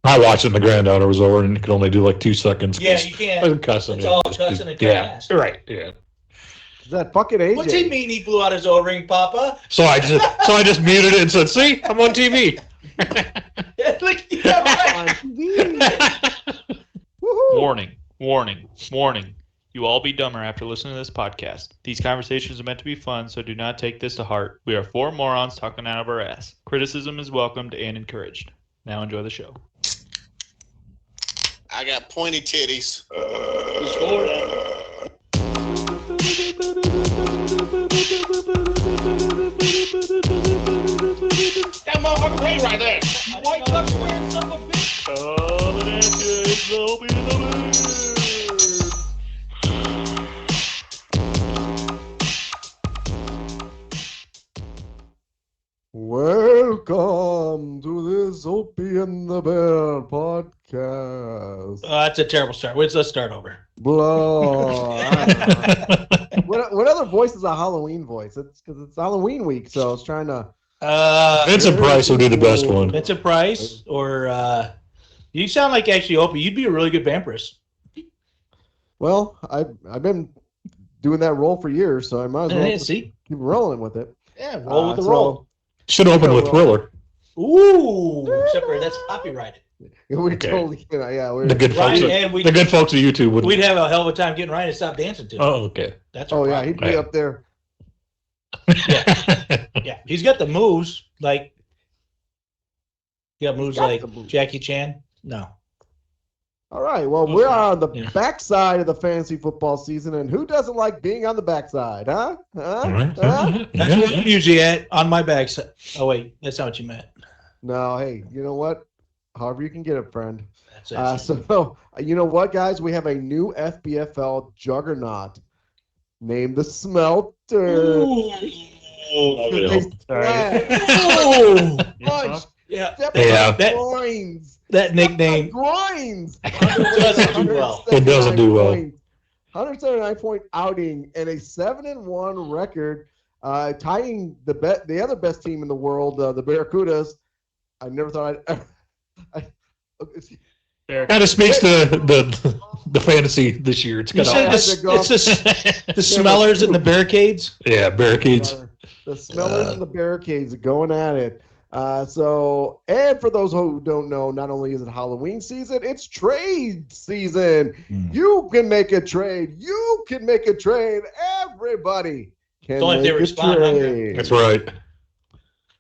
I watched it. My granddaughter was over, and you could only do like 2 seconds. Yeah, you can't. I'm cussing. It's all cussing and fast. Yeah, right. Yeah. That fucking AJ. What's he mean? He blew out his O-ring, Papa. So I just muted it and said, "See, I'm on TV." Like, yeah, Woohoo. Warning. You all be dumber after listening to this podcast. These conversations are meant to be fun, so do not take this to heart. We are 4 morons talking out of our ass. Criticism is welcomed and encouraged. Now enjoy the show. I got pointy titties. That motherfucker way right there. White duck wearing son of a bitch. Welcome to this Opie and the Bear podcast. That's a terrible start. Let's start over. Blah. What other voice is a Halloween voice? It's because it's Halloween week, so I was trying to. Vincent Price will do the best one. Vincent Price, or you sound like actually Opie. You'd be a really good vampirist. Well, I've been doing that role for years, so I might as well See? keep rolling with it. Yeah, roll with the roll. Should open with Thriller. Ooh, except for that's copyrighted. We totally can. Yeah, we're The good folks. Ryan, The good folks of YouTube would. We'd have a hell of a time getting Ryan to stop dancing to. Oh, okay. That's our yeah, problem. he'd be up there. Yeah, he's got the moves like. You got moves like Jackie Chan? No. All right. Well, we're on the backside of the fantasy football season, and who doesn't like being on the backside, huh? That's what I'm usually at, on my backside. Oh, wait. That's not what you meant. No, hey, you know what? However you can get it, friend. That's it. So, you know what, guys? We have a new FBFL juggernaut named the Smelter. Yeah. That nickname grinds. doesn't do well. It doesn't do well. 179-point outing and a 7-1 record, tying the other best team in the world, the Barracudas. I never thought I'd. Kind of speaks to the fantasy this year. It's You said the smellers and the barricades? Yeah, barricades. The smellers and the barricades are going at it. And for those who don't know, not only is it Halloween season, it's trade season. You can make a trade. Everybody can make a trade. That's right.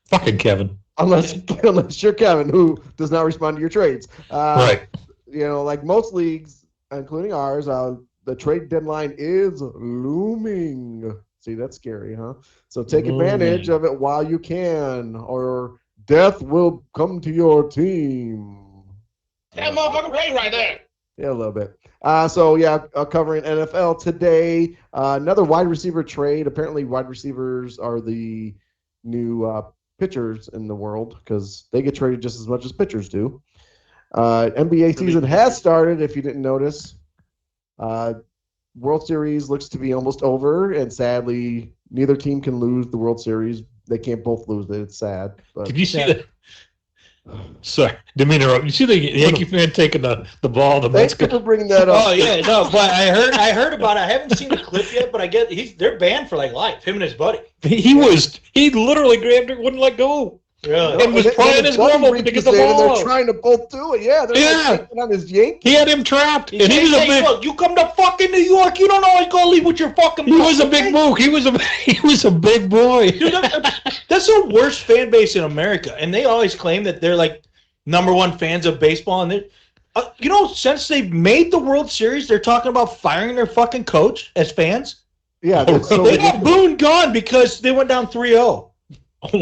Fucking Kevin. Unless you're Kevin, who does not respond to your trades. Right. You know, like most leagues, including ours, the trade deadline is looming. See, that's scary, huh? So take advantage of it while you can, or death will come to your team. That motherfucker way right there. Yeah, a little bit. Covering NFL today, another wide receiver trade. Apparently, wide receivers are the new pitchers in the world because they get traded just as much as pitchers do. NBA season has started, if you didn't notice. World Series looks to be almost over, and sadly, neither team can lose the World Series. They can't both lose it. It's sad. But did you see that? Sorry, didn't mean to interrupt. You see the Yankee fan taking the ball? Thanks for bringing that up. Oh yeah, no, but I heard about it. I haven't seen the clip yet, but I get they're banned for like life. Him and his buddy. He literally grabbed it, wouldn't let go. Really? And was trying his normal to get the ball. They're trying to both do it. Yeah, they're like on his Yankee. He had him trapped, and he was a big. Look, you come to fucking New York, you don't always go leave with your fucking. He was a big mook. He was a big boy. Dude, that's the worst fan base in America, and they always claim that they're like #1 fans of baseball, and they're, since they've made the World Series, they're talking about firing their fucking coach as fans. Yeah, they got Boone gone because they went down 3-0.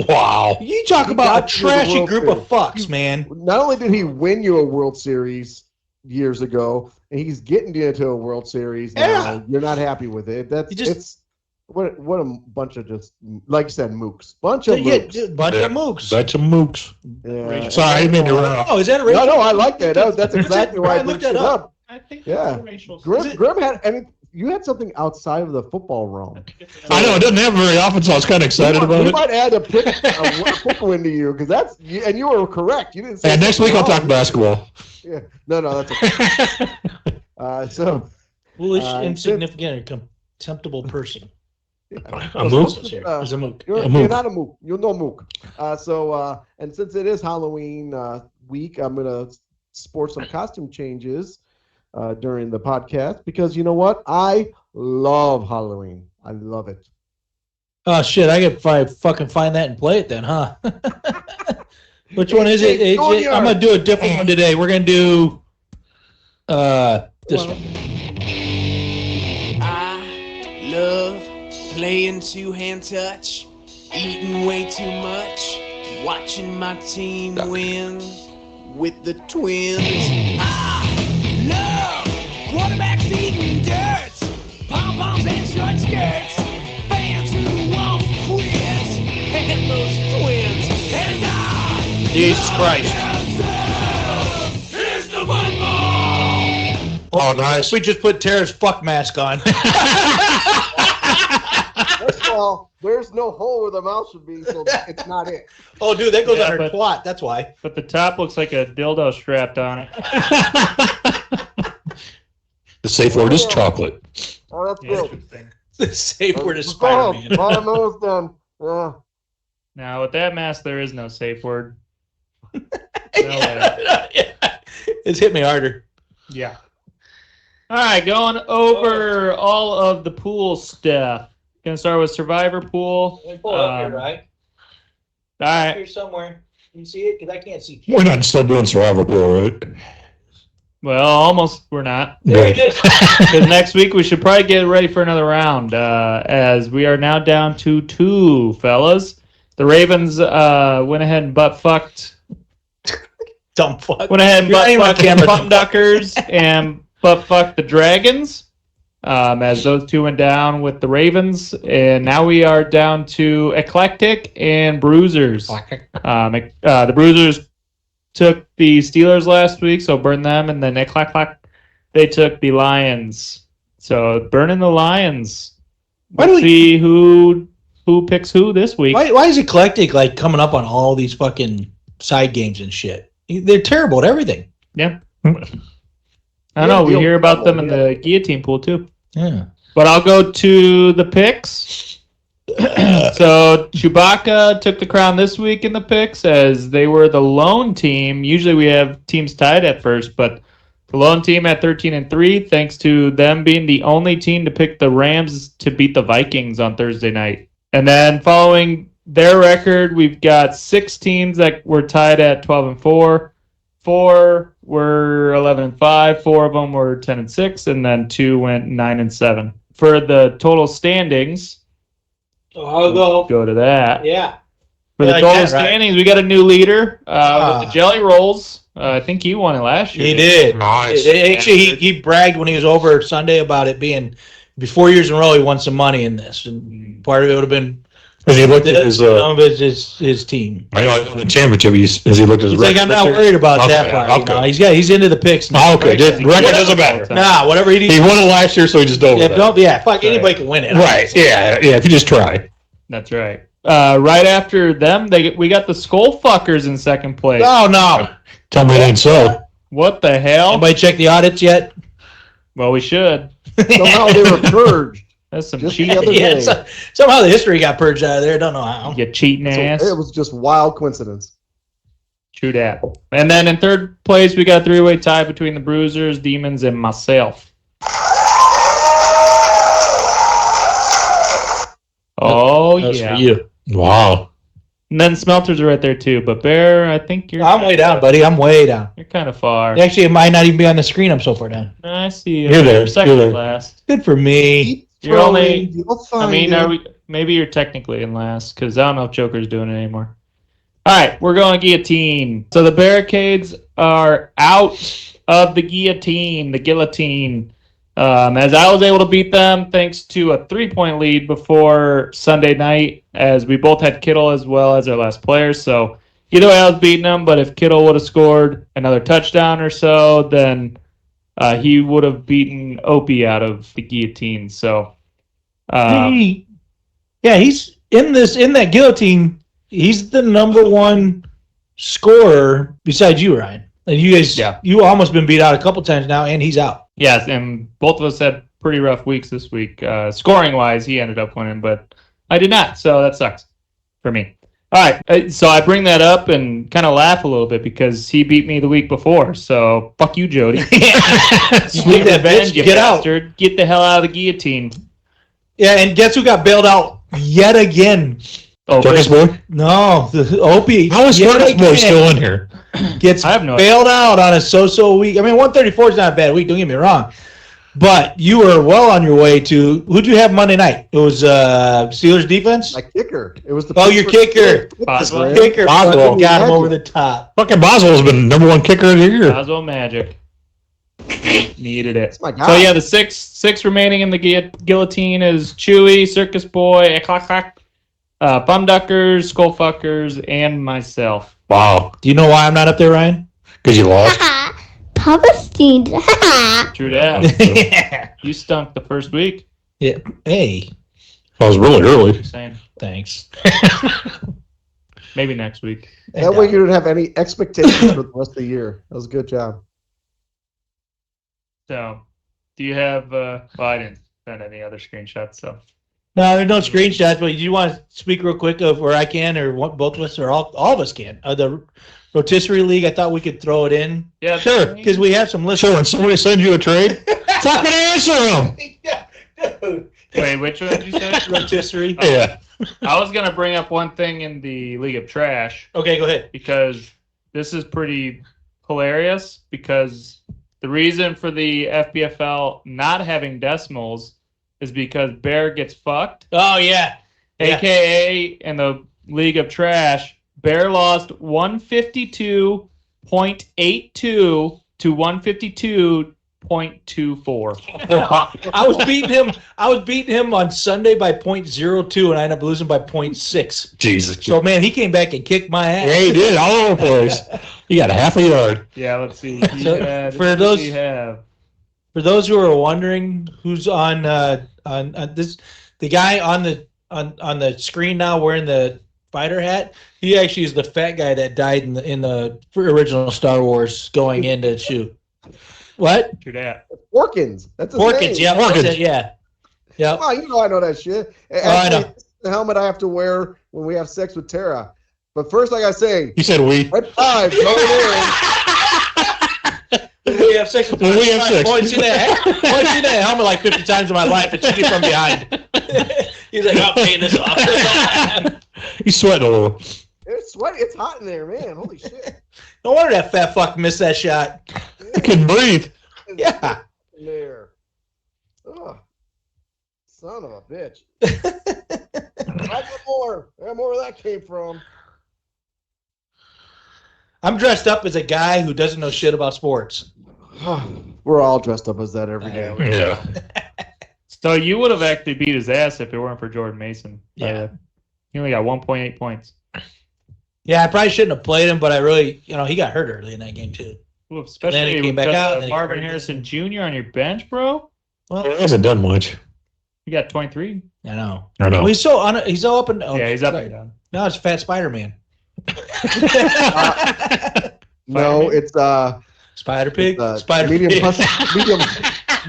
Wow. You talk about a trashy group of fucks, man. Not only did he win you a World Series years ago, and he's getting you into a World Series now, Yeah. you're not happy with it. It's what a bunch of just, like you said, mooks. Bunch of mooks. Bunch of mooks. Bunch of mooks. Yeah. Sorry, I didn't mean to interrupt. Oh, is that a racial? No, I like that. That's exactly why I looked it up. I think Yeah. racial. Grim had, you had something outside of the football realm. I know it doesn't happen very often, so I was kind of excited we about it. might add a pickle into you because and you were correct. You didn't say. And next week I'll wrong. talk basketball. Yeah, no, that's okay. So Foolish, Uh, insignificant, or contemptible person. A mook. There's a mook. You're mook. not a mook. You're no mook. And since it is Halloween week, I'm gonna sport some costume changes during the podcast because you know what? I love Halloween. I love it. Oh shit! I could fucking find that and play it then, huh? Which one is it? AJ? I'm gonna do a different one today. We're gonna do this one. I love playing two-hand touch, eating way too much, watching my team win with the Twins. I love quarterbacks eating dirt, pom-poms and short skirts, fans who won't quit, and those Twins. And I Jesus Christ! is the football. Oh, nice. We just put Tara's fuck mask on. First of all, there's no hole where the mouth should be, so it's not it. Oh, dude, that goes Yeah, on her but- twat. That's why. But the top looks like a dildo strapped on it. The safe word is chocolate. Oh, that's good. The safe word is Oh, Spider-Man. bottom nose done. Yeah. Now, with that mask, there is no safe word. It's hit me harder. Yeah. All right, going over all of the pool stuff. Gonna start with Survivor Pool. Pull up here, right? All right. Here somewhere. Can you see it? Because I can't see. We're not still doing survival pool, right? Well, almost we're not. There it is. Because next week we should probably get ready for another round, as we are now down to 2, fellas. The Ravens went ahead and butt fucked. Dumb fuck. Went ahead and You're not butt even on fucked camera. the Pump Duckers and butt fucked the Dragons. As those two went down with the Ravens, and now we are down to Eclectic and Bruisers. The Bruisers took the Steelers last week, so burn them, and then Eclectic, they took the Lions. So burning the Lions. Why do We'll see who picks who this week. Why is Eclectic like coming up on all these fucking side games and shit? They're terrible at everything. Yeah. I know, we hear about them in the guillotine pool too. Yeah. But I'll go to the picks. So Chewbacca took the crown this week in the picks as they were the lone team. Usually we have teams tied at first, but the lone team at 13-3, thanks to them being the only team to pick the Rams to beat the Vikings on Thursday night. And then following their record, we've got 6 teams that were tied at 12-4. 4 were 11-5. 4 of them were 10-6, and then 2 went 9-7. For the total standings, I'll go to that. Yeah. For the Yeah, like total that, right? standings, we got a new leader with the Jelly Rolls. I think he won it last year. He did. Nice. Actually, he bragged when he was over Sunday about it being 4 years in a row he won some money in this, and part of it would have been Has he looked at his some of his team. I know the championship? Has he looked at his He's like, I'm not worried about that part. Okay. You know? He's into the picks now. Oh, okay. Record doesn't matter. Nah, whatever he He won it last year, so he just dove Yeah, with fuck, anybody can win it. it. Right. Yeah. If you just try. That's right. Right after them, we got the Skull Fuckers in second place. Oh, no. Tell me it ain't so. What the hell? Anybody check the audits yet? Well, we should. Somehow they were purged. That's some Just the cheating. other Yeah, day. somehow the history got purged out of there. Don't know how. You cheating ass. So it was just wild coincidence. True that. And then in third place, we got a 3-way tie between the Bruisers, Demons, and myself. Oh, That's yeah. for you. Wow. And then Smelters are right there, too. But Bear, I think you're... I'm way down, buddy. I'm way down. You're kind of far. Actually, it might not even be on the screen. I'm so far down. I see you. You're there. Second You're there. last. Good for me. Keep You're only- throwing, you'll I find mean, it. maybe you're technically in last, because I don't know if Joker's doing it anymore. All right, we're going guillotine. So the barricades are out of the guillotine. As I was able to beat them thanks to a 3-point lead before Sunday night, as we both had Kittle as well as our last player. So either way, I was beating them. But if Kittle would have scored another touchdown or so, then he would have beaten Opie out of the guillotine. So, He's in that guillotine. He's the number one scorer besides you, Ryan. And you guys, you almost been beat out a couple times now, and he's out. yes, and both of us had pretty rough weeks this week. Scoring wise, he ended up winning, but I did not. So that sucks for me. All right, so I bring that up and kind of laugh a little bit because he beat me the week before. So fuck you, Jody. Sweet revenge, you Get out. bastard. Get the hell out of the guillotine. Yeah, and guess who got bailed out yet again? Oh, Circus Boy? No, the Opie. How is yet Circus Boy again still in here? Gets I have no bailed out on a so-so week. I mean, 134 is not a bad week. Don't get me wrong. But you were well on your way to who'd you have Monday night? It was Steelers defense. My kicker. It was the. Oh, your kicker. Boswell. Kicker Boswell. fucking got him over the top. Fucking Boswell's been number one kicker of the year. Boswell Magic. Needed it. That's my guy. So yeah, the six remaining in the guillotine is Chewy, Circus Boy, Bumduckers, Skullfuckers, and myself. Wow. Do you know why I'm not up there, Ryan? Because you lost. Papa Steve. True that. Yeah. You stunk the first week. Yeah. Hey, I was really early. Just saying. thanks. Maybe next week. That way you don't have any expectations for the rest of the year. That was a good job. So, do you have? Well, I didn't send any other screenshots. So, No, there's no screenshots, but you want to speak real quick of where I can, or what, both of us, or all of us can. The rotisserie league, I thought we could throw it in. yeah, Sure. Because we have some listeners. Sure, when somebody sends you a trade, fucking answer them. Yeah, dude. Wait, which one did you say? Rotisserie. Yeah. I was gonna bring up one thing in the League of Trash Okay, go ahead. because this is pretty hilarious. Because the reason for the FBFL not having decimals is because Bear gets fucked. Oh, yeah. Yeah. AKA in the League of Trash, Bear lost 152.82 to 152.24. I was beating him on Sunday by .02, and I ended up losing by .6. Jesus. So, man, he came back and kicked my ass. Yeah, he did. All over the place. He got a half a yard. Yeah, let's see. So, for those- we have. For those who are wondering who's on this, the guy on the screen now wearing the fighter hat, he actually is the fat guy that died in the original Star Wars going in to shoot. What? Do that. Porkins. That's his Porkins, name. yeah, Porkins. that's it, yeah. Yeah. Come on, you know I know that shit. Oh, I know. This is the helmet I have to wear when we have sex with Tara. But first, like I say, He said we. red 5 going in. We have sex with When we have sex. Boy, see that helmet like 50 times in my life and shoot it from behind. He's like, I'm paying this off. He's sweating a little. It's sweaty. It's hot in there, man. Holy shit. No wonder that fat fuck missed that shot. He couldn't breathe. Yeah. In there. Ugh. Son of a bitch. I got more. I got more where that came from. I'm dressed up as a guy who doesn't know shit about sports. We're all dressed up as that every day. Yeah. So you would have actually beat his ass if it weren't for Jordan Mason. Yeah. He only got 1.8 points. Yeah, I probably shouldn't have played him, but I really, he got hurt early in that game too. Ooh, Then especially he with came back out, and then he Marvin hurt Harrison Jr. on your bench, bro. He hasn't done much. You got 23. I know. I know. Well, he's so up and Yeah, he's up sorry. and down. Now it's Fat Spider-Man. No, it's Spider Pig. Spider medium Pig.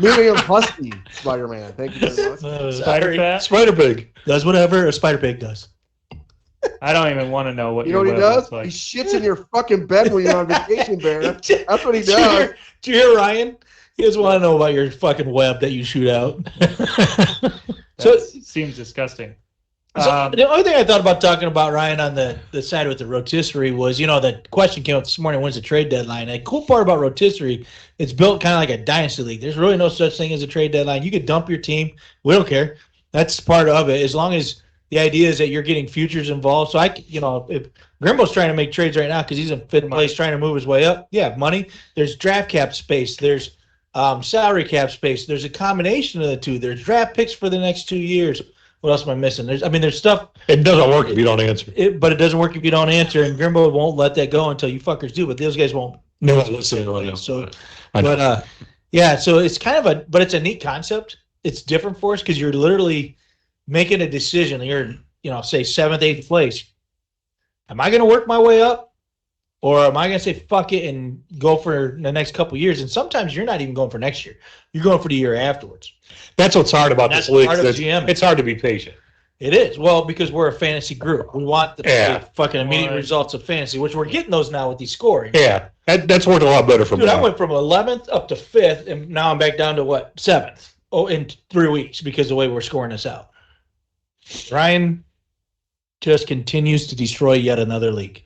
medium husky Spider-Man. Thank you very much. Spider Spider Fat? Spider Pig. does whatever a Spider Pig does. I don't even want to know what You know your what he web does? looks like. He shits in your fucking bed when you're on vacation, Bear. That's what he Did you does. hear- Did you hear Ryan? He doesn't want to know about your fucking web that you shoot out. So- That seems disgusting. So the only thing I thought about talking about, Ryan, on the side with the rotisserie was, the question came up this morning, when's the trade deadline? And the cool part about rotisserie, it's built kind of like a dynasty league. There's really no such thing as a trade deadline. You could dump your team. We don't care. That's part of it. As long as the idea is that you're getting futures involved. So if Grimbo's trying to make trades right now because he's in fifth place trying to move his way up. Yeah, money. There's draft cap space. There's salary cap space. There's a combination of the two. There's draft picks for the next 2 years. What else am I missing? There's stuff. It doesn't work if you don't answer. But it doesn't work if you don't answer, and Grimbo won't let that go until you fuckers do. But those guys won't. No one's listening right now. So, I know. but Yeah, so it's kind of but it's a neat concept. It's different for us because you're literally making a decision. You're, say 7th, 8th place. Am I going to work my way up? Or am I going to say fuck it and go for the next couple of years? And sometimes you're not even going for next year. You're going for the year afterwards. That's what's hard about That's this league. part of GM. It's hard to be patient. It is. Well, because we're a fantasy group. We want the fucking immediate Right. results of fantasy, which we're getting those now with these scoring. Yeah, that's worked a lot better for me. Dude, I went from 11th up to 5th, and now I'm back down to what? 7th. Oh, in 3 weeks because of the way we're scoring this out. Ryan just continues to destroy yet another league.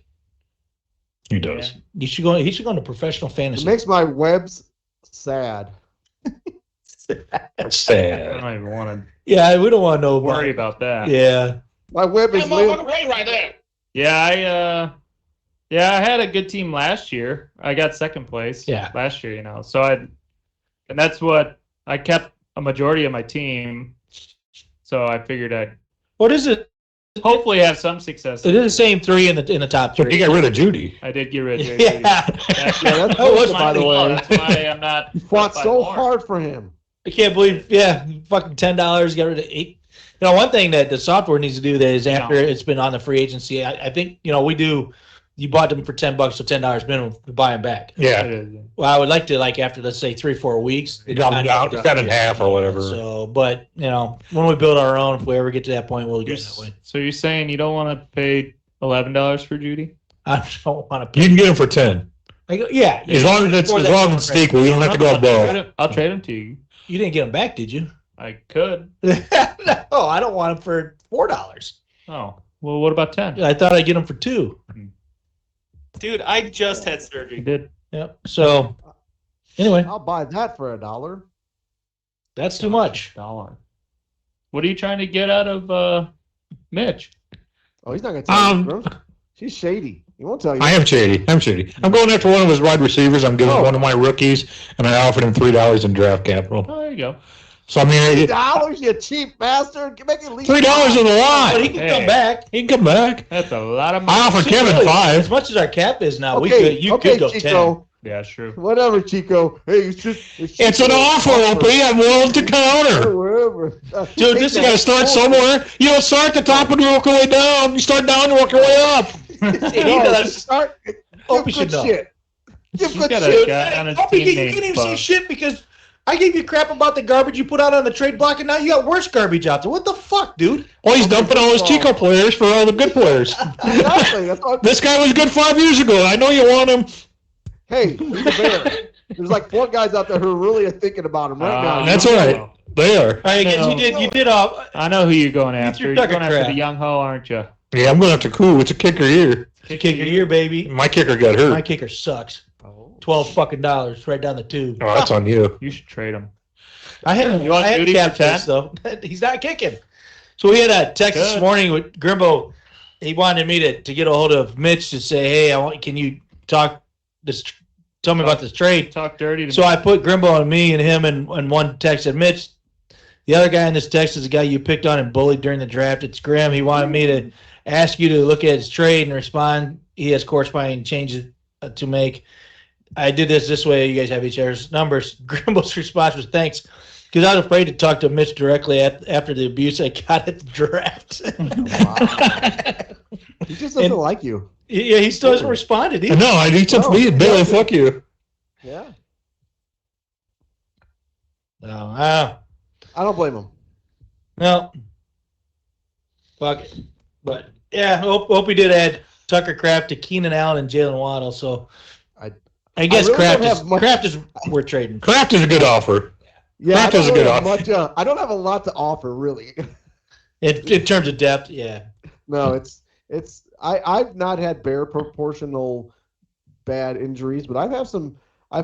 He does. He should go into professional It fantasy. makes my webs sad. That's sad. I don't even want to Yeah, we don't want to know worry about that. Yeah. My web That is live. motherfucker Ray right there. Yeah, I had a good team last year. I got second place. Yeah. Last year, So and that's what I kept a majority of my team. So I figured I'd What is it? hopefully have some success. It is the same 3 in the top But you 3. got rid of Judy. I did get rid of JJ. Yeah. That's, Yeah, that's That was bullshit, by the fault. way. That's why I'm not. You fought by so more. hard for him. I can't believe, fucking $10, got rid of 8. One thing that the software needs to do that is after it's been on the free agency, I think, we do, you bought them for $10, so $10 minimum to buy them back. Yeah. Well, I would like to, after, let's say, 3-4 weeks. You got cut in half or whatever. So, but, when we build our own, if we ever get to that point, we'll get that way. So you're saying you don't want to pay $11 for Judy? I don't want to You pay. can get him for 10. Yeah. As long as it's equal, you don't have to go above. I'll trade them to you. You didn't get them back, did you? I could. No, I don't want them for $4. Oh, well, what about 10? I thought I'd get them for $2. Dude, I just had You surgery. did. Yep. So, anyway, I'll buy that for $1. that's too much. $1. What are you trying to get out of Mitch? Oh, he's not gonna tell you, bro. She's shady. He won't tell you. I am shady. I'm going after one of his wide receivers. I'm giving one of my rookies, and I offered him $3 in draft capital. Oh, there you go. So I mean, $3, you cheap bastard. Make it at least $3 is a lot. But he can come Hey. back. He can come back. That's a lot of money. I offered Kevin As 5. much as our cap is now, you okay, could go Chico. 10. Yeah, sure. Whatever, Chico. Hey, It's an offer, Opie. I'm willing to counter. Wherever. Dude, this You got to start somewhere. You don't start at the top and work your way down. You start down and work your way up. He does. Start. Opie Give should good know. shit. Give He's good got a shit. guy on his Opie, team you named can't even say Buck. shit because I gave you crap about the garbage you put out on the trade block, and now you got worse garbage out there. What the fuck, dude? Well, he's dumping all his Chico players for all the good players. Exactly. That's what, This guy was good 5 years ago. I know you want him. hey, he's a bear. There's like 4 guys out there who really are thinking about him right now. That's all right. They are. All right, I guess you did I know who you're going It's after. your You're Tucker going after crap. the young ho, aren't you? Yeah, I'm going after Koo. It's a kicker year. kick your year, baby. My kicker got My hurt. kicker sucks. $12 right down the tube. Oh, that's on you. You should trade him. I had You want I had Judy cap for 10? space, though. He's not kicking. So we had a text this Good. morning with Grimbo. He wanted me to get a hold of Mitch to say, hey, can you talk this? Tell me about this trade. Talk dirty to So me. I put Grimbo and me and him in one text. And Mitch, the other guy in this text is the guy you picked on and bullied during the draft. It's Grim. He wanted me to ask you to look at his trade and respond. He has corresponding changes to make. I did this way. You guys have each other's numbers. Grimbo's response was thanks, because I was afraid to talk to Mitch directly after the abuse I got at the draft. He just doesn't And- like you. Yeah, he still hasn't responded. No, I need to me. Billy, fuck you. Yeah. No, I don't blame him. no. Fuck it. But yeah, hope he did add Tucker Kraft to Keenan Allen and Jalen Waddle. So I guess really Kraft don't is have much- Kraft is we're trading. Kraft is a good offer. Yeah, Kraft I is a don't good have offer. much, I don't have a lot to offer, really. In terms of depth, yeah. No, it's I've not had bear proportional bad injuries, but I've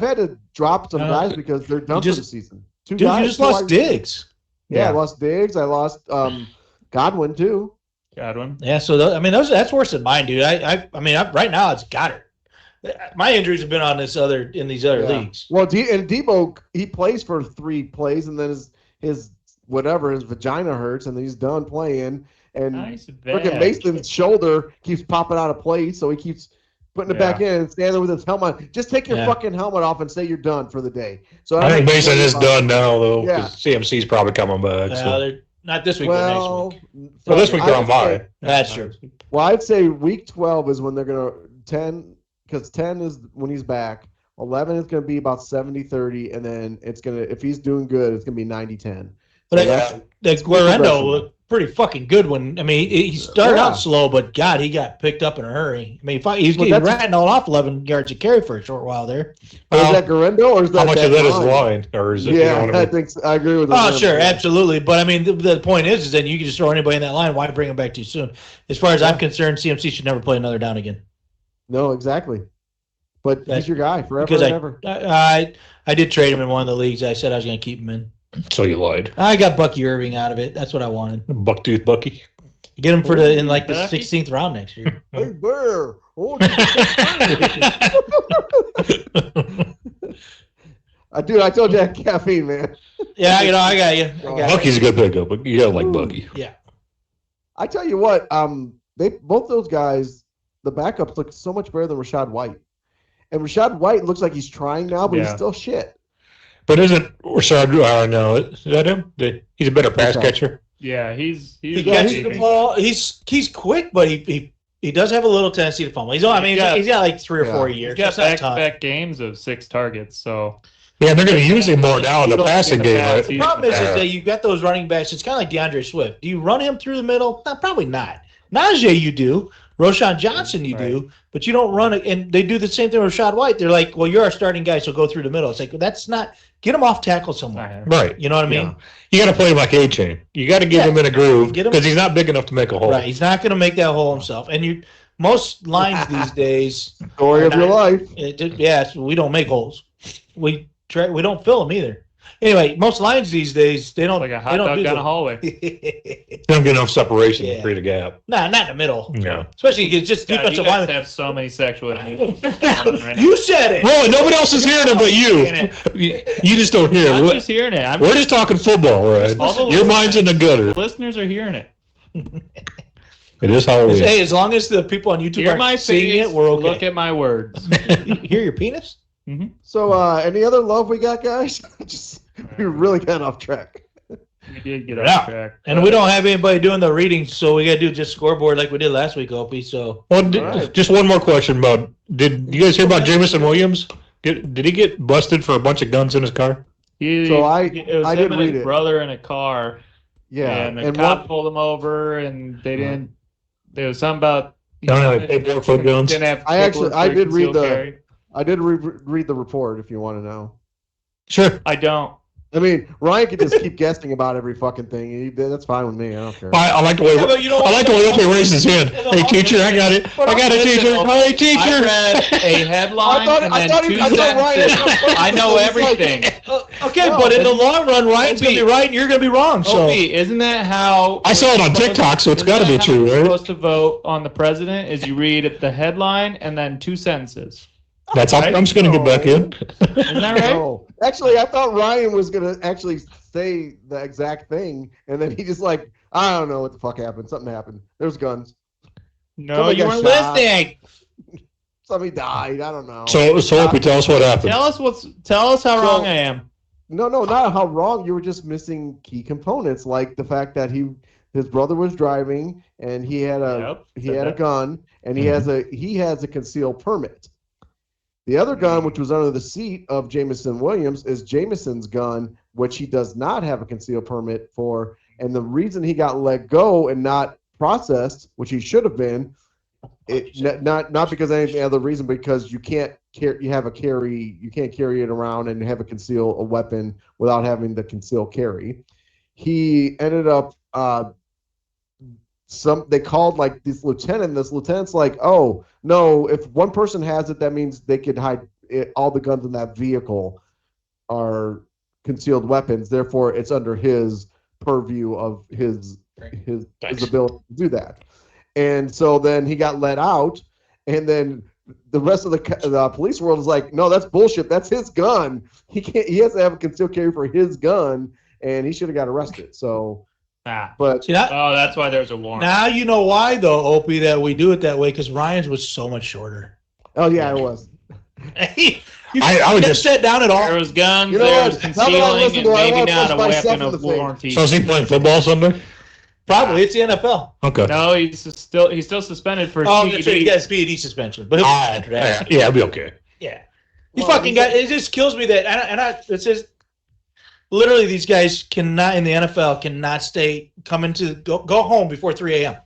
had to drop some guys because they're done for the season. Dude, you just lost Diggs. Yeah, I lost Diggs. I lost Godwin too. Godwin. Yeah, so that's worse than mine, dude. I mean, right now it's Goddard. My injuries have been on these other leagues. Well, and Debo, he plays for 3 plays, and then his vagina hurts, and then he's done playing. And Nice freaking bag. Mason's shoulder keeps popping out of place, so he keeps putting it back in and standing with his helmet. Just take your fucking helmet off and say you're done for the day. So I think Mason is done now, though, Yeah. because CMC's probably coming back. Well, So. they're not this week, but next week. Well, this week they're on bye. That's true. Well, I'd say week 12 is when they're going to 10, because 10 is when he's back. 11 is going to be about 70-30, and then it's going to, if he's doing good, it's going to be 90-10. But that Guarendo looked pretty fucking good when, I mean, he started out slow, but God, he got picked up in a hurry. I mean, he's ran off 11 yards of carry for a short while there. Is that Guarendo or is that how much of that is line? Or is it, yeah, you know I think so. I agree with that. Oh, sure, absolutely. But I mean, the point is that you can just throw anybody in that line. Why bring him back too soon? As far as I'm concerned, CMC should never play another down again. No, exactly. But he's your guy forever because and ever. I did trade him in one of the leagues. I said I was going to keep him in. So you lied. I got Bucky Irving out of it. That's what I wanted. Bucktooth Bucky. Get him for in like the 16th round next year. Hey, Bear. Oh, dude, I told you I had caffeine, man. Yeah, I got you. Bucky's a good pickup, but you gotta like Bucky. Yeah. I tell you what, they both those guys, the backups look so much better than Rashad White. And Rashad White looks like he's trying now, but he's still shit. But isn't Rashad? No, is that him? He's a better pass catcher. Yeah, he catches the ball. He's quick, but he does have a little tendency to fumble. He's got like 3 or 4 years. He's got back-to-back games of 6 targets, so. Yeah, they're going to use him more now in the passing game. Right? The problem is that you've got those running backs. It's kind of like DeAndre Swift. Do you run him through the middle? No, probably not. Najee, you do. Roshan Johnson, you do. But you don't run it. And they do the same thing with Rashad White. They're like, well, you're our starting guy, so go through the middle. It's like, that's not – get him off tackle somewhere. Right. You know what I mean? Yeah. You got to play him like A-Chain. You got to get him in a groove because he's not big enough to make a hole. Right. He's not going to make that hole himself. And most lines these days – story of your life. We don't make holes. We don't fill them either. Anyway, most lines these days they don't like a hot dog down a hallway. They don't get enough separation to create a gap. Nah, not in the middle. No, especially because just defensive linemen have so many sexual. You said it. Well, nobody else is hearing it but you. You just don't hear it. I'm just hearing it. We're just talking football, right? Your mind's in the gutter. Listeners are hearing it. It is Halloween. Hey, as long as the people on YouTube are seeing it, we're okay. Look at my words. You hear your penis? Mm-hmm. So, any other love we got, guys? We really got off track. We did get off track. And we don't have anybody doing the reading, so we got to do just scoreboard like we did last week, Opie. So, just one more question about, did you guys hear about Jameson Williams? Did he get busted for a bunch of guns in his car? It was him and his brother in a car. Yeah. And the cop pulled him over, and they didn't, there was something about, paperwork for guns. I did read the report if you want to know. Sure. I don't. I mean, Ryan could just keep guessing about every fucking thing. That's fine with me. I don't care. I like the way he raised his hand. Hey, teacher, I got it. I got it, teacher. Hey, teacher. I read a headline and then 2 sentences. I know everything. Okay, but in the long run, Ryan's going to be right and you're going to be wrong. So, isn't that how I saw it on TikTok? So it's got to be true, right? You're supposed to vote on the president is you read the headline and then 2 sentences. That's right? I'm just going to get back in. Isn't that right? No. Actually, I thought Ryan was going to actually say the exact thing, and then he just like, I don't know what the fuck happened. Something happened. There's guns. No, somebody you weren't listening. Somebody died. I don't know. So Opie, tell us what happened. Tell us how wrong I am. No, not how wrong. You were just missing key components, like the fact that his brother was driving, and he had a gun, and he has a concealed permit. The other gun, which was under the seat of Jameson Williams, is Jameson's gun, which he does not have a concealed permit for. And the reason he got let go and not processed, which he should have been, not because of any other reason, because you can't carry it around and have a weapon without having the concealed carry. He ended up they called like this lieutenant. This lieutenant's like, oh no, if one person has it, that means they could hide it. All the guns in that vehicle are concealed weapons. Therefore, it's under his purview of his ability to do that. And so then he got let out, and then the rest of the police world is like, no, that's bullshit. That's his gun. He has to have a concealed carry for his gun, and he should have got arrested. So. But that's why there's a warrant. Now you know why, though, Opie, that we do it that way, because Ryan's was so much shorter. Oh yeah, it was. You I would get just- set down at all. There was guns, You know there what? was Now that I concealing, listen and to it, I maybe wanna not a punch myself weapon in of the face. warranty. So is he playing football Sunday? Probably it's the NFL. Okay. No, he's still suspended for Oh, that's right. He CBD. got a speedy suspension, but he'll after that. Yeah, it'll be okay. Yeah. He Well, fucking got. It just kills me that, it's just literally these guys cannot in the NFL cannot go home before 3 a.m.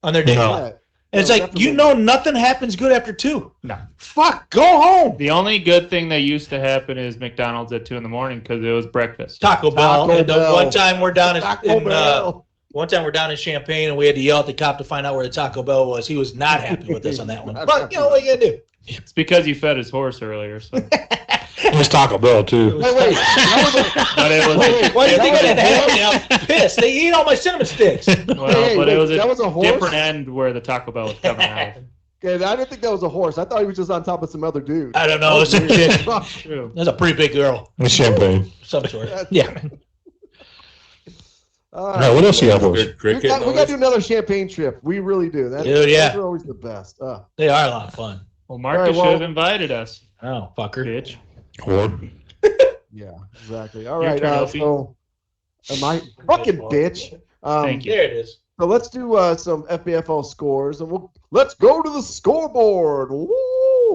on their day No. off. Yeah. And it's No, like definitely. nothing happens good after 2. No. Fuck, go home. The only good thing that used to happen is McDonald's at 2 a.m. because it was breakfast. Taco Bell. Taco And Bell. one time we're down Taco Bell. one time we're down in Champaign and we had to yell at the cop to find out where the Taco Bell was. He was not happy with us on that one. But you know what you gotta do? It's because you fed his horse earlier. So. It was Taco Bell too. Wait. But it was Why do you think I That didn't was have me? I'm pissed. They eat all my cinnamon sticks. well, Hey, but wait, it was that was a horse? different end where the Taco Bell was coming out of. Okay, I didn't think that was a horse. I thought he was just on top of some other dude. I don't know. It's a chick. True. That's a pretty big girl, With champagne. some sort. Yeah. All All right, what else you got for us? We got to do another champagne trip. We really do. Dude, yeah. Those are always the best. They are a lot of fun. Well, Marcus All right, well- should have invited us, Oh, fucker. bitch. Or Yeah, exactly. All Your right. turn, Opie. So, am I fucking bitch? Thank you. There it is. So let's do some FBFL scores, and let's go to the scoreboard. Woo!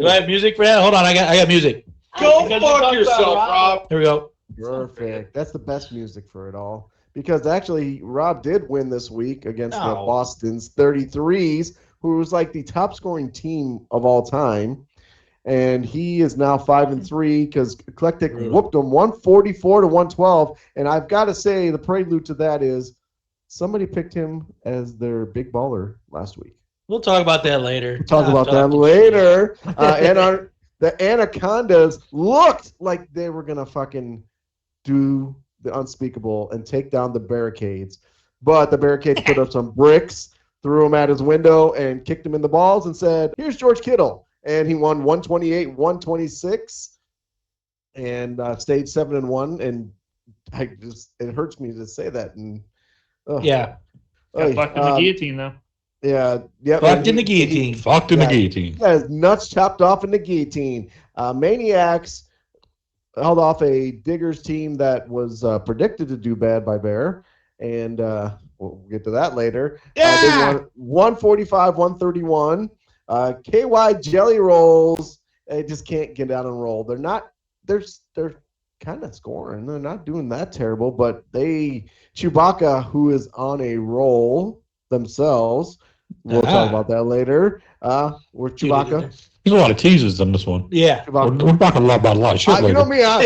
Do I have music for that? Hold on, I got music. Go fuck yourself, Rob. Here we go. Perfect. That's the best music for it all. Because actually, Rob did win this week against the Oh. Boston's 33s, who was like the top scoring team of all time. And he is now 5-3 because Eclectic Brutal. whooped him 144 to 112. And I've got to say, the prelude to that is somebody picked him as their big baller last week. We'll talk about that later. We'll talk about that later. And the Anacondas looked like they were going to fucking do the unspeakable and take down the barricades. But the barricades put up some bricks, threw him at his window, and kicked him in the balls and said, "Here's George Kittle." And he won 128-126 and stayed 7-1. And it hurts me to say that. And Yeah. Got fucked in the guillotine, though. Yeah. Yep. Fucked in the guillotine. fucked in Yeah. the guillotine. He got his nuts chopped off in the guillotine. Maniacs held off a Diggers team that was predicted to do bad by Bear, and we'll get to that later. Yeah. They won 145-131. KY Jelly Rolls, they just can't get out and roll. They're kind of scoring. They're not doing that terrible, but Chewbacca, who is on a roll themselves, we'll talk about that later. We're Chewbacca. There's a lot of teasers on this one. Yeah. We're talking about a lot of shit You later. know me, I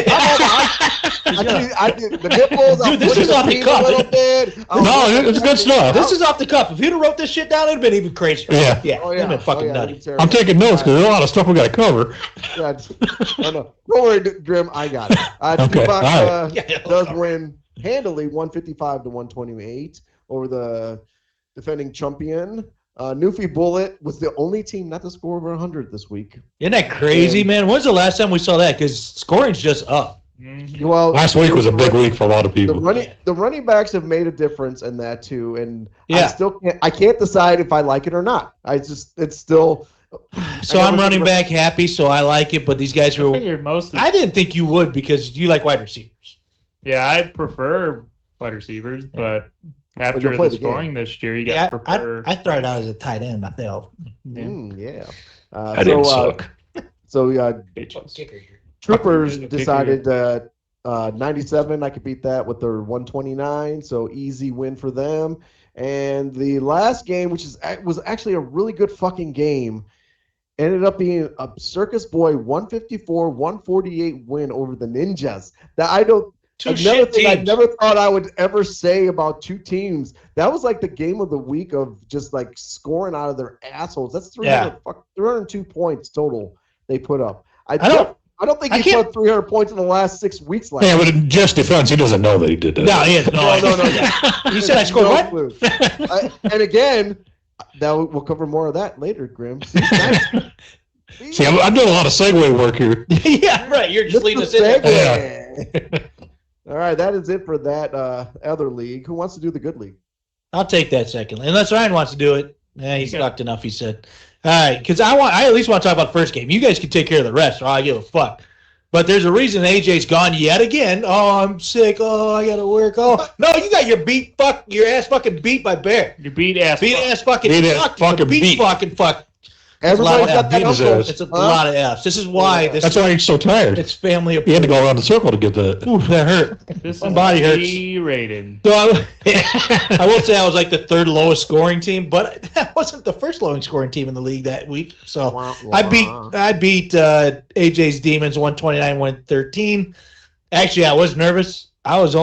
did the nipples. Dude, this is off the a cuff. little bit. No, it's good stuff. This is off the cuff. If you'd have wrote this shit down, it'd have been even crazier. Yeah. Yeah. Oh, It'd yeah. have been fucking that'd nutty. be terrible. I'm taking notes because there's a lot of stuff we got to cover. Yeah, oh, no. Don't worry, Grim. I got it. Okay, Chewbacca Yeah. does win handily 155-128 over the defending champion. Newfie Bullet was the only team not to score over 100 this week. Isn't that crazy, man? When's the last time we saw that? Because scoring's just up. Well, Last week was a big week for a lot of The people. running backs have made a difference in that too, and Yeah. I can't decide if I like it or not. It's still. So I'm running back happy, so I like it. But these guys I were. figured most of I didn't think you would because you like wide receivers. Yeah, I prefer wide receivers, but after you'll play the the game. scoring this year, you Yeah, got to prefer. I started out as a tight end myself. Yeah. I didn't suck. So bitches. Troopers Fucking decided that 97, I could beat that with their 129, so easy win for them. And the last game, which was actually a really good fucking game, ended up being a Circus Boy 154-148 win over the Ninjas. That I don't. Two Another shit thing I teams. never thought I would ever say about two teams. That was like the game of the week of just like scoring out of their assholes. That's 302 points total they put up. I don't think I he can't- put 300 points in the last 6 weeks. Last Yeah, but in just defense, he doesn't know that he did that. No, he has no idea. No. He said I scored what? clue. And again, we'll cover more of that later, Grim. See, I'm doing a lot of segue work here. Yeah, right. You're just leading us in. Segue. there. All right, that is it for that other league. Who wants to do the good league? I'll take that second, unless Ryan wants to do it. Yeah, he's sucked enough. He said. All right, because I at least want to talk about the first game. You guys can take care of the rest, or I give a fuck. But there's a reason AJ's gone yet again. Oh, I'm sick. Oh, I gotta work. Oh, no, you got your ass fucking beat by Bear. Your beat ass. Fucking beat. Fuck. Everybody got that beat his uncle. ass. It's a lot of F's. This is why. That's why he's so tired. It's family. He had to go around the circle to get the. Ooh, that hurt. This My is body hurts. G-rated. So I will say I was like the third lowest scoring team, but I wasn't the first lowest scoring team in the league that week. So I beat AJ's Demons 129-113. Actually, I was nervous. I was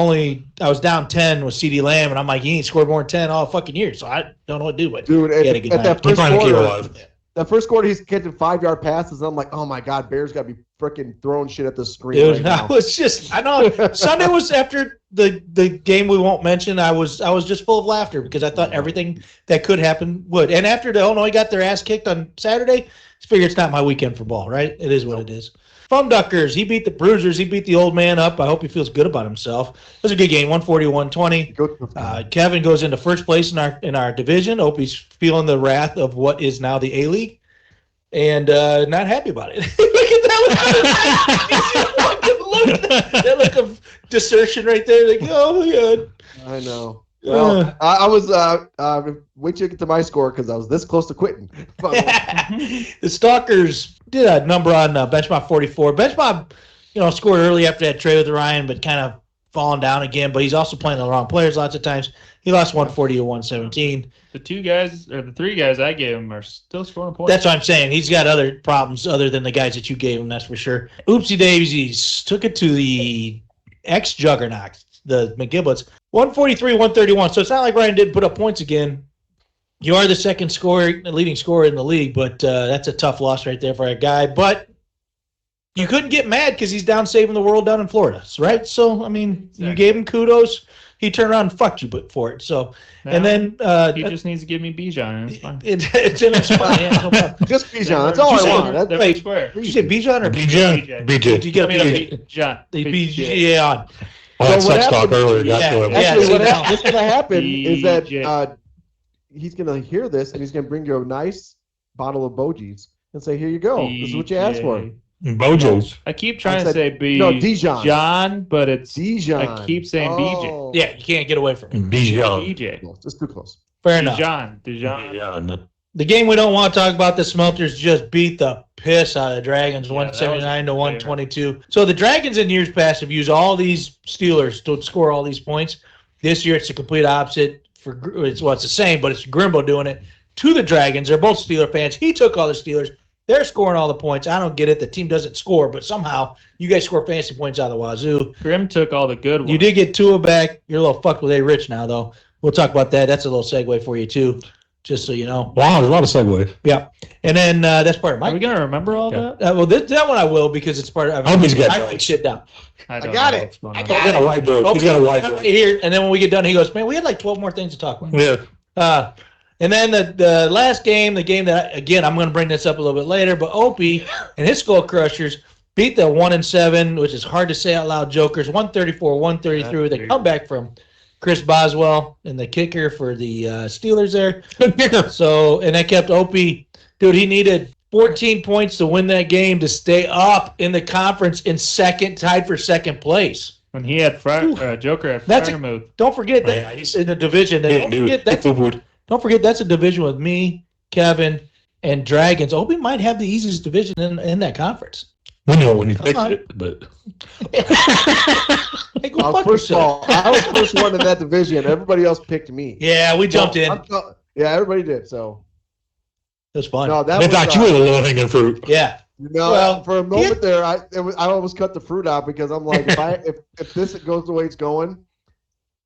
down 10 with CD Lamb, and I'm like, he ain't scored more than 10 all fucking year, so I don't know what to do. But Dude, at that first trying to keep quarter, alive. that first quarter, he's catching 5-yard passes, and I'm like, oh my God, Bears got to be freaking throwing shit at the screen. Dude, right I was just, I know Sunday was after the game we won't mention. I was just full of laughter because I thought everything that could happen would. And after the Illinois got their ass kicked on Saturday, I figure it's not my weekend for ball, right? It is what it is. Duckers, he beat the Bruisers. He beat the old man up. I hope he feels good about himself. It was a good game, 140-120. Kevin goes into first place in our division. Hope he's feeling the wrath of what is now the A-League. And not happy about it. Look at that look of desertion right there. Like, oh my God. I know. Well, I was wait till you get to my score because I was this close to quitting. The Stalkers did a number on Benchmark 44. Benchmark, scored early after that trade with Ryan, but kind of falling down again. But he's also playing the wrong players lots of times. He lost 140-117. The the three guys I gave him are still scoring points. That's what I'm saying. He's got other problems other than the guys that you gave him, that's for sure. Oopsie daisies took it to the ex-juggernaut, the McGiblets. 143-131. So it's not like Ryan didn't put up points again. You are the leading scorer in the league, but that's a tough loss right there for a guy. But you couldn't get mad because he's down saving the world down in Florida, right? So, I mean, You gave him kudos. He turned around and fucked you for it. So, and then he just needs to give me Bijan, and it's fine. It's in a spot. Yeah, no problem. Just Bijan. That's all I want. Wait, did you say Bijan or BJ. Did you get Bijan. Bijan? Well, that So what sucks talk happened- earlier. Yeah. Actually, Yeah, what's going to happen is that BJ. he's going to hear this and he's going to bring you a nice bottle of Bogies and say, here you go. This is what you asked for. Bojo's. I keep trying I to said- say B. no, Dijon. John, but it's Dijon. I keep saying BJ. Oh. Yeah, you can't get away from it. Bijan. BJ. Just too close. Fair enough. Dijon. The game we don't want to talk about, the Smelters just beat the piss out of the Dragons, Yeah, that was 179-122. So the Dragons in years past have used all these Steelers to score all these points. This year it's the complete opposite. It's the same, but it's Grimbo doing it to the Dragons. They're both Steeler fans. He took all the Steelers. They're scoring all the points. I don't get it. The team doesn't score, but somehow you guys score fantasy points out of the wazoo. Grim took all the good ones. You did get Tua back. You're a little fucked with A-Rich now, though. We'll talk about that. That's a little segue for you, too, just so you know. Wow, there's a lot of segues. Yeah. And then that's part of my... Are we going to remember all that? well, that one I will because it's part of... I hope he's got I it. write shit down. I got it. He's got a whiteboard. He's got a whiteboard. Here, and then when we get done, he goes, man, we had like 12 more things to talk about. Yeah. And then the last game, the game that, again, I'm going to bring this up a little bit later, but Opie and his Skull Crushers beat the 1-7, which is hard to say out loud, Jokers, 134-133 with a comeback from Chris Boswell and the kicker for the Steelers there. So, and that kept Opie, dude, he needed 14 points to win that game to stay up in the conference in second, tied for second place. When he had Joker at That's Firemuth. Don't forget that he's in the division. Don't forget that's a division with me, Kevin, and Dragons. Opie might have the easiest division in that conference. We know when he fixed it, but Hey, go fuck First of yourself. all, I was the first one in that division. Everybody else picked me. Yeah, we jumped in. Yeah, everybody did. So It was fun. no, that they was, thought you were the low-hanging fruit. Yeah. well, for a moment there, I almost cut the fruit out because I'm like, if this goes the way it's going,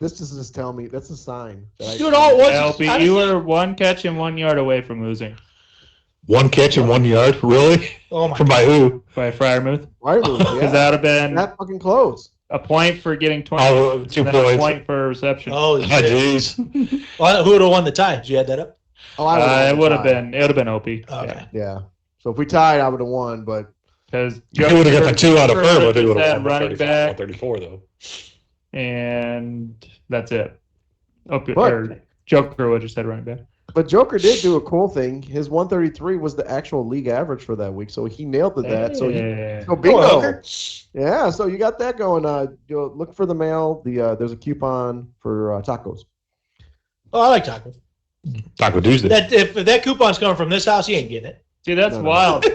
this is just telling me that's a sign. Dude, all it was LP, you were 1 catch and 1 yard away from losing. 1 catch in 1 yard? Really? Oh my From by who? By Friarmouth. Right, Because that would have been that fucking close. a point for getting 20 Oh, 2 and then a points. point for reception. Oh, Oh, jeez. well, who would have won the tie? Did you add that up? Oh, It would have been OP. Okay. Yeah. So if we tied, I would have won, but Because He would have got the 2 out of her, but he would have had won running back, 34, though. and that's it. But- Or Joker would have just had running back. But Joker did do a cool thing. His 133 was the actual league average for that week, so he nailed that. So bingo. Yeah, so you got that going. Look for the mail. There's a coupon for tacos. Oh, I like tacos. Taco Tuesday. If that coupon's coming from this house, he ain't getting it. See, that's wild.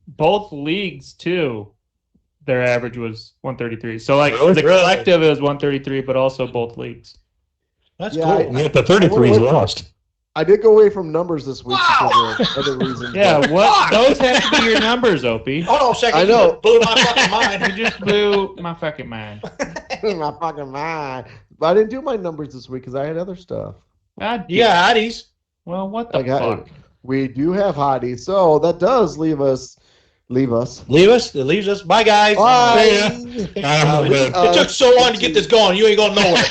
Both leagues too. Their average was 133. So like Really? the collective is 133, but also both leagues. That's Yeah, cool. Yeah, the 33's lost. I did go away from numbers this week because of other reasons. Yeah, what? Those have to be your numbers, Opie. Hold on a second. I know. You blew my fucking mind. You just blew my fucking mind. My fucking mind. But I didn't do my numbers this week because I had other stuff. God, You got hotties. well, what the I got- fuck? We do have hotties, so that does leave us. Leave us. It leaves us. Bye, guys. Bye. I'm good. It took so long to get this going. You ain't going nowhere.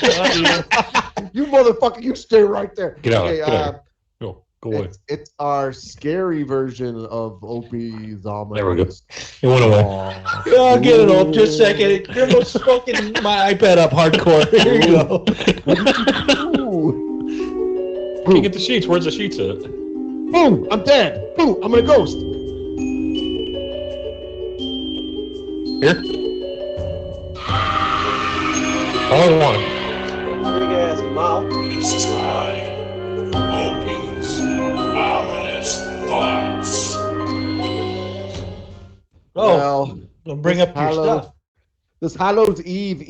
You motherfucker, you stay right there. Get out. Okay, Get out. Go away. it's our scary version of Opie's almond. There we go. It went away. I'll get it off. Just a second. Grimbo's fucking my iPad up hardcore. Here you go. Can you get the sheets? Where's the sheets at? Boom! I'm dead. Boom! I'm a ghost. Here? All I want. Big ass mouth. This is live. Opie's ominous thoughts. Oh, Well, don't bring up your stuff. This Hallows Eve,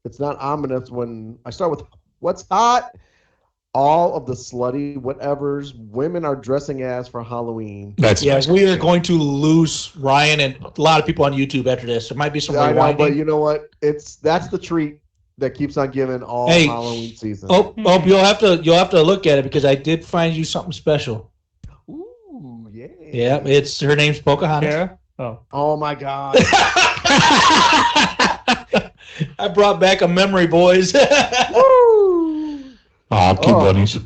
it's not ominous when I start with what's hot. All of the slutty whatevers women are dressing as for Halloween. That's We are going to lose Ryan and a lot of people on YouTube after this. There might be some I know, rewinding. but you know what? That's the treat that keeps on giving all Hey. Halloween season. Oh, you'll have to look at it because I did find you something special. Ooh, yeah. Yeah, it's her name's Pocahontas. Yeah. Oh. Oh my God. I brought back a memory, boys. Woo! Aw, cute Oh. bunnies.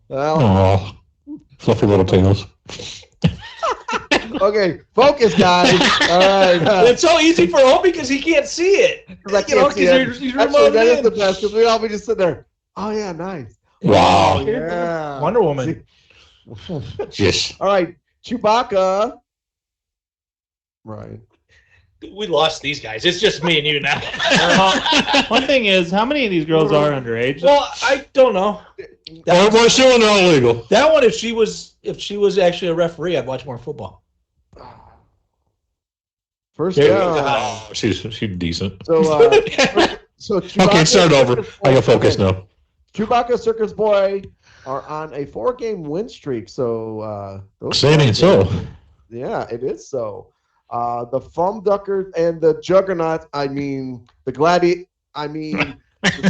Well, Aw, fluffy little tails. okay, focus, guys. All right. It's so easy for Opie because he can't see it. I can't see it. He's Actually, remote that is in. the best because we all be just sitting there. Oh yeah, nice. Wow. Oh, yeah. Wonder Woman. Yes. All right, Chewbacca. Right. We lost these guys. It's just me and you now. One thing is, how many of these girls are underage? Well, I don't know. We're still they're all legal. That one, if she was actually a referee, I'd watch more football. First There you down. go. Oh, she's decent. So, so Chewbacca, Okay, start over. I got focus now. Chewbacca, Circus Boy are on a 4-game win streak. So, those Saying guys- so. Yeah, it is so. The Fum Duckers and the Juggernauts, the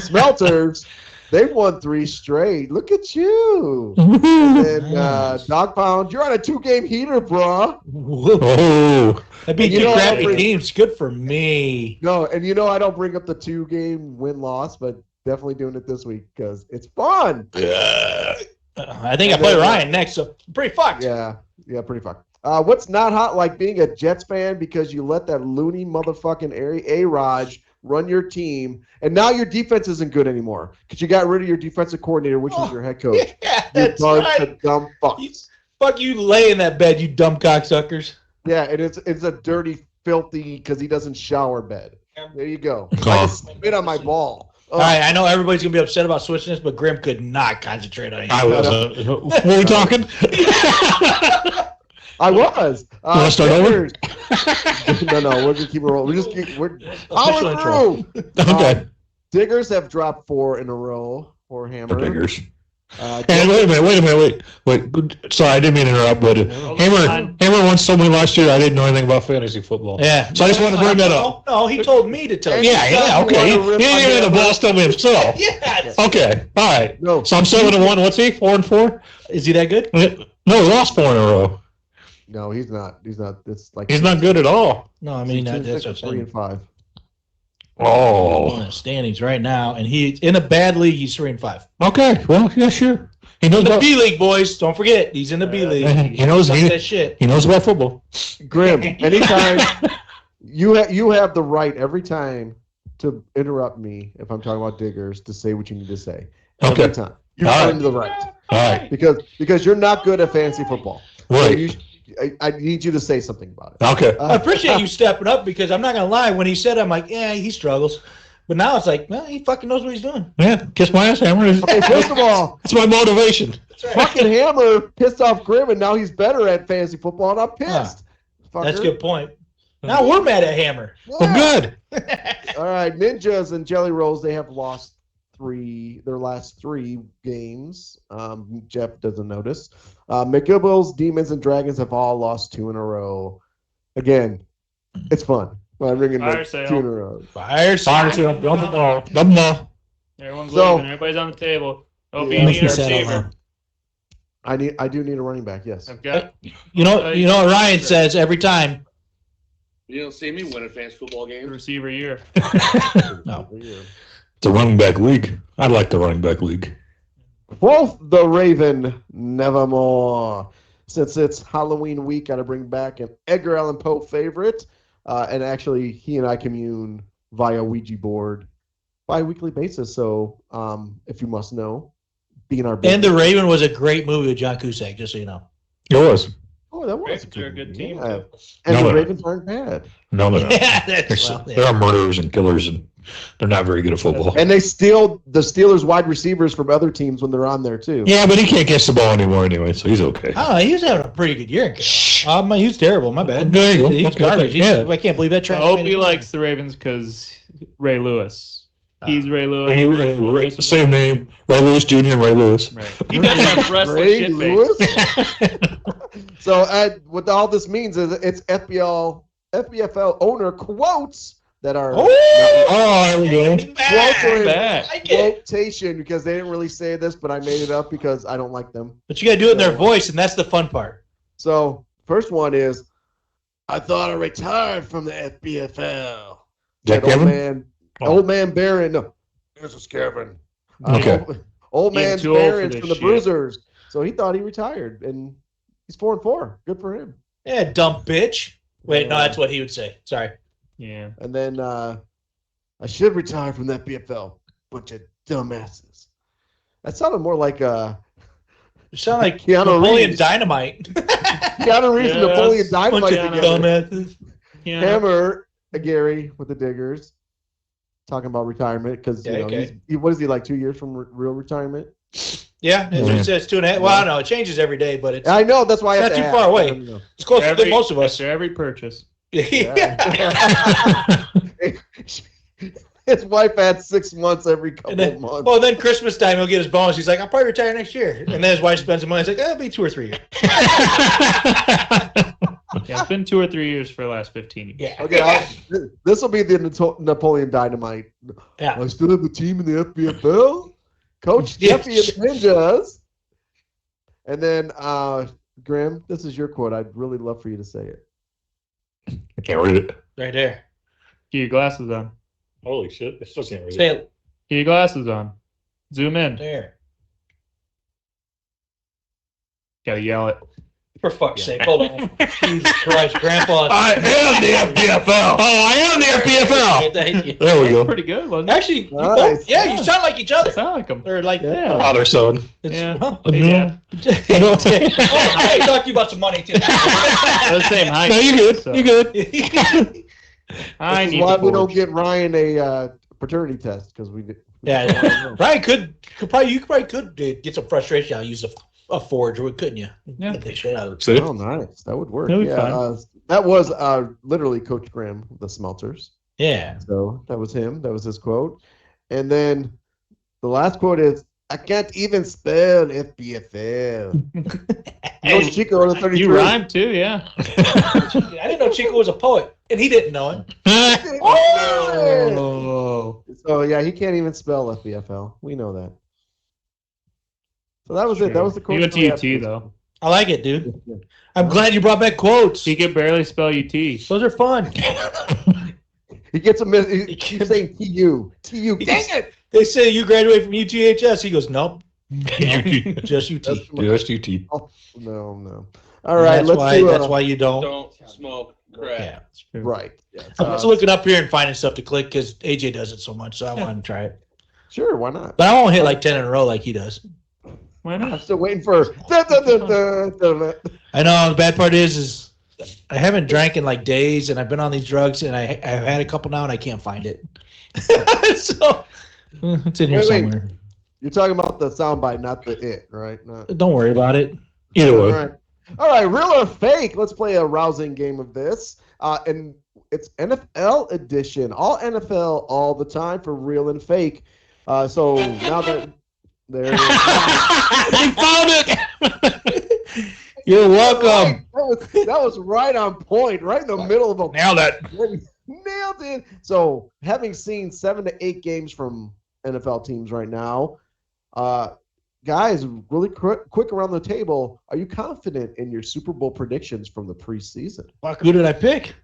Smelters, they've won 3 straight. Look at you. And Dog Pound, you're on a 2-game heater, bruh. Oh, I beat You two know, crappy every- teams. Good for me. No, and I don't bring up the 2-game win-loss, but definitely doing it this week because it's fun. I think I play Ryan next, so I'm pretty fucked. Yeah, pretty fucked. What's not hot like being a Jets fan because you let that loony motherfucking A-Raj run your team, and now your defense isn't good anymore because you got rid of your defensive coordinator, which was your head coach. Yeah, You that's bunch right. of dumb fucks. Fuck you, lay in that bed, you dumb cocksuckers. Yeah, and it's a dirty, filthy because he doesn't shower bed. There you go. I Oh. just spit on my ball. All right, I know everybody's gonna be upset about switching this, but Grim could not concentrate on it. I was. What were we talking? I was. wanna start over? No, we're gonna keep it rolling. We're Official power through. Okay. Diggers have dropped 4 in a row for Hammer. The diggers. Uh, And wait a minute. Wait. Sorry, I didn't mean to interrupt, but Hammer once told me last year I didn't know anything about fantasy football. Yeah. So I just wanted to bring that up. No, he told me to tell you. Yeah, okay. He didn't even have the balls to tell me himself. Yes. Okay, all right. No. So I'm 7-1. What's he? 4-4? Is he that good? No, he lost 4 in a row. No, he's not. He's not. It's like He's not good at all. No, I mean that's what I'm 3 saying. and 5. Oh. Standings right now, and he in a bad league. He's 3-5. Okay. Well, yeah, sure. He knows In the about. B League, boys. Don't forget, he's in the B League. He knows. Fuck He, that shit. he knows about football. Grim. Anytime you have the right every time to interrupt me if I'm talking about Diggers to say what you need to say. Every Okay. time. You All right. earned the right. All right. Because you're not good at fantasy football. So Right. I need you to say something about it. Okay. I appreciate you stepping up because I'm not gonna lie. When he said, I'm like, yeah, he struggles. But now it's like, well, he fucking knows what he's doing. Yeah. Kiss my ass, Hammer. Okay, first of all, That's my motivation. fucking Hammer pissed off Grim, and now he's better at fantasy football, and I'm pissed. That's a Fucker. good point. Now we're mad at Hammer. Yeah. Well, good. All right, Ninjas and Jelly Rolls, they have lost their last 3 games. Jeff doesn't notice. McGibble's Demons and Dragons have all lost 2 in a row. Again, it's fun. I'm bringing Fire 2 sale. in a row. Fire Fire sale. Double no. Everyone's So- leaving. Everybody's on the table. Oh, Yeah. you need a Settle receiver. down. I do need a running back. Yes. I've got. You know what Ryan says every time. You don't see me winning fantasy football The games. receiver year. No. It's a running back league. I like the running back league. Wolf the Raven, nevermore. Since it's Halloween week, got to bring back an Edgar Allan Poe favorite. And actually, he and I commune via Ouija board bi-weekly basis. So, if you must know, being our And The Raven was a great movie with John Cusack, just so you know. It was. Oh, that was Ravens are a good team, Yeah. too. And No, the they're Ravens aren't bad. No, they're not. Yeah, They're, that's well, there are murderers and killers, and they're not very good at football. And they steal the Steelers wide receivers from other teams when they're on there, too. Yeah, but he can't catch the ball anymore anyway, so he's okay. Oh, he was having a pretty good year. He was terrible. My bad. There you go. He's That's garbage. good. Yeah. I can't believe that I trash. hope made he it. likes the Ravens because Ray Lewis. He's Ray Lewis. The same name, Ray Lewis Jr. and Ray Lewis. Right. He doesn't have wrestling Ray shit Lewis? face. So, what all this means is it's FBFL owner quotes that are Oh, there we go. quotes are in Back. I get it. quotation because they didn't really say this, but I made it up because I don't like them. But you got to do it in their voice, and that's the fun part. So, first one is, I thought I retired from the FBFL. Jack That Kevin? old man Barron. No, this is Kevin. Okay. Old Getting man too old for Barron this from the shit. Bruisers. So he thought he retired, and he's 4-4. Good for him. Yeah, dumb bitch. Wait, no, that's what he would say. Sorry. Yeah. And then I should retire from that BFL. Bunch of dumbasses. That sounded more like You sound like Keanu Napoleon Reeves. Dynamite. Keanu Reeves and Yeah, Napoleon Bunch Dynamite of together. dumbasses. Yeah. Hammer, Gary with the Diggers, talking about retirement because Yeah, okay. what is he like 2 years from real retirement? Yeah, it says 2.5. Well, I don't know. It changes every day, but it's I know that's why I have Not to too ask. far away. I don't know. it's closer than most of us. After every purchase. His wife had 6 months every couple And then, of months. well, then Christmas time, he'll get his bonus. He's like, I'll probably retire next year. And then his wife spends the money. He's like, it'll be 2 or 3 years. Yeah, it's been 2 or 3 years for the last 15 years. Yeah. Okay, this will be the Napoleon Dynamite. Yeah. I still have the team in the FBFL. Coach Yeah. Jeffy and the Ninjas. And then, Grim, this is your quote. I'd really love for you to say it. I can't read it. Right there. Get your glasses on. Holy shit. I still can't read Say it Get your glasses on. Zoom in. there. Gotta yell it. For fuck's sake. Hold on. Jesus Christ, Grandpa. I am the FPFL. Oh, I am the FPFL. Thank you. There we That's go. pretty good, wasn't it? Actually, you Nice. both, yeah, you sound like each other. Sound like them. Or like, Yeah. Father, son. it's, Yeah. well, Yeah. I know. oh, I talk to you about some money too. They're the same height. No, you good. so You good. I This is need why the we don't forge. get Ryan a paternity test because we did. Yeah, Ryan could probably get some frustration out and use a forge, couldn't you? Yeah. Get that shit out. See? Oh, nice. That would work. That'd be Yeah, fine. that was literally Coach Graham, the Smelters. Yeah. So that was him. That was his quote. And then the last quote is, I can't even spell FBFL. Coach Chico on the 33. You rhyme too, yeah. I didn't know Chico was a poet, and he didn't know it. Oh! So, yeah, he can't even spell FBFL. We know that. So that was it. That was the quote. He went to UT, though. I like it, dude. I'm glad you brought back quotes. He could barely spell UT. Those are fun. He gets he keeps saying TU. TU. Dang it! They say you graduated from UTHS. He goes, nope, just UT. Just UT. No. All right, that's let's why. do. That's why you don't. Don't smoke crack. Yeah. Right. Yeah. I'm just looking up here and finding stuff to click because AJ does it so much, so I want to try it. Sure. Why not? But I won't hit like 10 in a row like he does. Why I'm not? still waiting for. I know. The bad part is I haven't drank in like days, and I've been on these drugs, and I've had a couple now, and I can't find it. So it's in here Wait. somewhere. You're talking about the soundbite, not the it, right? Not... Don't worry about it. Either All way. right, real or fake? Let's play a rousing game of this. And it's NFL edition. All NFL, all the time for real and fake. So now that there it He found it. You're welcome. That was right on point, right in the middle of a Nailed it. nailed it. So having seen 7 to 8 games from NFL teams right now, guys, really quick around the table. Are you confident in your Super Bowl predictions from the preseason? Fuck, who did I pick?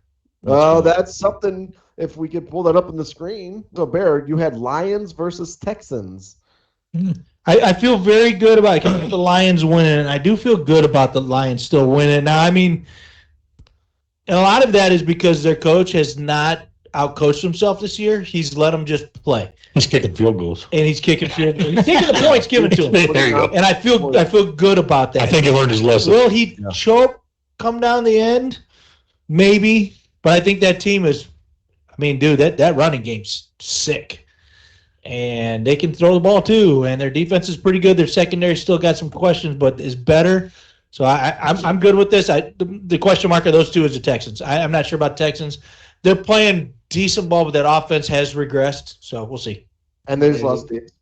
Oh, that's something. If we could pull that up on the screen. So, Bear, you had Lions versus Texans. I feel very good about the Lions winning, and I do feel good about the Lions still winning. Now, I mean, and a lot of that is because their coach has not outcoached himself this year. He's let them just play. He's kicking field goals. And he's kicking field goals. He's taking the points given to him. There you go. And I feel good about that. I think he learned his lesson. Will he choke come down the end? Maybe. But I think that team is, I mean, dude, that running game's sick. And they can throw the ball too. And their defense is pretty good. Their secondary still got some questions, but is better. So I'm good with this. The question mark of those two is the Texans. I'm not sure about Texans. They're playing decent ball, but that offense has regressed. So we'll see. And they just lost Diggs.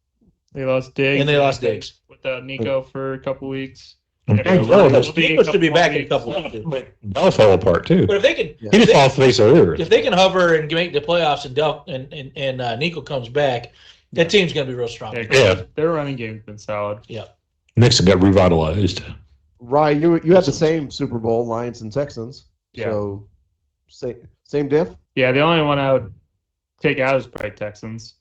They lost Diggs. And they lost Diggs. Without Nico for a couple weeks. Nico should be back in a couple of weeks. Bell fell apart too. But if they can, He just lost face of earth. if they can hover and make the playoffs and Nico comes back, that team's going to be real strong. Yeah. Their running game's been solid. Nixon got revitalized. Ryan, you had the same Super Bowl, Lions and Texans. Yeah. So same diff? Yeah, the only one I would take out is probably Texans.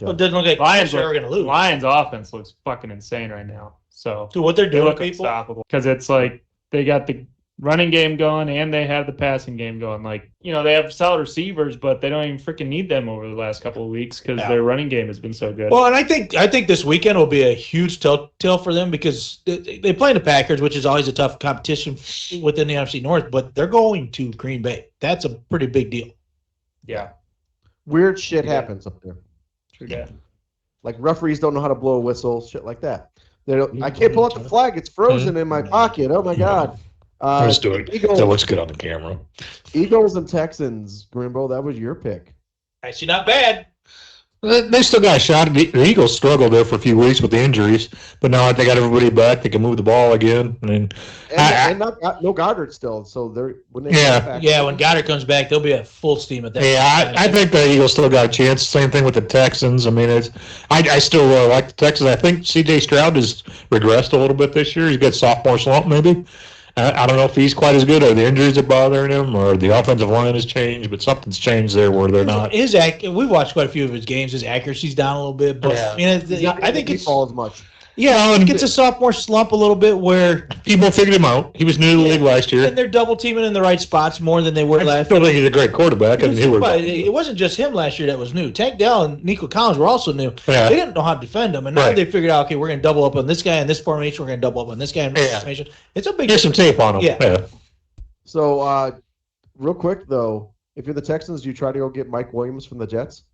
Well, it doesn't look like Lions are going to lose. Lions offense looks fucking insane right now. So So what they're they doing, look people. unstoppable because it's like they got the running game going and they have the passing game going. Like, you know, they have solid receivers, but they don't even freaking need them over the last couple of weeks because their running game has been so good. Well, and I think this weekend will be a huge telltale for them because they play the Packers, which is always a tough competition within the NFC North, but they're going to Green Bay. That's a pretty big deal. Yeah. Weird shit happens up there. True that. Like referees don't know how to blow a whistle, shit like that. I can't pull out the flag. It's frozen in my pocket. Oh, my God. Let's do it. Eagles, That looks good on the camera. Eagles and Texans, Grimbo, that was your pick. Actually, not bad. They still got a shot. The Eagles struggled there for a few weeks with the injuries, but now that they got everybody back, they can move the ball again. And No Goddard still, so they're when they Yeah. get back, Yeah, when Goddard comes back, they'll be at full steam at that. yeah, I think the Eagles still got a chance. Same thing with the Texans. I mean, I still like the Texans. I think C.J. Stroud has regressed a little bit this year. He's got sophomore slump maybe. I don't know if he's quite as good, or the injuries are bothering him, or the offensive line has changed, but something's changed there where they're not. We watched quite a few of his games. His accuracy's down a little bit, but Yeah. I mean, I think it's fall as much. I think it's a sophomore slump a little bit where People figured him out. He was new to the league last year. and they're double teaming in the right spots more than they were I last still year. think he's a great quarterback. And But it wasn't just him last year that was new. Tank Dell and Nico Collins were also new. Yeah. They didn't know how to defend him, and now Right. they figured out, okay, we're going to double up on this guy in this formation. We're going to double up on this guy in this Yeah. formation. It's a big There's some difference. tape on him. Yeah. So, real quick though, if you're the Texans, do you try to go get Mike Williams from the Jets?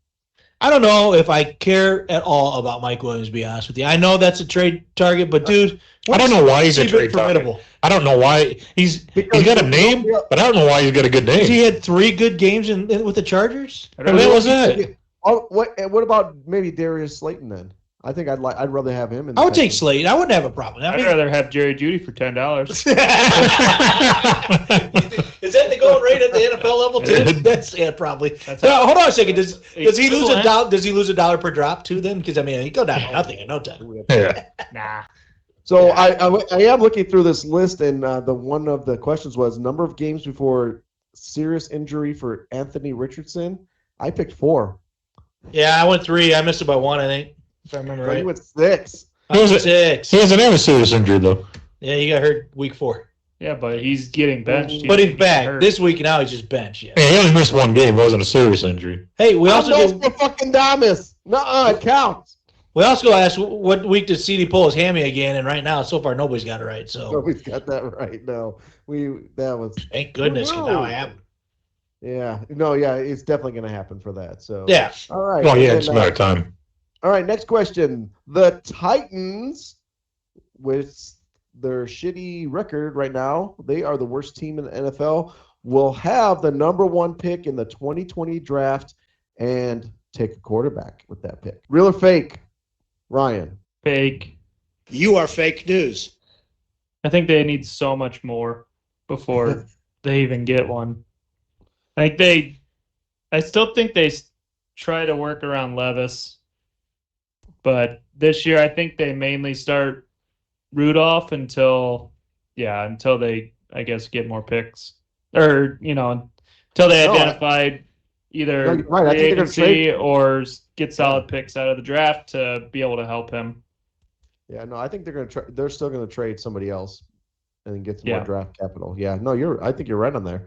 I don't know if I care at all about Mike Williams, to be honest with you. I know that's a trade target, but dude, I don't know why he's a he's been trade target. formidable. I don't know why he's got a name, but I don't know why he's got a good He name. had 3 good games with the Chargers. And that was it. Oh, what about maybe Darius Slayton then? I think I'd rather have him. I would take Slade. I wouldn't have a problem. I I'd mean, rather have Jerry Jeudy for $10. is that the going rate at the NFL level too? That's probably. No, hold on a second. Does he lose a dollar? Does he lose $1 per drop too? Then, because I mean, he go down to nothing in no time. Yeah. Nah. So I am looking through this list, and the one of the questions was number of games before serious injury for Anthony Richardson. I picked 4. Yeah, I went 3. I missed it by 1, I think, if I remember Right. right. You went 6. I was 6. He hasn't had a serious injury though. Yeah, he got hurt week 4, Yeah, but he's getting benched. but he's back this week. Now he's just benched. Yeah. Yeah, he only missed one game. It wasn't a serious injury. Hey, we also Nostradamus did. for fucking Damas. Nuh-uh, it counts. We also asked what week did CD pull his hammy again, and right now, so far, nobody's got it right. So Nobody's got that right. No, that was. thank goodness, because now I have. Yeah, no, yeah, it's definitely going to happen for that. So Yeah. all right. Well, yeah, and it's a matter of time. All right, next question. The Titans, with their shitty record right now, they are the worst team in the NFL. Will have the number 1 pick in the 2020 draft and take a quarterback with that pick. Real or fake, Ryan? Fake. You are fake news. I think they need so much more before they even get one. I still think they try to work around Levis, but this year I think they mainly start Rudolph until they, I guess, get more picks, or until they identify either right. I think they're gonna trade or get solid picks out of the draft to be able to help him. Yeah, no, I think they're still going to trade somebody else and then get some more draft capital. Yeah, no, I think you're right on there.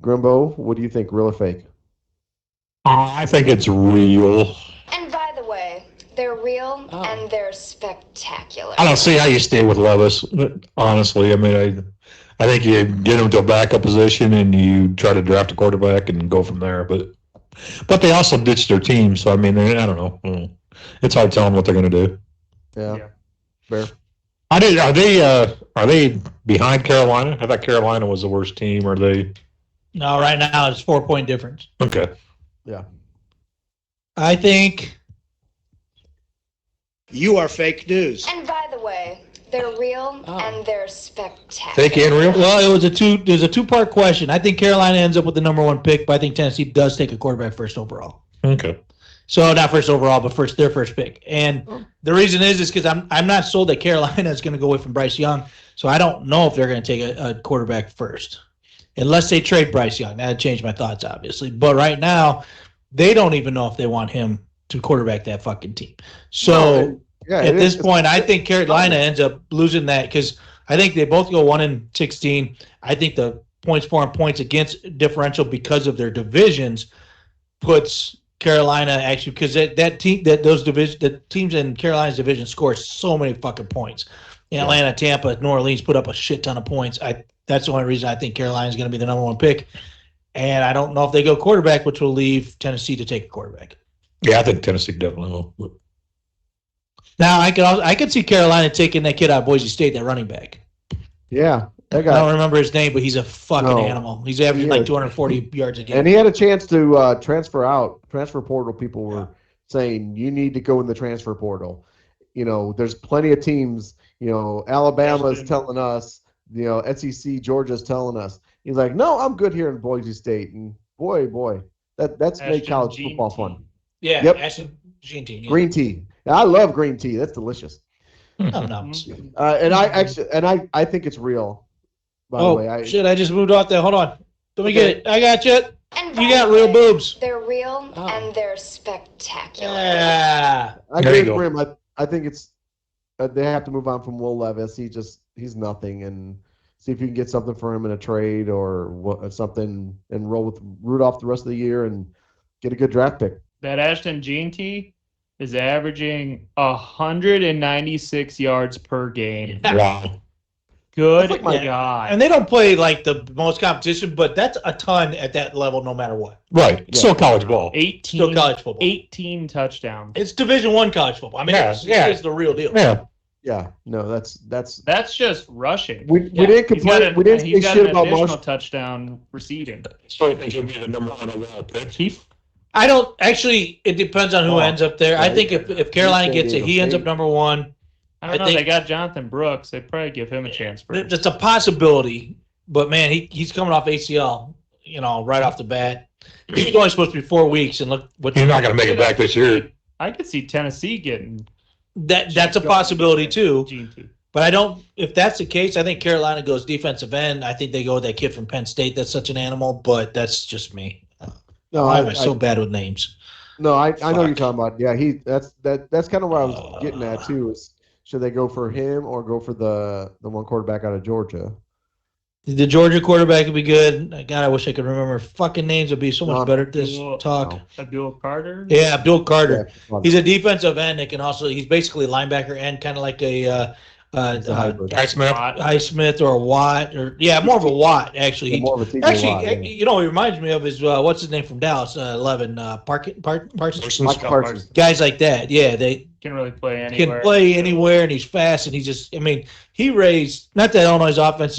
Grimbo, what do you think, real or fake? I think it's real. And by the way, they're real and they're spectacular. I don't see how you stay with Levis, honestly. I mean, I think you get him to a backup position and you try to draft a quarterback and go from there. But they also ditched their team, so I mean, I don't know. It's hard telling what they're going to do. Yeah. Fair. Are they behind Carolina? I thought Carolina was the worst team. Are they? No, right now it's 4-point difference. Okay. Yeah. I think you are fake news. And by the way, they're real and they're spectacular. Fake and real? Well, there's a two-part question. I think Carolina ends up with the number 1 pick, but I think Tennessee does take a quarterback first overall. Okay. So not first overall, but their first pick. And the reason is because I'm not sold that Carolina is going to go away from Bryce Young. So I don't know if they're going to take a quarterback first, unless they trade Bryce Young. That'd change my thoughts, obviously. But right now, they don't even know if they want him to quarterback that fucking team. So at this point, I think Carolina ends up losing that because I think they both go 1-16. I think the points for and points against differential because of their divisions puts Carolina actually, because the teams in Carolina's division score so many fucking points. Atlanta, Tampa, New Orleans put up a shit ton of points. That's the only reason I think Carolina's going to be the number 1 pick. And I don't know if they go quarterback, which will leave Tennessee to take a quarterback. Yeah, I think Tennessee definitely will. Now I could see Carolina taking that kid out of Boise State, that running back. Yeah. I don't remember his name, but he's a fucking animal. He's averaging like 240 yards a game. And he had a chance to transfer out. Transfer portal people were saying, you need to go in the transfer portal. There's plenty of teams. Alabama's telling us. SEC, Georgia's telling us. He's like, no, I'm good here in Boise State. And boy, that's made college football fun. Yeah, yep. Ashton green tea. Yeah. Green tea. I love green tea. That's delicious. Oh, no. And I think it's real. By the way, I just moved off there. Hold on. Let me get it. I got you. And you got real boobs. They're real and they're spectacular. Yeah. I agree with Grim. I think it's they have to move on from Will Levis. He's nothing, and see if you can get something for him in a trade or something, and roll with Rudolph the rest of the year and get a good draft pick. That Ashton Jeanty is averaging 196 yards per game. Wow. Good God. And they don't play like the most competition, but that's a ton at that level no matter what. Right. It's still college ball. 18, still college football. 18 touchdowns. It's Division I college football. I mean, it's the real deal. Yeah. Yeah. No, that's just rushing. We didn't complain. We didn't say shit about Marshall. Touchdown receiving. So I think he'll be the number 1 overall pick. I don't actually. It depends on who ends up there. I think if Carolina gets it, he ends up number 1. I don't know. They got Jonathan Brooks. They'd probably give him a chance first. It's a possibility, but man, he's coming off ACL. Right off the bat. He's only supposed to be 4 weeks, and look what he's not going to make it back this year. I could see Tennessee getting that. That's a possibility too. But I don't. If that's the case, I think Carolina goes defensive end. I think they go with that kid from Penn State. That's such an animal, but that's just me. No, I'm so bad with names. No, I know what you're talking about. Yeah, that's kind of what I was getting at too. Is should they go for him or go for the one quarterback out of Georgia? The Georgia quarterback would be good. God, I wish I could remember fucking names. It'd be so much better at this talk. No. Abdul Carter. Yeah, Abdul Carter. Yeah, He's a defensive end that can also. He's basically a linebacker and kind of like a he's a hybrid. Highsmith or a Watt or more of a Watt actually. Yeah, more of a TJ Actually, Watt, yeah. you know, he reminds me of his what's his name from Dallas 11 Parsons. Mike Parsons. Guys like that, yeah, they Can really play anywhere. can play anywhere, and he's fast, and he just. I mean, he raised. Not that Illinois' offense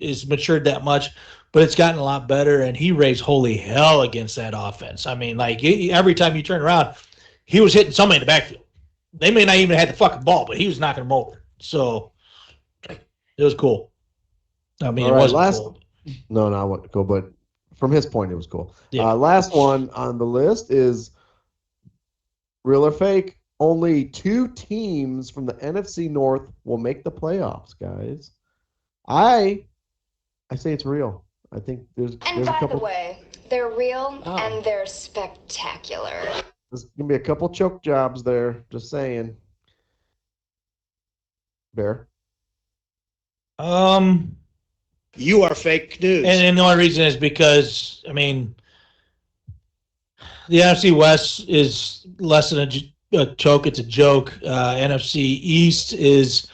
is matured that much, but it's gotten a lot better, and he raised holy hell against that offense. I mean, like every time you turn around, he was hitting somebody in the backfield. They may not even have the fucking ball, but he was knocking them over. So it was cool. I mean, All it right, wasn't cool. No, I wouldn't go, but from his point, it was cool. Yeah. Last one on the list is real or fake. Only 2 teams from the NFC North will make the playoffs, guys. I say it's real. I think there's And a by couple. the way, they're real and they're spectacular. There's gonna be a couple choke jobs there. Just saying. Bear. You are fake news. And the only reason is because, I mean, the NFC West is less than a choke. It's a joke. NFC East is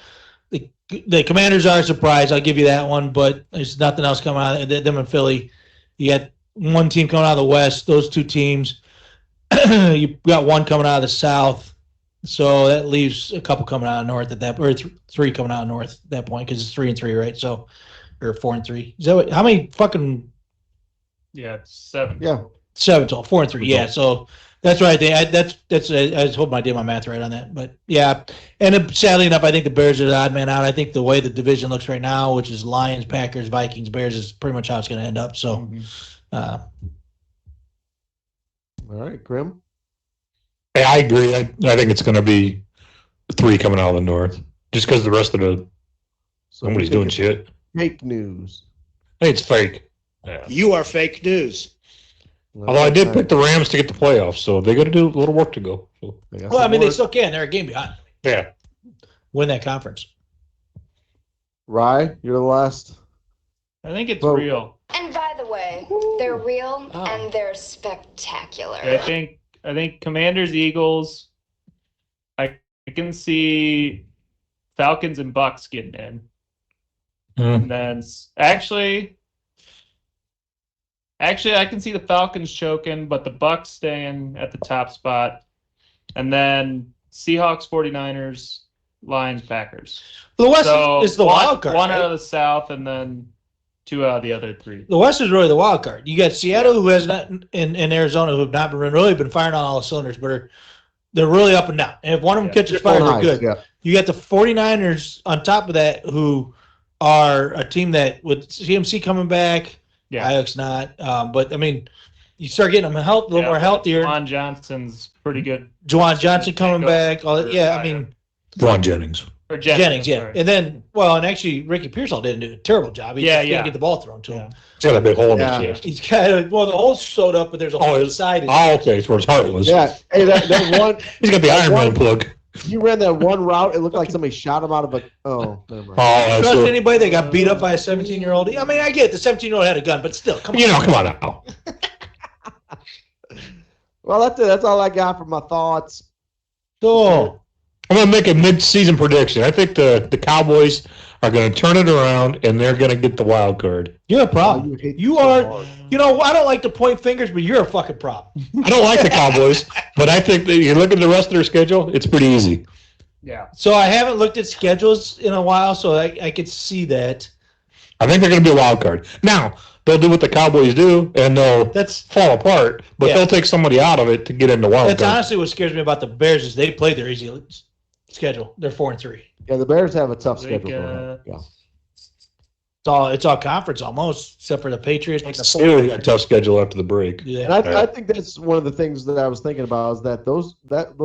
the Commanders are a surprise. I'll give you that one, but there's nothing else coming out of them in Philly. You got one team coming out of the West. Those 2 teams. You've got one coming out of the South. So that leaves a couple coming out of North at that, or 3 coming out of North at that point, because it's 3-3, right? So, or 4-3. Is that what? How many fucking? Yeah, it's 7. Yeah. 7 total, 4-3. Yeah, so that's right. That's I was hoping I did my math right on that, but yeah. And sadly enough, I think the Bears are the odd man out. I think the way the division looks right now, which is Lions, Packers, Vikings, Bears, is pretty much how it's going to end up. So, All right, Grim. Yeah, I agree. I think it's going to be 3 coming out of the North, just because the rest of the nobody's you doing think shit. it's fake news. I think it's fake. Yeah. You are fake news. Although I did pick the Rams to get the playoffs, so they got to do a little work to go. So, well, I mean, they still can. They're a game behind. yeah. Win that conference. Rye, you're the last. I think it's Well- real. And by the way, they're real and they're spectacular. I think Commanders, Eagles. I can see Falcons and Bucks getting in, and then actually, I can see the Falcons choking, but the Bucks staying at the top spot, and then Seahawks, 49ers, Lions, Packers. The West So is the wild card. One right? out of the South, and then 2 out of the other 3. The West is really the wild card. You got Seattle, who has not, in Arizona, who have not been firing on all the cylinders, but they're really up and down. And if one of them catches fire, they're good. Yeah. You got the 49ers on top of that, who are a team that with CMC coming back, Ayuk's not. But I mean, you start getting them a little more healthier. Juwan Johnson's pretty good. Juwan Johnson coming back. All that, yeah, I mean, Ron Jennings. Or Jennings, yeah. sorry. And then, and actually, Ricky Pearsall didn't do a terrible job. He just didn't get the ball thrown to him. He's got a big hole in Yeah. his chest. He's got the hole's sewed up, but there's a hole inside. Oh, okay. It's where his heart was. Yeah. Hey, that one. He's got the Iron Man plug. You ran that one route. It looked like somebody shot him out of a. Oh, never mind. Oh, Trust so, anybody that got beat up by a 17-year-old? I mean, I get it. The 17-year-old had a gun, but still, come on. come on now. Well, that's it. That's all I got for my thoughts. So, I'm going to make a mid-season prediction. I think the Cowboys are going to turn it around, and they're going to get the wild card. you're a problem. hate You so are. hard. I don't like to point fingers, but you're a fucking problem. I don't like the Cowboys, but I think that you look at the rest of their schedule, it's pretty easy. Yeah. So I haven't looked at schedules in a while, so I could see that. I think they're going to be a wild card. Now, they'll do what the Cowboys do, and they'll That's fall apart, but Yeah. they'll take somebody out of it to get into wild that's card. honestly what scares me about the Bears is they play their easy schedule. They're 4-3. Yeah, the Bears have a tough Like, schedule. Yeah. It's all conference almost, except for the Patriots. Like the Steelers got a tough schedule after the break. Yeah. And I think that's one of the things that I was thinking about is that those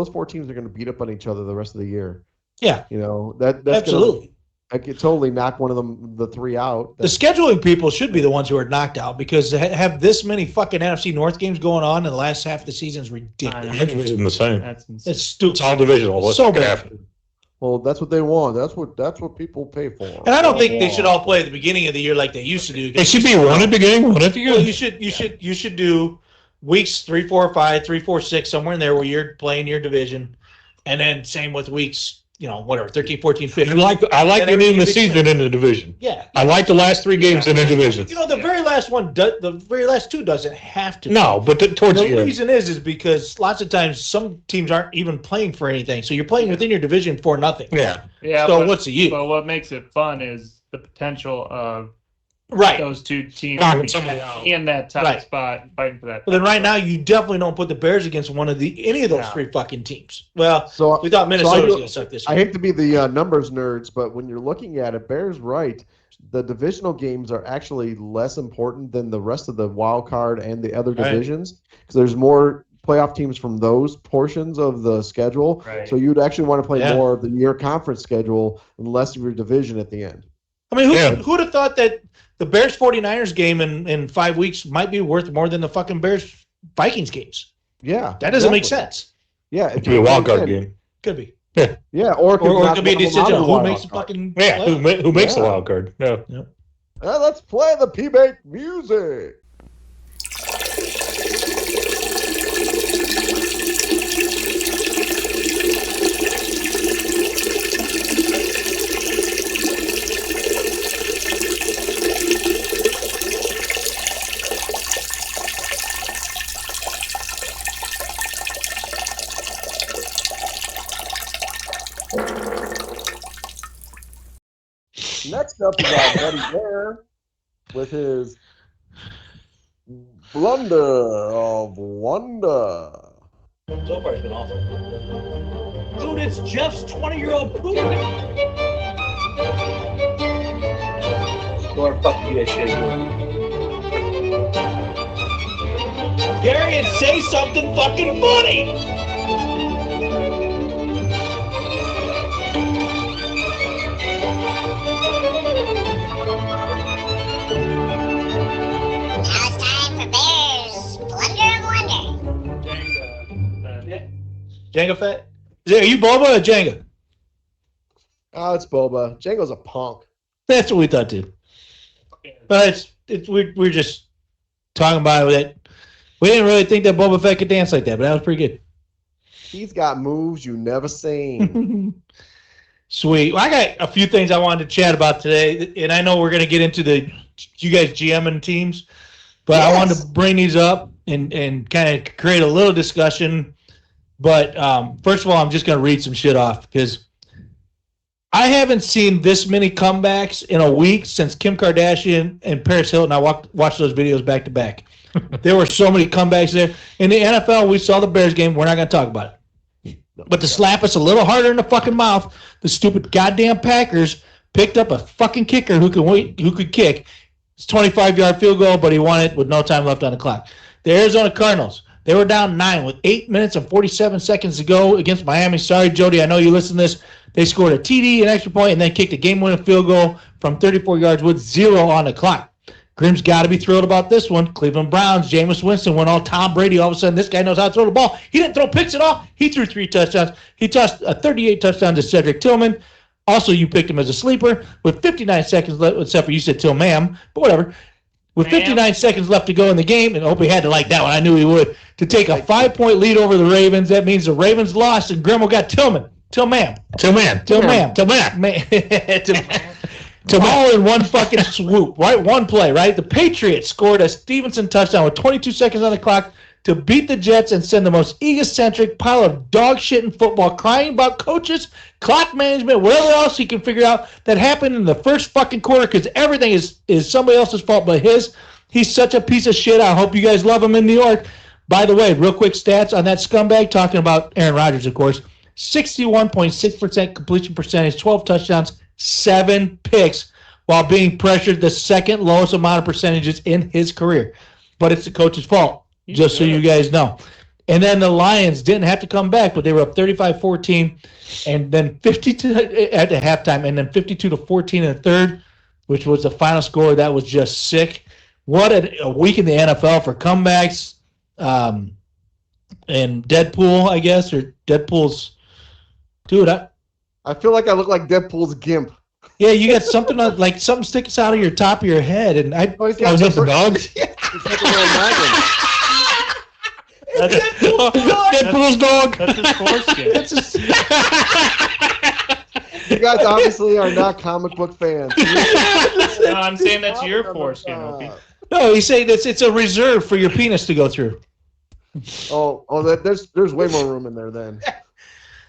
4 teams are going to beat up on each other the rest of the year. Yeah. You know that's Absolutely. I could totally knock one of them, the 3 out. The scheduling people should be the ones who are knocked out because to have this many fucking NFC North games going on in the last half of the season is ridiculous. Everybody's in the same. That's insane. It's stupid. It's all divisional. Let's So get bad. after it. Well, that's what they want. That's what people pay for. And I don't think they should all play at the beginning of the year like they used to do. It should be one at the beginning, one at the Well, end. you should do weeks 3, 4, 5, 3, 4, 6, somewhere in there where you're playing your division, and then same with weeks, whatever, 13, 14, 15. I like And getting the every- season in the division. Yeah. I like the last 3 games in the division. The very last one, the very last 2 doesn't have to. No, but towards The the end. reason is because lots of times some teams aren't even playing for anything, so you're playing within your division for nothing. Yeah. Yeah. So but, what's the use? But what makes it fun is the potential of Right. those 2 teams Knocking somebody out. in that top Right. spot and fighting for that. But then right now, you definitely don't put the Bears against any of those No. 3 fucking teams. Well, So we thought Minnesota was do- going to suck this I year. hate to be the numbers nerds, but when you're looking at it, Bears right. The divisional games are actually less important than the rest of the wild card and the other Right. divisions because there's more playoff teams from those portions of the schedule. Right. So you'd actually want to play Yeah. more of the year conference schedule and less of your division at the end. I mean, Yeah. who would have thought that the Bears 49ers game in 5 weeks might be worth more than the fucking Bears Vikings games? Yeah, That doesn't make exactly. sense. Yeah, It could be a wild card game. Could be. Yeah, or Or it knock could be a one of them out decision of of the who wild makes the card. fucking Yeah, playoff. who makes the Yeah. wild card? Yeah. Let's play the P-Bake music. Next up is our buddy Bear with his blunder of wonder. So far, it's been awful. Dude, it's Jeff's 20-year-old poop. Or fuck you, that shit. Gary, and say something fucking funny. Now it's time for Bear's Blunder of Wonder. Jenga fat? Are you Boba or Jenga? Oh, it's Boba. Django's a punk. That's what we thought too. But we're just talking about it. We didn't really think that Boba Fett could dance like that, but that was pretty good. He's got moves you never seen. Sweet. Well, I got a few things I wanted to chat about today, and I know we're going to get into you guys GMing teams, but I wanted to bring these up and kind of create a little discussion. But first of all, I'm just going to read some shit off because I haven't seen this many comebacks in a week since Kim Kardashian and Paris Hilton. I watched those videos back to back. There were so many comebacks there. In the NFL, we saw the Bears game. We're not going to talk about it. But to slap us a little harder in the fucking mouth, the stupid goddamn Packers picked up a fucking kicker who could kick. It's a 25-yard field goal, but he won it with no time left on the clock. The Arizona Cardinals, they were down 9 with 8 minutes and 47 seconds to go against Miami. Sorry, Jody, I know you listen to this. They scored a TD, an extra point, and then kicked a game-winning field goal from 34 yards with 0 on the clock. Grim's got to be thrilled about this one. Cleveland Browns, Jameis Winston went all Tom Brady. All of a sudden, this guy knows how to throw the ball. He didn't throw picks at all. He threw 3 touchdowns. He tossed a 38 touchdown to Cedric Tillman. Also, you picked him as a sleeper with 59 seconds left, except for you said Tillman, but whatever. With 59 seconds left to go in the game, and I hope he had to like that one. I knew he would. To take a 5-point lead over the Ravens, that means the Ravens lost, and Grimbo got Tillman. All in one fucking swoop, right? One play, right? The Patriots scored a Stevenson touchdown with 22 seconds on the clock to beat the Jets and send the most egocentric pile of dog shit in football, crying about coaches, clock management, whatever else he can figure out that happened in the first fucking quarter because everything is somebody else's fault but his. He's such a piece of shit. I hope you guys love him in New York. By the way, real quick stats on that scumbag, talking about Aaron Rodgers, of course. 61.6% completion percentage, 12 touchdowns, 7 picks, while being pressured the second lowest amount of percentages in his career. But it's the coach's fault, just so you guys know. And then the Lions didn't have to come back, but they were up 35-14, and then 52 at the halftime, and then 52-14 in the third, which was the final score. That was just sick. What a week in the NFL for comebacks. And Deadpool, I guess, or Deadpool's. Dude, I feel like I look like Deadpool's gimp. Yeah, you got something like something sticks out of your top of your head, and I Oh, he's I was got with the dogs. It's like a little noggin. Deadpool's dog. That's his foreskin. That's a, You guys obviously are not comic book fans. No, I'm saying that's your foreskin, Opie. no, he's saying it's a reserve for your penis to go through. There's way more room in there then.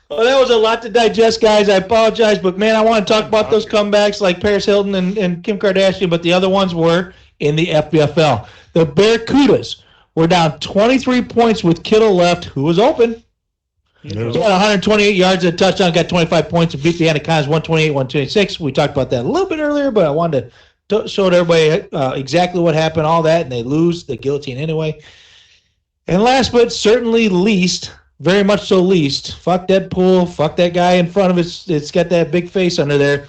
Well, that was a lot to digest, guys. I apologize, but man, I want to talk about those comebacks like Paris Hilton and Kim Kardashian, but the other ones were in the FBFL. The Barracudas were down 23 points with Kittle left, who was open. He had 128 yards and a touchdown, got 25 points, and beat the Anacondas 128-126. We talked about that a little bit earlier, but I wanted to show everybody exactly what happened, all that, and they lose the guillotine anyway. And last but certainly least, very much so least, fuck Deadpool, fuck that guy in front of it. It's got that big face under there.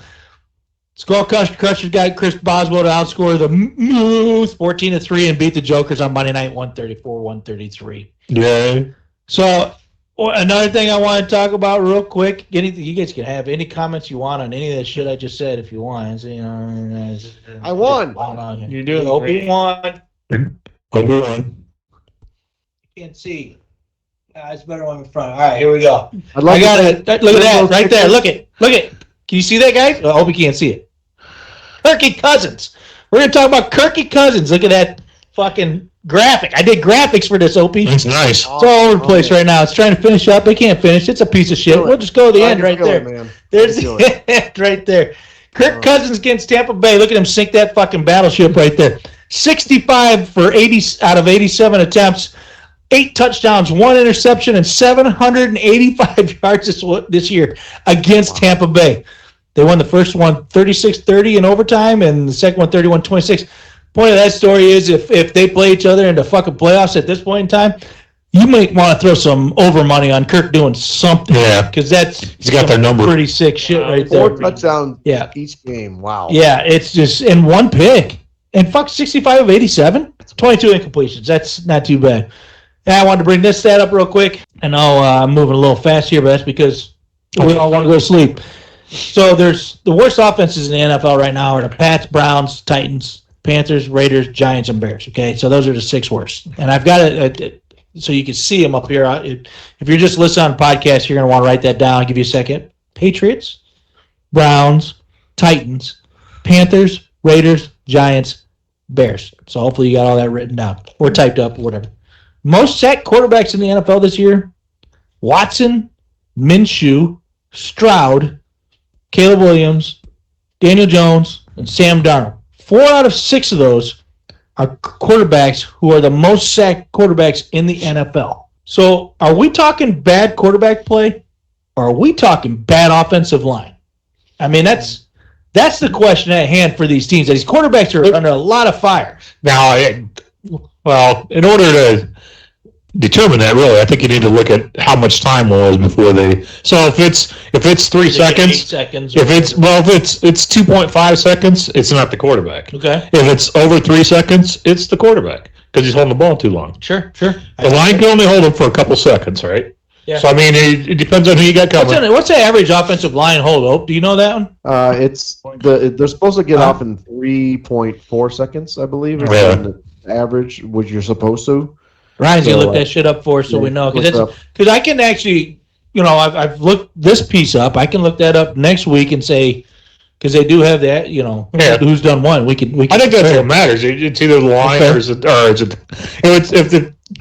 Skull Crusher's got Chris Boswell to outscore the Moose 14-3 and beat the Jokers on Monday night 134-133. Yeah. So another thing I want to talk about real quick. You guys can have any comments you want on any of that shit I just said if you want. I won. You're doing Opie won. Obi-Wan. Can't see. It's better one in front. All right, here we go. I'd like I got to it. Look at that right there. Look it. Can you see that, guys? I hope you can't see it. Kirky Cousins. We're gonna talk about Kirky Cousins. Look at that fucking graphic. I did graphics for this, Opie. That's nice. It's all over the place right now. It's trying to finish up. It can't finish. It's a piece of shit. We'll just go to the end right there. Man. There's the end right there. Kirk Cousins against Tampa Bay. Look at him sink that fucking battleship right there. 65 for 80 out of 87 attempts. 8 touchdowns, 1 interception, and 785 yards this year against Tampa Bay. They won the first one 36-30 in overtime, and the second one 31-26. Point of that story is if they play each other in the fucking playoffs at this point in time, you might want to throw some over money on Kirk doing something. Yeah. Because He's got their number. Pretty sick shit right there. 4 touchdowns Yeah. each game. Wow. Yeah, it's just in one pick. And fuck, 65 of 87? 22 incompletions. That's not too bad. And I wanted to bring this stat up real quick. I know I'm moving a little fast here, but that's because we all want to go to sleep. So there's the worst offenses in the NFL right now are the Pats, Browns, Titans, Panthers, Raiders, Giants, and Bears. Okay, so those are the 6 worst. And I've got it so you can see them up here. If you're just listening on the podcast, you're going to want to write that down. I'll give you a second. Patriots, Browns, Titans, Panthers, Raiders, Giants, Bears. So hopefully you got all that written down or typed up or whatever. Most sacked quarterbacks in the NFL this year, Watson, Minshew, Stroud, Caleb Williams, Daniel Jones, and Sam Darnold. 4 out of 6 of those are quarterbacks who are the most sacked quarterbacks in the NFL. So are we talking bad quarterback play, or are we talking bad offensive line? I mean, that's the question at hand for these teams. These quarterbacks are under a lot of fire. Now, in order to determine that, really, I think you need to look at how much time was before they. So if it's 3 seconds, 8 seconds. if it's 2.5 seconds, it's not the quarterback. Okay. If it's over 3 seconds, it's the quarterback because he's holding the ball too long. Sure. The line can only hold him for a couple seconds, right? Yeah. So I mean, it depends on who you got coming. What's the average offensive line hold, Hope? Do you know that one? They're supposed to get off in 3.4 seconds, I believe. Is the average, which you're supposed to. Ryan's gonna look that shit up for us so we know, because I can actually, I've looked this piece up. I can look that up next week and say, because they do have that, who's done one. We can. I think that's what matters. It's either the line or is it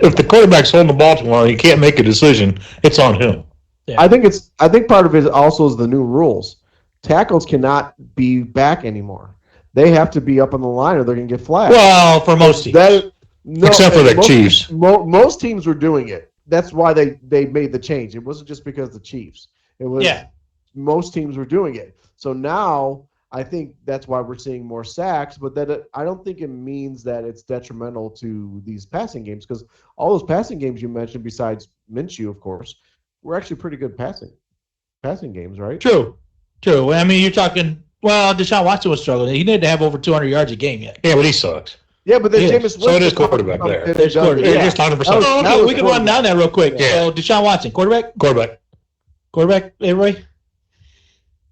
if the quarterback's holding the ball too long, you can't make a decision. It's on him. Yeah. I think part of it also is the new rules. Tackles cannot be back anymore. They have to be up on the line or they're going to get flagged. Well, for most teams. Except for the Chiefs. Most teams were doing it. That's why they made the change. It wasn't just because of the Chiefs. It was most teams were doing it. So now I think that's why we're seeing more sacks, but I don't think it means that it's detrimental to these passing games because all those passing games you mentioned, besides Minshew, of course, were actually pretty good passing games, right? True. I mean, you're talking. Well, Deshaun Watson was struggling. He didn't have over 200 yards a game yet. Yeah, but he sucks. Yeah, but then Jameis Winston. So it is quarterback there. There's quarterback. Yeah, just 100%. Oh, okay, we can run down that real quick. Yeah. So Deshaun Watson, quarterback. Quarterback. Everybody.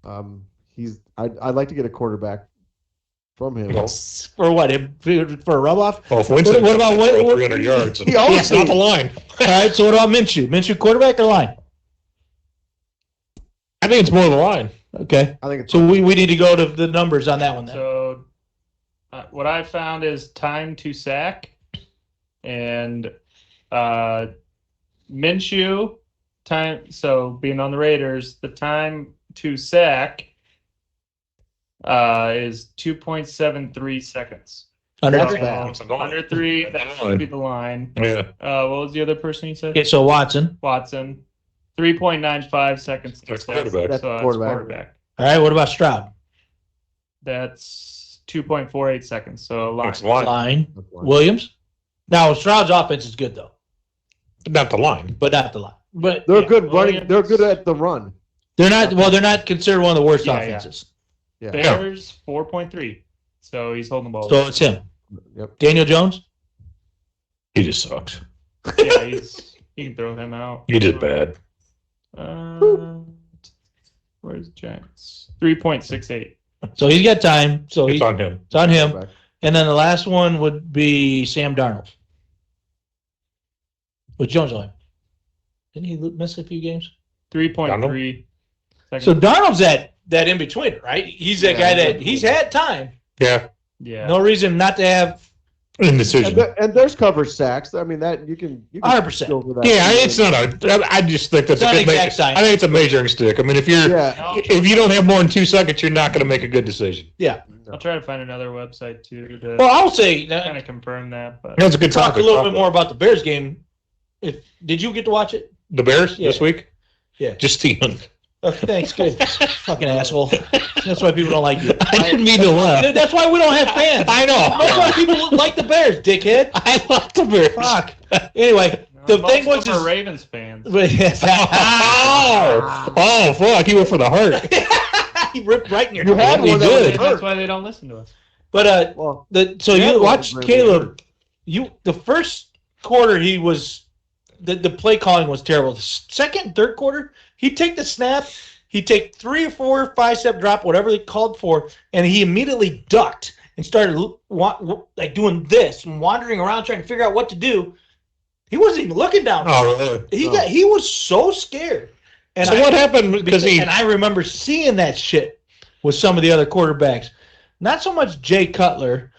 I'd like to get a quarterback from him. For what? For a rub off? Well, if Winston What about what, what- 300 yards, He always it's not the line. All right, so what about Minshew? Minshew quarterback or line? I think it's more the line. Okay. I think it's So we need to go to the numbers on that one then. So what I found is time to sack, and Minshew time. So being on the Raiders, the time to sack is 2.73 seconds. Under That's three. bad. Under 3, that should be the line. Yeah. What was the other person you said? Okay, so Watson. Watson. 3.95 seconds to That's sack. quarterback. That's So that's quarterback. quarterback. All right, what about Stroud? That's 2.48 seconds. So line. It's the line. Line. That's fine. Williams. Now Stroud's offense is good though, Not the line. but not the line. But They're yeah, good running. Williams. They're good at the run. They're not. Well, they're not considered one of the worst Yeah, offenses. Yeah. Bears 4.3. So he's holding the ball. So it's him. Yep. Daniel Jones. He just sucks. Yeah, you can throw him out. He did bad. Where's Giants? 3.68. So he's got time. So It's on him. it's on him. Quarterback. And then the last one would be Sam Darnold. With Jones on him. Didn't he miss a few games? 3.3 seconds. So Darnold's that in between, right? He's that Yeah, guy that he's had time. Yeah. yeah. No reason not to have. Indecision. And there's coverage sacks. I mean that you can 100%. go over that. Yeah, it's not a. I just think that's It's a not good exact measure. science. I think it's a measuring stick. I mean, if you're Yeah. if you don't have more than 2 seconds, you're not going to make a good decision. I'll try to find another website too to Well, I'll say kind of confirm that. But That's a good talk topic. a little bit more about the Bears game. Did you get to watch it? The Bears Yeah. this week? Yeah. Just stealing. Okay, thanks. Good. Fucking asshole. That's why people don't like you. I didn't mean to laugh. That's why we don't have fans. I know. That's why people like the Bears, dickhead. I like the Bears. Fuck. Anyway, the most thing of was them are is, Ravens fans. Oh, fuck! He went for the heart. he ripped right in your You had head. one that did. was That's hurt. why they don't listen to us. But Well, so Yeah, you it watched was really Caleb. The first quarter he was the play calling was terrible. The second and third quarter, he'd take the snap, he'd take 3 or 4 or 5 step drop, whatever they called for, and he immediately ducked and started like doing this and wandering around trying to figure out what to do. He wasn't even looking down. Oh, really? He was so scared. And So what happened? Because he and I remember seeing that shit with some of the other quarterbacks. Not so much Jay Cutler,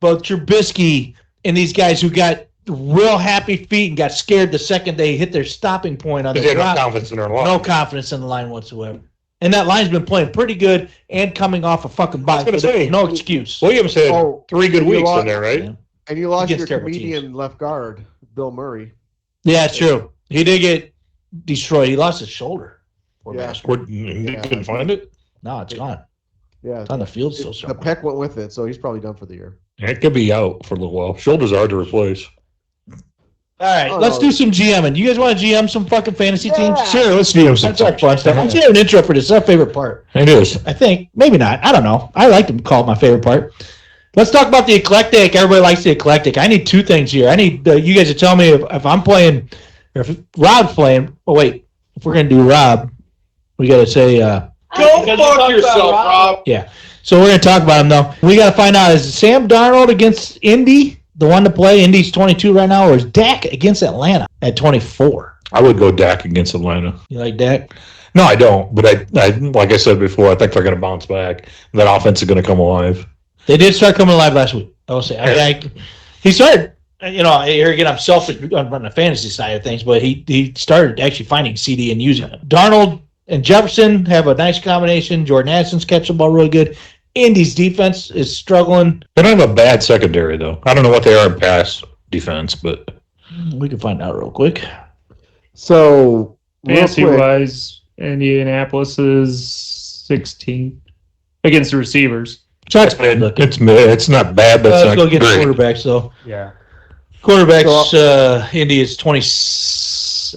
but Trubisky and these guys who got real happy feet and got scared the second they hit their stopping point on they the had no drop. confidence in their line. No confidence in the line whatsoever. And that line's been playing pretty good and coming off a fucking bye. gonna so there's say. no excuse. Williams had Oh, 3 good you weeks lost- in there, right? Yeah. and you lost Against your terrible comedian teams. left guard, Bill Murray. Yeah, it's true. He did get destroyed. He lost his shoulder. Poor Yeah. bastard. You couldn't find it. No, it's gone. Yeah, It's on the field still the somewhere. peck went with it, so he's probably done for the year. It could be out for a little while. Shoulders are hard to replace. All right, Oh, let's no. do some GMing. You guys want to GM some fucking fantasy teams? Sure, let's do some That's our fun stuff. Let's get an intro for this. It's our favorite part. It is. I think. Maybe not. I don't know. I like to call it my favorite part. Let's talk about the eclectic. Everybody likes the eclectic. I need 2 things here. I need you guys to tell me if I'm playing, or if Rob's playing. Oh, wait. If we're going to do Rob, we got to say, Go fuck yourself, Rob. yeah. So we're going to talk about him, though. We got to find out, is Sam Darnold against Indy the one to play? Indy's 22 right now, or is Dak against Atlanta at 24? I would go Dak against Atlanta. You like Dak? No, I don't. But I like I said before, I think they're going to bounce back. That offense is going to come alive. They did start coming alive last week. I will say. He started, here again, I'm selfish on the fantasy side of things, but he started actually finding CD and using it. Darnold and Jefferson have a nice combination. Jordan Addison's catching the ball really good. Indy's defense is struggling. They don't have a bad secondary, though. I don't know what they are in pass defense, but We can find out real quick. So, real Fantasy quick, wise, Indianapolis is 16 against the receivers. So that's bad looking. it's mid. It's not bad, but Let's it's go not get the great. quarterbacks, though. Yeah. Quarterbacks, Indy is 20.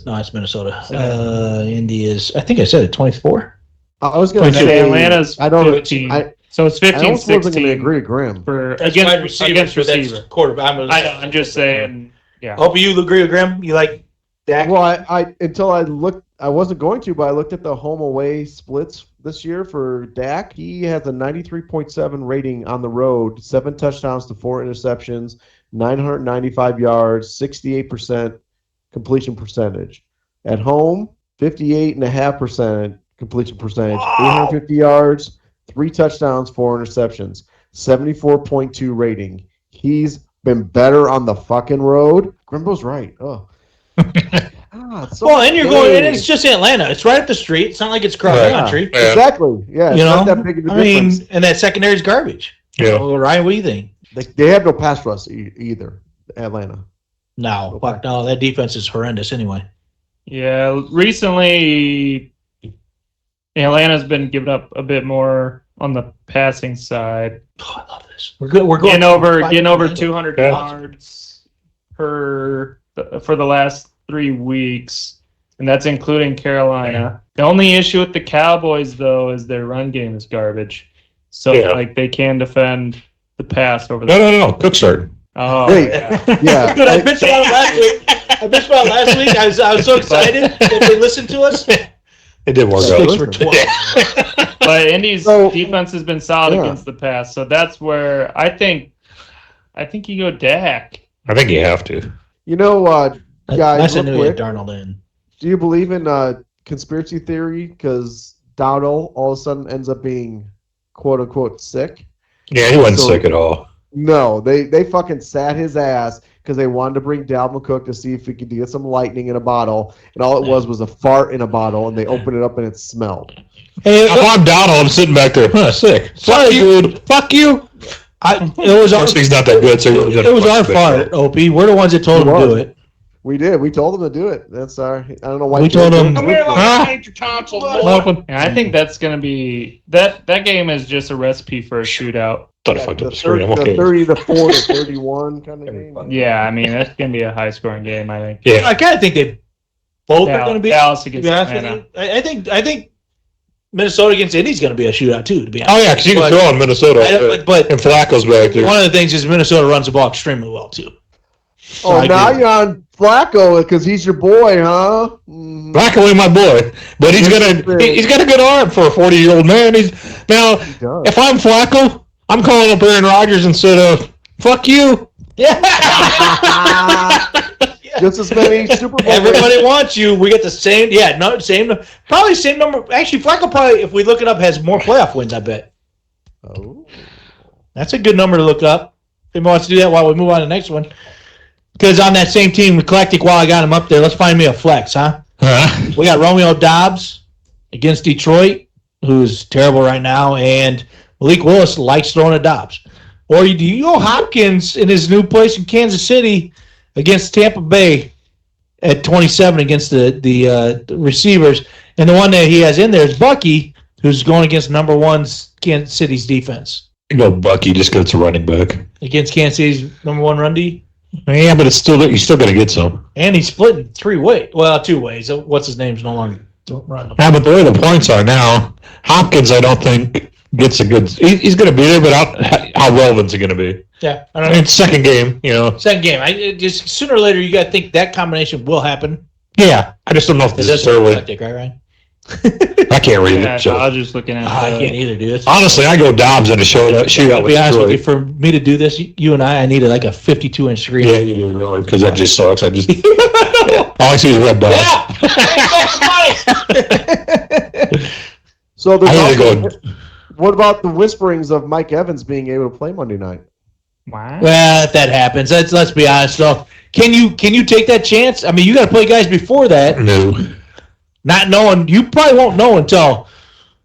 No, it's Minnesota. Indy is, I think I said it, 24. I was going And to then say Atlanta's I don't. 15. I So it's I 15, almost wasn't going to 16 agree with Grim. for That's against, wide receiver, against but that's receiver. quarterback. I know. I'm just saying. Yeah. Hope you agree with Grim. You like Dak? Well, I until I looked, I wasn't going to, but I looked at the home away splits this year for Dak. He has a 93.7 rating on the road, 7 touchdowns to 4 interceptions, 995 yards, 68% completion percentage. At home, 58.5% completion percentage, 850 yards, 3 touchdowns, 4 interceptions, 74.2 rating. He's been better on the fucking road. Grimbo's right. Oh. And you're going, and it's just Atlanta. It's right up the street. It's not like it's cross country. Yeah. Exactly. Yeah, it's not that big of a difference. And that secondary's garbage. Yeah. So, Ryan, what do you think? They have no pass rush either, Atlanta. No, fuck no. That defense is horrendous anyway. Yeah, recently Atlanta's been giving up a bit more on the passing side. Oh, I love this. We're good. We're getting over 200 yards for the last 3 weeks, and that's including Carolina. The only issue with the Cowboys, though, is their run game is garbage. So they can defend the pass over the No. Cook started. Oh, wait. Yeah. Dude, I bitched about it last week. I was so excited that they listened to us. It did work out. But Indy's defense has been solid against the pass, so that's where I think you go Dak. I think you have to. You know, guys, real quick, Darnold in. do you believe in conspiracy theory? Because Dowdle all of a sudden ends up being quote unquote sick. Yeah, he wasn't sick at all. No, they fucking sat his ass because they wanted to bring Dalvin Cook to see if he could get some lightning in a bottle, and all it was a fart in a bottle, and they opened it up and it smelled. Hey, if I'm Dowdle, I'm sitting back there, sick. Fuck you, dude. Fuck you. It was he's not that good, so it was our fart, Opie. We're the ones that told him to do it. We did. We told him to do it. That's our. I don't know why. We told him. Come here, like your tonsils. And I think that's going to be that game is just a recipe for a shootout. Thought I fucked up The the screen. I'm okay. 30-4 to 31 kind of game. Yeah, I mean that's going to be a high scoring game. I think. Yeah, I kind of think they both are going to be. Dallas against Atlanta. I think Minnesota against Indy's going to be a shootout too. To be honest. Oh yeah, because you can throw in Minnesota. But and Flacco's back there. One of the things is Minnesota runs the ball extremely well too. So now you're on Flacco because he's your boy, huh? Flacco ain't my boy, but he's got a good arm for a 40-year-old man. If I'm Flacco, I'm calling up Aaron Rodgers instead of "fuck you." Yeah. Just as many Super Bowl. Everybody wants you. We get the same. Yeah, no, probably same number. Actually, Flacco probably, if we look it up, has more playoff wins. I bet. Oh, that's a good number to look up. If anybody wants to do that while we move on to the next one. Because on that same team, Eclectic, while I got him up there, let's find me a flex, huh? We got Romeo Dobbs against Detroit, who's terrible right now, and Malik Willis likes throwing at Dobbs. Or do you go Hopkins in his new place in Kansas City against Tampa Bay at 27 against the receivers, and the one that he has in there is Bucky, who's going against number one Kansas City's defense. You go Bucky just because it's a running back against Kansas City's number one run D. Yeah, but you're still going to get some. And he's splitting 3 ways. Well, 2 ways. What's his name's no longer running. Yeah, but the way the points are now, Hopkins, I don't think gets a good. He's going to be there, but how relevant is he going to be? Yeah, I mean, second game, Second game. Just sooner or later, you got to think that combination will happen. Yeah, I just don't know if this is early. Right, Ryan? I can't read it. So. I was just looking at it. I can't either, dude. Honestly, I go Dobbs in a shootout. To be honest with you, for me to do this, you and I needed like a 52-inch screen. Yeah, you do, really, because that just sucks. All I see is red dots. Yeah! So what about the whisperings of Mike Evans being able to play Monday night? Wow. Well, if that happens, let's be honest though. Can you take that chance? I mean, you got to play guys before that. No. Not knowing, you probably won't know until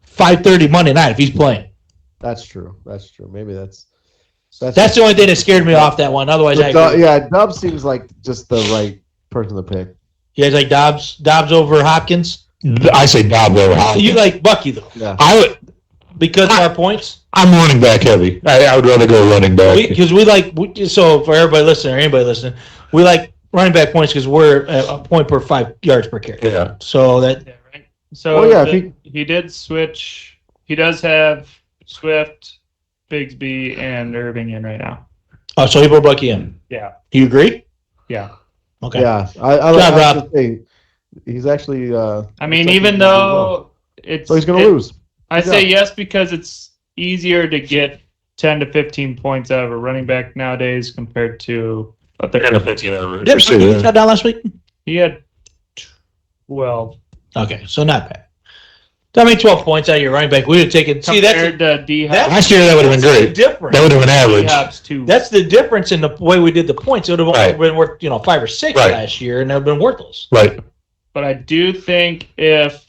5:30 Monday night if he's playing. That's true. Maybe that's the only thing that scared me off that one. Otherwise, Dobbs seems like just the right person to pick. You guys like Dobbs over Hopkins? I say Dobbs over Hopkins. You like Bucky though? Yeah. I would because of our points. I'm running back heavy. I would rather go running back because so for everybody listening or anybody listening, we like running back points because we're at a point per 5 yards per carry. Yeah. So that. Yeah, right. So he did switch. He does have Swift, Bigsby, and Irving in right now. Oh, so he put Bucky in. Yeah. Do you agree? Yeah. Okay. Yeah. I Rob. say he's actually. I mean, even though it's. So he's going to lose. I say yes because it's easier to get 10 to 15 points out of a running back nowadays compared to a 10 to 15 average. Did he shut down last week? He had 12. Okay, so not bad. I mean, 12 points out of your running back. We would have taken. See, Compared to D-Hop. Last year that would have been that's the great. difference. That would have been average. D-Hop's too. That's the difference in the way we did the points. It would have only Right. been worth 5 or 6 Right. last year, and it would have been worthless. Right. But I do think if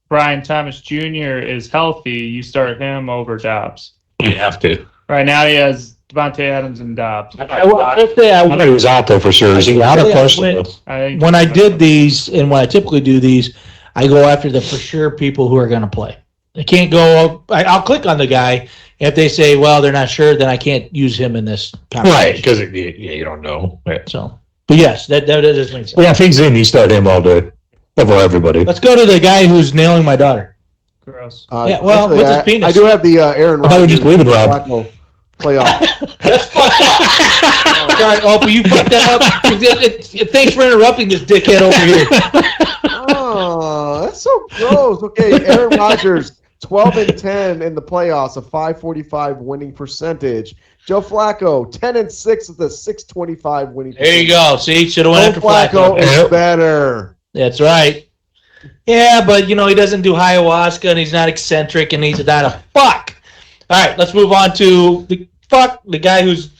Brian Thomas Jr. is healthy, you start him over Dobbs. You have to. Right now he has Devontae Adams and Dobbs. I thought he was out though for sure. Is he out or partially? When I did these, and when I typically do these, I go after the for sure people who are going to play. I can't go. I'll click on the guy. If they say, well, they're not sure, then I can't use him in this conversation. Right, because you don't know. Right. So, but yes, that does make sense. Well, yeah, if he's in, you start him all day over everybody. Let's go to the guy who's nailing my daughter. Gross. Yeah, well, actually, what's his penis? I do have the Aaron I thought we Rodgers just leave it, Rob. Flacco playoff. That's fucked up. Sorry, Opie, you fucked that up. Thanks for interrupting this dickhead over here. Oh, that's so gross. Okay, Aaron Rodgers, 12-10 in the playoffs, a 545 winning percentage. Joe Flacco, 10-6 with a 625 winning percentage. There you go. See, should have went after Joe Flacco Flacco. is better. That's right. Yeah, but he doesn't do ayahuasca, and he's not eccentric, and he's not a fuck. All right, let's move on to the guy who's.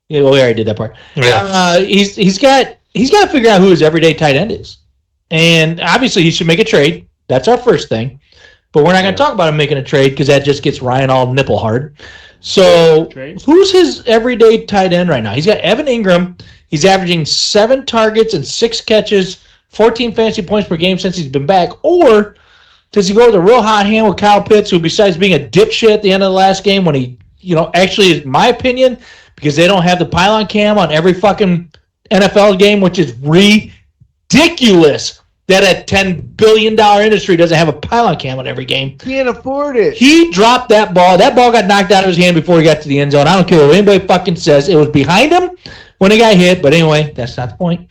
Yeah, well, we already did that part. Yeah. He's got to figure out who his everyday tight end is, and obviously he should make a trade. That's our first thing, but we're not going to talk about him making a trade because that just gets Ryan all nipple hard. So who's his everyday tight end right now? He's got Evan Ingram. He's averaging 7 targets and 6 catches, 14 fantasy points per game since he's been back. Or does he go with a real hot hand with Kyle Pitts, who besides being a dipshit at the end of the last game when he, actually, in my opinion, because they don't have the pylon cam on every fucking NFL game, which is ridiculous that a $10 billion industry doesn't have a pylon cam on every game. Can't afford it. He dropped that ball. That ball got knocked out of his hand before he got to the end zone. I don't care what anybody fucking says. It was behind him when he got hit, but anyway, that's not the point.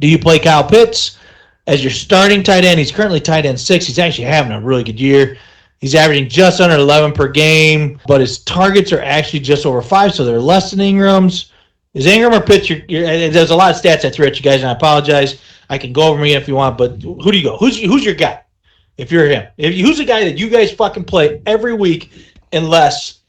Do you play Kyle Pitts as your starting tight end? He's currently tight end 6. He's actually having a really good year. He's averaging just under 11 per game, but his targets are actually just over 5, so they're less than Ingram's. Is Ingram or Pitts? There's a lot of stats I threw at you guys, and I apologize. I can go over them again if you want, but who do you go? Who's your guy? If you're him, who's the guy that you guys fucking play every week, unless,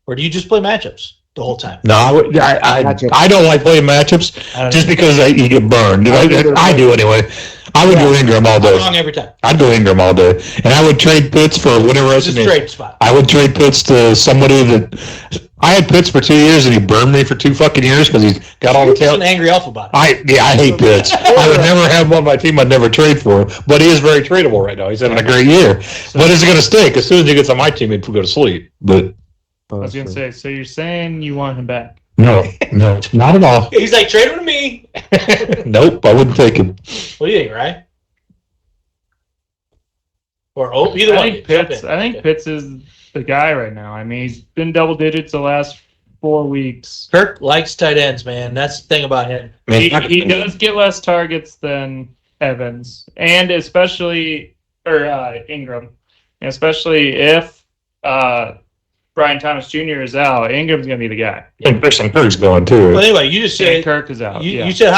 or do you just play matchups the whole time? No, I don't like playing matchups just because you get burned. I do anyway. I would go Ingram all day. Wrong every time. I'd go Ingram all day, and I would trade Pitts for whatever else. It's a trade spot. I would trade Pitts to somebody that I had Pitts for 2 years, and he burned me for 2 fucking years because he's got all the He's an talent. angry elf about it. I hate Pitts. I would never have one on my team. I'd never trade for him, but he is very tradable right now. He's having a great year. But is it going to stink? As soon as he gets on my team, he'd go to sleep. But I was going to say, so you're saying you want him back? no, not at all. He's like, trade him to me. Nope, I wouldn't take him. What do you think, right? Or either one. I think Pitts is the guy right now. I mean, he's been double digits the last 4 weeks. Kirk likes tight ends, man. That's the thing about him. He does get less targets than Evans, and especially Ingram, and especially if Brian Thomas Jr. is out, Ingram's going to be the guy. And Christian Kirk's going too. Well, anyway, you just said Kirk is out. You said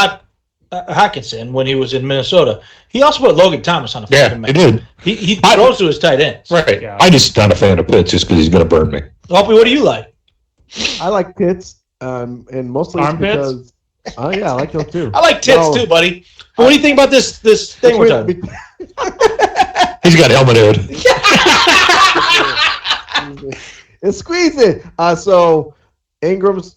Hockenson when he was in Minnesota. He also put Logan Thomas on a fucking match. He did. He throws to his tight ends. Right. Yeah. I just not a fan of Pitts just because he's going to burn me. Opie, what do you like? I like Pitts, and mostly it's because. Oh yeah, I like those too. I like tits too, buddy. But what do you think about this thing we're talking? He's got helmet head. And squeeze it. So Ingram's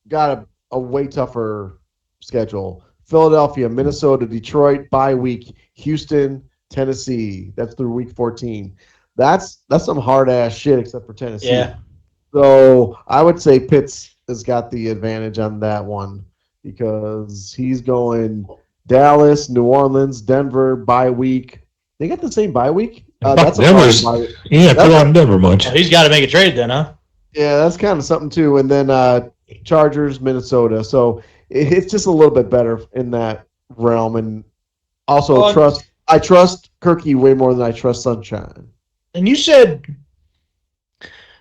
got a way tougher schedule. Philadelphia, Minnesota, Detroit, bye week, Houston, Tennessee. That's through week 14. That's some hard ass shit except for Tennessee. Yeah. So I would say Pitts has got the advantage on that one because he's going Dallas, New Orleans, Denver, bye week. They got the same bye week? That's Denver's. Yeah, put on Denver much. He's got to make a trade then, huh? Yeah, that's kind of something too. And then Chargers, Minnesota. So it's just a little bit better in that realm. And also I trust Kirky way more than I trust Sunshine. And you said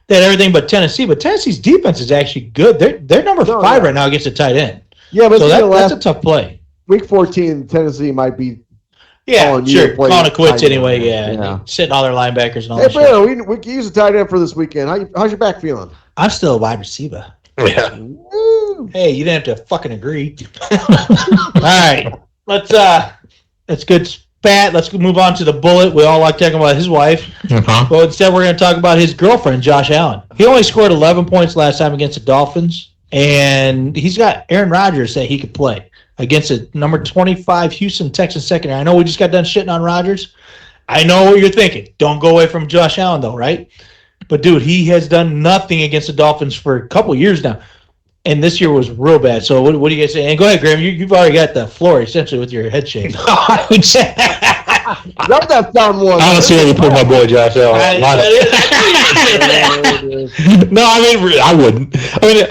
that everything but Tennessee's defense is actually good. They're number 5 right now against the tight end. Yeah, but so that's a tough play. Week 14, Tennessee might be. Calling it quits anyway. Yeah. Sitting all their linebackers and all that. Hey, Brandon, we can use a tight end for this weekend. How's your back feeling? I'm still a wide receiver. Yeah. Woo. Hey, you didn't have to fucking agree. All right, let's good spat. Let's move on to the bullet. We all like talking about his wife. But instead, we're going to talk about his girlfriend, Josh Allen. He only scored 11 points last time against the Dolphins, and he's got Aaron Rodgers that he could play against a number 25 Houston Texans secondary. I know we just got done shitting on Rodgers. I know what you're thinking. Don't go away from Josh Allen, though, right? But, dude, he has done nothing against the Dolphins for a couple years now. And this year was real bad. So what do you guys say? And go ahead, Graham. You've already got the floor, essentially, with your head shake. Love that sound one. I don't see how you put my boy Josh Allen. No, I mean, I wouldn't. I mean,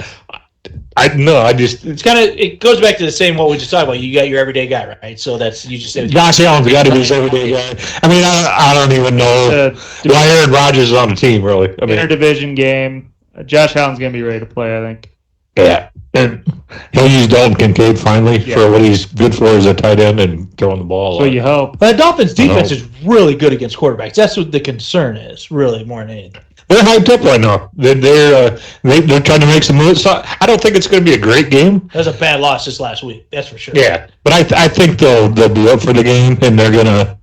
it goes back to the same what we just talked about. You got your everyday guy, right? So that's you just said Josh Allen's got to be his everyday guy. I mean, I don't even know why Aaron Rodgers is on the team, really. I mean, interdivision game. Josh Allen's going to be ready to play, I think. Yeah, and he'll use Dalton Kincaid finally for what he's good for as a tight end and throwing the ball. So you hope. But the Dolphins' defense is really good against quarterbacks. That's what the concern is, really, more than anything. They're hyped up right now. They're trying to make some moves. So I don't think it's going to be a great game. That was a bad loss this last week. That's for sure. Yeah, but I think they'll be up for the game, and they're gonna.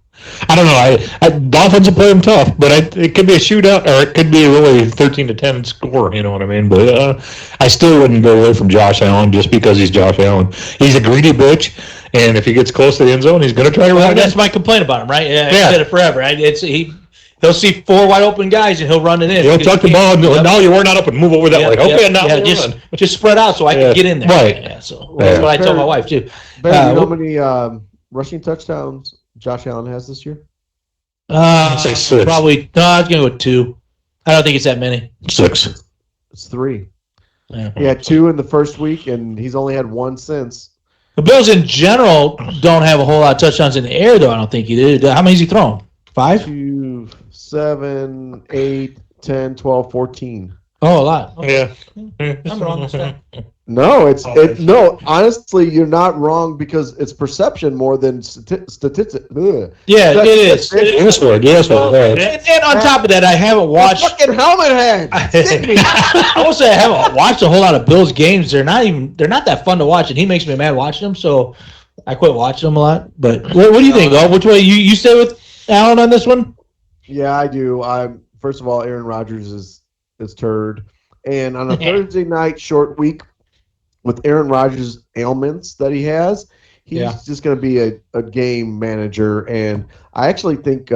I don't know. Dolphins will play them tough, but it could be a shootout, or it could be a really 13-10 score. You know what I mean? But I still wouldn't go away from Josh Allen just because he's Josh Allen. He's a greedy bitch, and if he gets close to the end zone, he's going to try to run. That's my complaint about him, right? Yeah, I said it forever. He'll see 4 wide open guys and he'll run it in. He'll tuck the ball. No, you weren't up and move over that. Just spread out so I can get in there. Right. Yeah, so that's what I tell my wife too. Ben, you know how many rushing touchdowns Josh Allen has this year? Say 6. Probably. No, I was going to go with 2. I don't think it's that many. 6. It's 3. Yeah. He had 2 in the first week, and he's only had 1 since. The Bills in general don't have a whole lot of touchdowns in the air, though. I don't think he did. How many has he thrown? 5? 2, 7, 8, 10, 12, 14. Oh, a lot. Okay. Yeah. I'm wrong. No, no. Honestly, you're not wrong because it's perception more than statistics. Yeah, it is. Yes, word. And on top of that, I haven't watched. Fucking helmet head. I will say I haven't watched a whole lot of Bills games. They're not that fun to watch, and he makes me mad watching them. So I quit watching them a lot. But what do you think? Which way you stay with Allen on this one? Yeah, I do. First of all, Aaron Rodgers is turd, and on a Thursday night short week with Aaron Rodgers' ailments that he has, he's just going to be a game manager. And I actually think,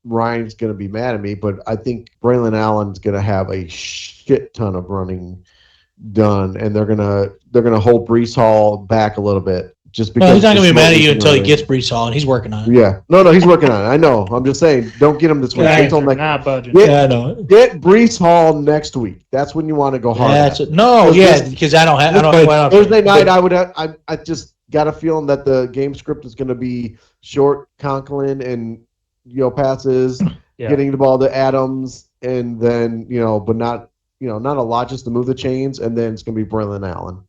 Ryan's going to be mad at me, but I think Braylon Allen's going to have a shit ton of running done, and they're gonna hold Breece Hall back a little bit. Just because he's not going to be mad at you until he gets Breece Hall, and he's working on it. Yeah. No, he's working on it. I know. I'm just saying, don't get him this week. Not budget. I know. Get Breece Hall next week. That's when you want to go hard. Because I don't. Thursday night, I just got a feeling that the game script is going to be short Conklin and passes, getting the ball to Adams, and then but not a lot, just to move the chains, and then it's going to be Braylon Allen.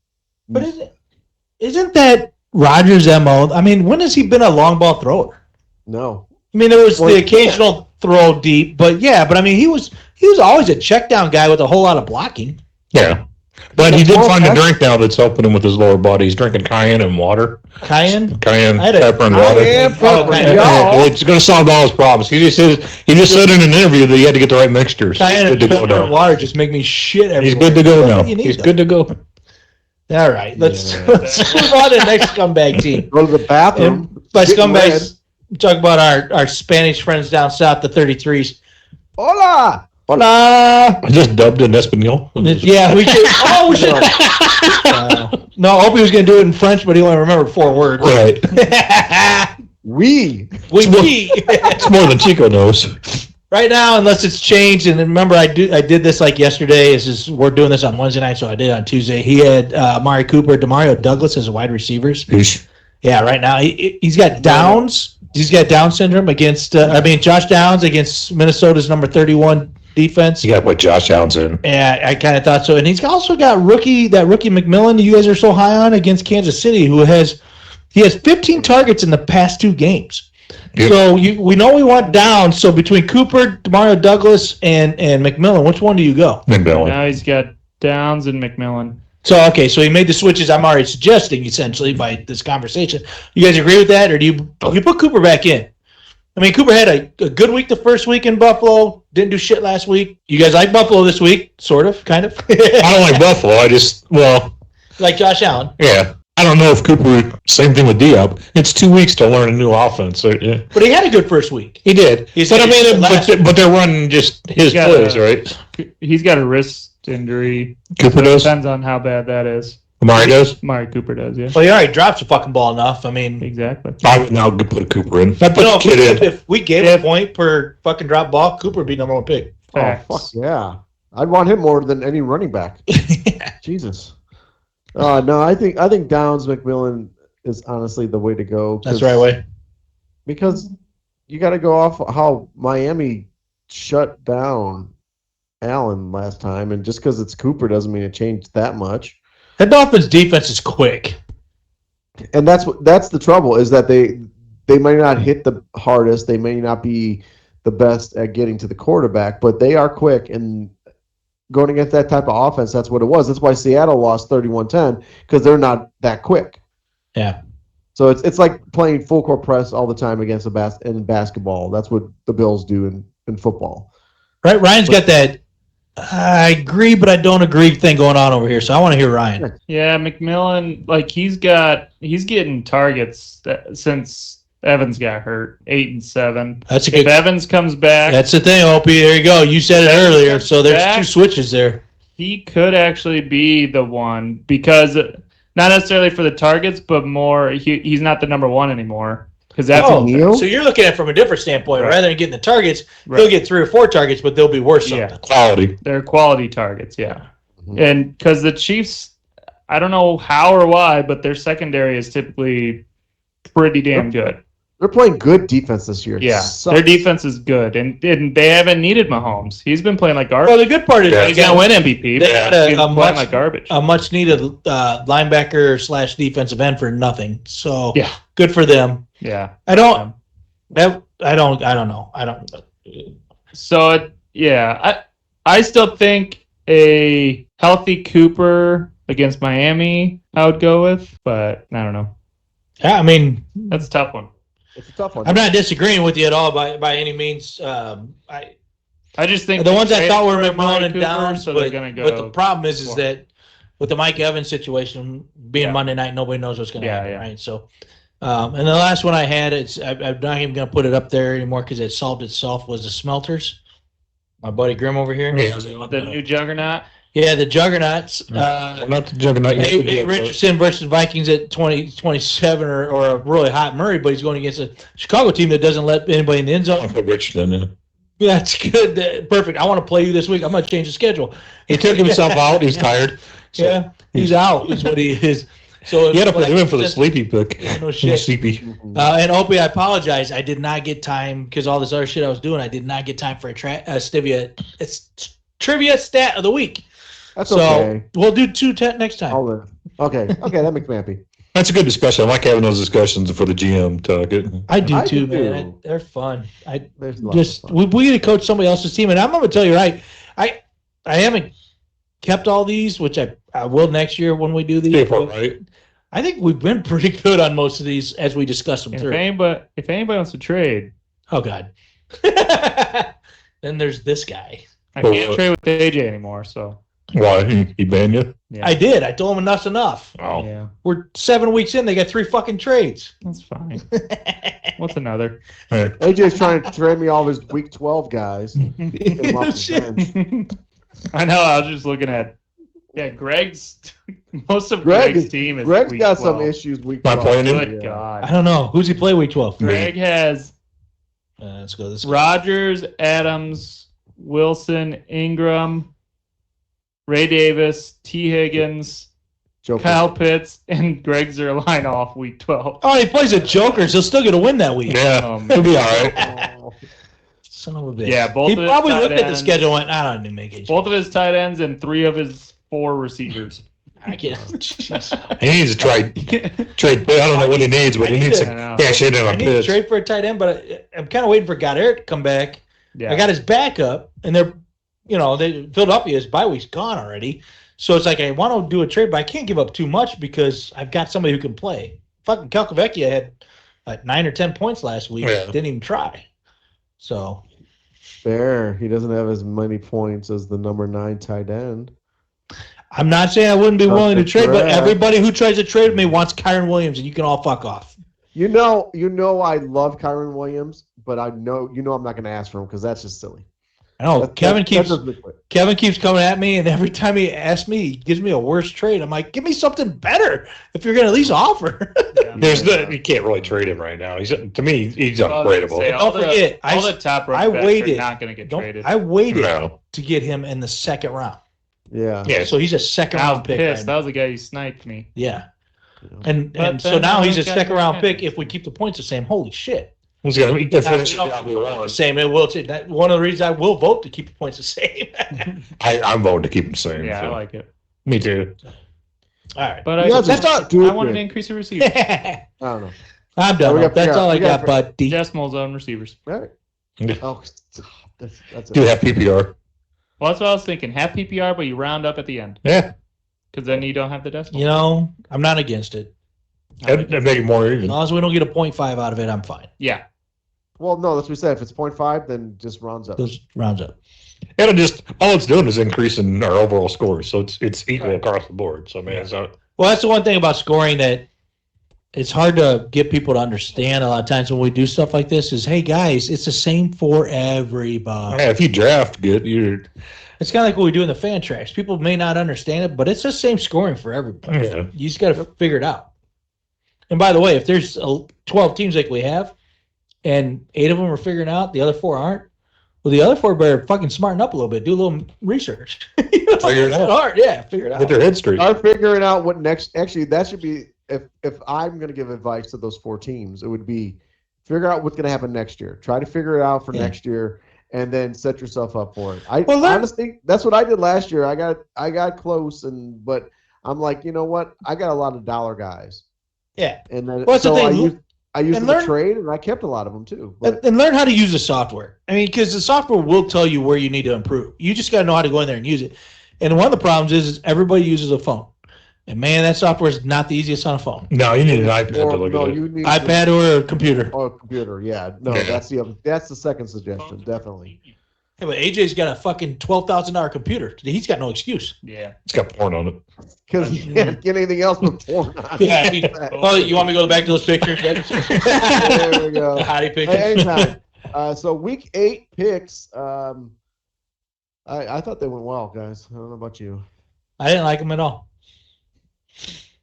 But isn't that Rodgers' MO? I mean, when has he been a long ball thrower? No. I mean, there was the occasional throw deep, but I mean, he was always a check down guy with a whole lot of blocking. Yeah. But he did find a drink now that's helping him with his lower body. He's drinking cayenne and water. Cayenne, pepper, and water. It's going to solve all his problems. He just said in an interview that he had to get the right mixtures. Cayenne and pepper and water just make me shit everywhere. He's good to go now. He's good to go. All right, let's move on to the next scumbag team. Go to the bathroom. And by scumbags, talk about our Spanish friends down south, the 33s. Hola! Hola! I just dubbed it in Espanol. Yeah, we should. Oh, we should. No, I hope he was going to do it in French, but he only remembered 4 words. Right. It's more than Chico knows. Right now, unless it's changed, and remember, I did this like yesterday. We're doing this on Wednesday night, so I did it on Tuesday. He had Amari Cooper, Demario Douglas as wide receivers. Eesh. Yeah, right now he's got Downs, He's got Down syndrome against. Josh Downs against Minnesota's number 31 defense. You got to put Josh Downs in. Yeah, I kind of thought so. And he's also got rookie McMillan. You guys are so high on against Kansas City, who has 15 targets in the past 2 games. Yep. So we know we want Downs. So between Cooper, Demario Douglas, and McMillan, which one do you go? McMillan. Now he's got Downs and McMillan. So he made the switches I'm already suggesting, essentially, by this conversation. You guys agree with that, or do you put Cooper back in? I mean, Cooper had a good week the first week in Buffalo, didn't do shit last week. You guys like Buffalo this week, sort of, kind of? I don't like Buffalo. Like Josh Allen. Yeah. I don't know if Cooper, same thing with Diop. It's 2 weeks to learn a new offense. So, yeah. But he had a good first week. He did. But they're running just his plays, right? He's got a wrist injury. Cooper does? Depends on how bad that is. Amari does? Amari Cooper does, yeah. Well, he already drops the fucking ball enough. I mean, exactly. I would now put Cooper in. If we gave a point per fucking drop ball, Cooper would be number 1 pick. Facts. Oh, fuck yeah. I'd want him more than any running back. Jesus. No, I think Downs McMillan is honestly the way to go. That's the right way. Because you got to go off how Miami shut down Allen last time, and just because it's Cooper doesn't mean it changed that much. That Dolphins defense is quick, and that's the trouble is that they might not hit the hardest, they may not be the best at getting to the quarterback, but they are quick, and going against that type of offense, that's what it was. That's why Seattle lost 31-10 because they're not that quick. Yeah. So it's like playing full court press all the time against in basketball. That's what the Bills do in football. Right, Ryan's got that. I agree, but I don't agree thing going on over here. So I want to hear Ryan. Yeah, McMillan, he's getting targets since Evans got hurt, 8 and 7. That's if Evans comes back. That's the thing, Opie. There you go. You said it earlier. So there's 2 switches there. He could actually be the one because not necessarily for the targets, but more he's not the number 1 anymore. Because that's so you're looking at it from a different standpoint. Right. Rather than getting the targets, he'll get 3 or 4 targets, but they'll be worth something. Yeah. Quality. They're quality targets, yeah. Mm-hmm. And because the Chiefs, I don't know how or why, but their secondary is typically pretty damn good. They're playing good defense this year. Yeah, their defense is good, and they haven't needed Mahomes. He's been playing like garbage. Well, the good part is he's going to win MVP. They had he's playing like garbage. A much needed linebacker / defensive end for nothing. So yeah, good for them. Yeah, I don't know. So I still think a healthy Cooper against Miami I would go with, but I don't know. Yeah, I mean that's a tough one. It's a tough one. I'm not disagreeing with you at all by any means. I just think the ones I thought were McMillan and Downs, so but, they're gonna go. But the problem is that with the Mike Evans situation being Monday night, nobody knows what's going to happen, right? So, and the last one I had, I'm not even going to put it up there anymore because it solved itself. Was the Smelters? My buddy Grim over here. Yeah, the new juggernaut. Yeah, the Juggernauts. Not the Juggernaut. Richardson versus Vikings at 20-27 or a really hot Murray, but he's going against a Chicago team that doesn't let anybody in the end zone. I'll put Richardson in. Yeah, that's good. Perfect. I want to play you this week. I'm going to change the schedule. He took himself out. He's tired. So yeah, he's out is what he is. So you had to put him in for the sleepy pick. No shit. Sleepy. And Opie, I apologize. I did not get time because all this other shit I was doing. I did not get time for a trivia stat of the week. That's okay. We'll do 2 next time. Okay, that makes me happy. That's a good discussion. I like having those discussions for the GM to I do too, man. They're fun. We need to coach somebody else's team, and I'm going to tell you, right? I haven't kept all these, which I will next year when we do these. Right. I think we've been pretty good on most of these as we discuss them through. If anybody wants to trade, oh god, then there's this guy. I can't trade with AJ anymore, so. Why? He banned you? Yeah. I did. I told him enough's enough. Oh. Yeah. We're 7 weeks in. They got 3 fucking trades. That's fine. What's another? AJ's trying to trade me all his week 12 guys. I know. I was just looking at. Yeah, Greg's team is. Greg's week got 12. some issues week 12. Playing him? Good God. I don't know. Who's he play week 12? Greg has. Let's go this way. Rodgers, Adams, Wilson, Ingram, Ray Davis, T. Higgins, Joker. Kyle Pitts, and Greg Zerline off week 12. Oh, he plays the Jokers. He'll still get a win that week. Yeah, he'll be all right. Oh, Son of a bitch. Yeah, both He of his probably tight looked at the ends- schedule and went, I don't even make it. Both of his tight ends and 3 of his 4 receivers. I can't. He needs to trade. I don't know what he needs, but he needs to cash in I on need to Pitts. trade for a tight end, but I'm kind of waiting for Goddard to come back. Yeah. I got his backup, and Philadelphia's bye week's gone already. So it's like I want to do a trade, but I can't give up too much because I've got somebody who can play. Fucking Calcavecchia had like 9 or 10 points last week. Yeah. Didn't even try. So fair. He doesn't have as many points as the number 9 tight end. I'm not saying I wouldn't be willing to That's trade, but correct. everybody who tries to trade with me wants Kyron Williams, and you can all fuck off. You know, I love Kyron Williams, but I'm not going to ask for him because that's just silly. I know Kevin keeps doesn't look good. Kevin keeps coming at me, and every time he asks me, he gives me a worse trade. I'm like, give me something better if you're going to at least offer. You can't really trade him right now. To me, he's untradeable. Don't forget, all the top I running backs waited. are not going to get traded. I waited No. to get him in the second round. Yeah. So he's a second I was round pick. pissed. right That now. was the guy who sniped me. Yeah. And But so then now he's a he's got second round good pick if we keep the points the same. Holy shit. He's gonna finish The same. It will. That one of the reasons I will vote to keep the points the same. I'm voting to keep him the same. Yeah, so. I like it. Me too. All right. But You guys that's all. do I it wanted to good. increase the receivers. I don't know. I'm done. We got- That's all I we got- got, buddy. Decimal zone receivers. All right. Yeah. Oh, that's Do it. have PPR. Well, that's what I was thinking. Half PPR, but you round up at the end. Yeah. Because then you don't have the decimal. You know, I'm not against it. That'd make it more As even. long as we don't get a 0.5 out of it, I'm fine. Yeah. Well, no, that's what we said. If it's 0.5, then just rounds up. Those rounds up. And all it's doing is increasing our overall scores, so it's equal across the board. So man, Well, that's the one thing about scoring that it's hard to get people to understand a lot of times when we do stuff like this is, hey, guys, it's the same for everybody. if you draft good, It's kind of like what we do in the fan tracks. People may not understand it, but it's the same scoring for everybody. Yeah. You just got to figure it out. And by the way, if there's 12 teams like we have, and 8 of them are figuring out, the other 4 aren't, well, the other 4 better fucking smarten up a little bit, do a little research. Figure it out. Hard, yeah, figure it out. Get their head straight. Start figuring out what next. Actually, that should be if I'm going to give advice to those 4 teams, it would be figure out what's going to happen next year. Try to figure it out for next year, and then set yourself up for it. Honestly, that's what I did last year. I got close, but I'm like, you know what? I got a lot of dollar guys. Yeah, and then well, so I used and them learn- to trade, and I kept a lot of them too. But and learn how to use the software. I mean, because the software will tell you where you need to improve. You just got to know how to go in there and use it. And one of the problems is everybody uses a phone. And man, that software is not the easiest on a phone. No, you need an iPad to look at it. you need iPad or a computer. or a computer. Yeah, no, Yeah. that's the second suggestion, definitely. Yeah, but AJ's got a fucking $12,000 computer. He's got no excuse. Yeah. It's got porn on it. Because you can't get anything else but porn on. Yeah. Well, you want me to go back to those pictures? There we go. The hottie pictures. Hey, anytime. So week 8 picks. I thought they went well, guys. I don't know about you. I didn't like them at all.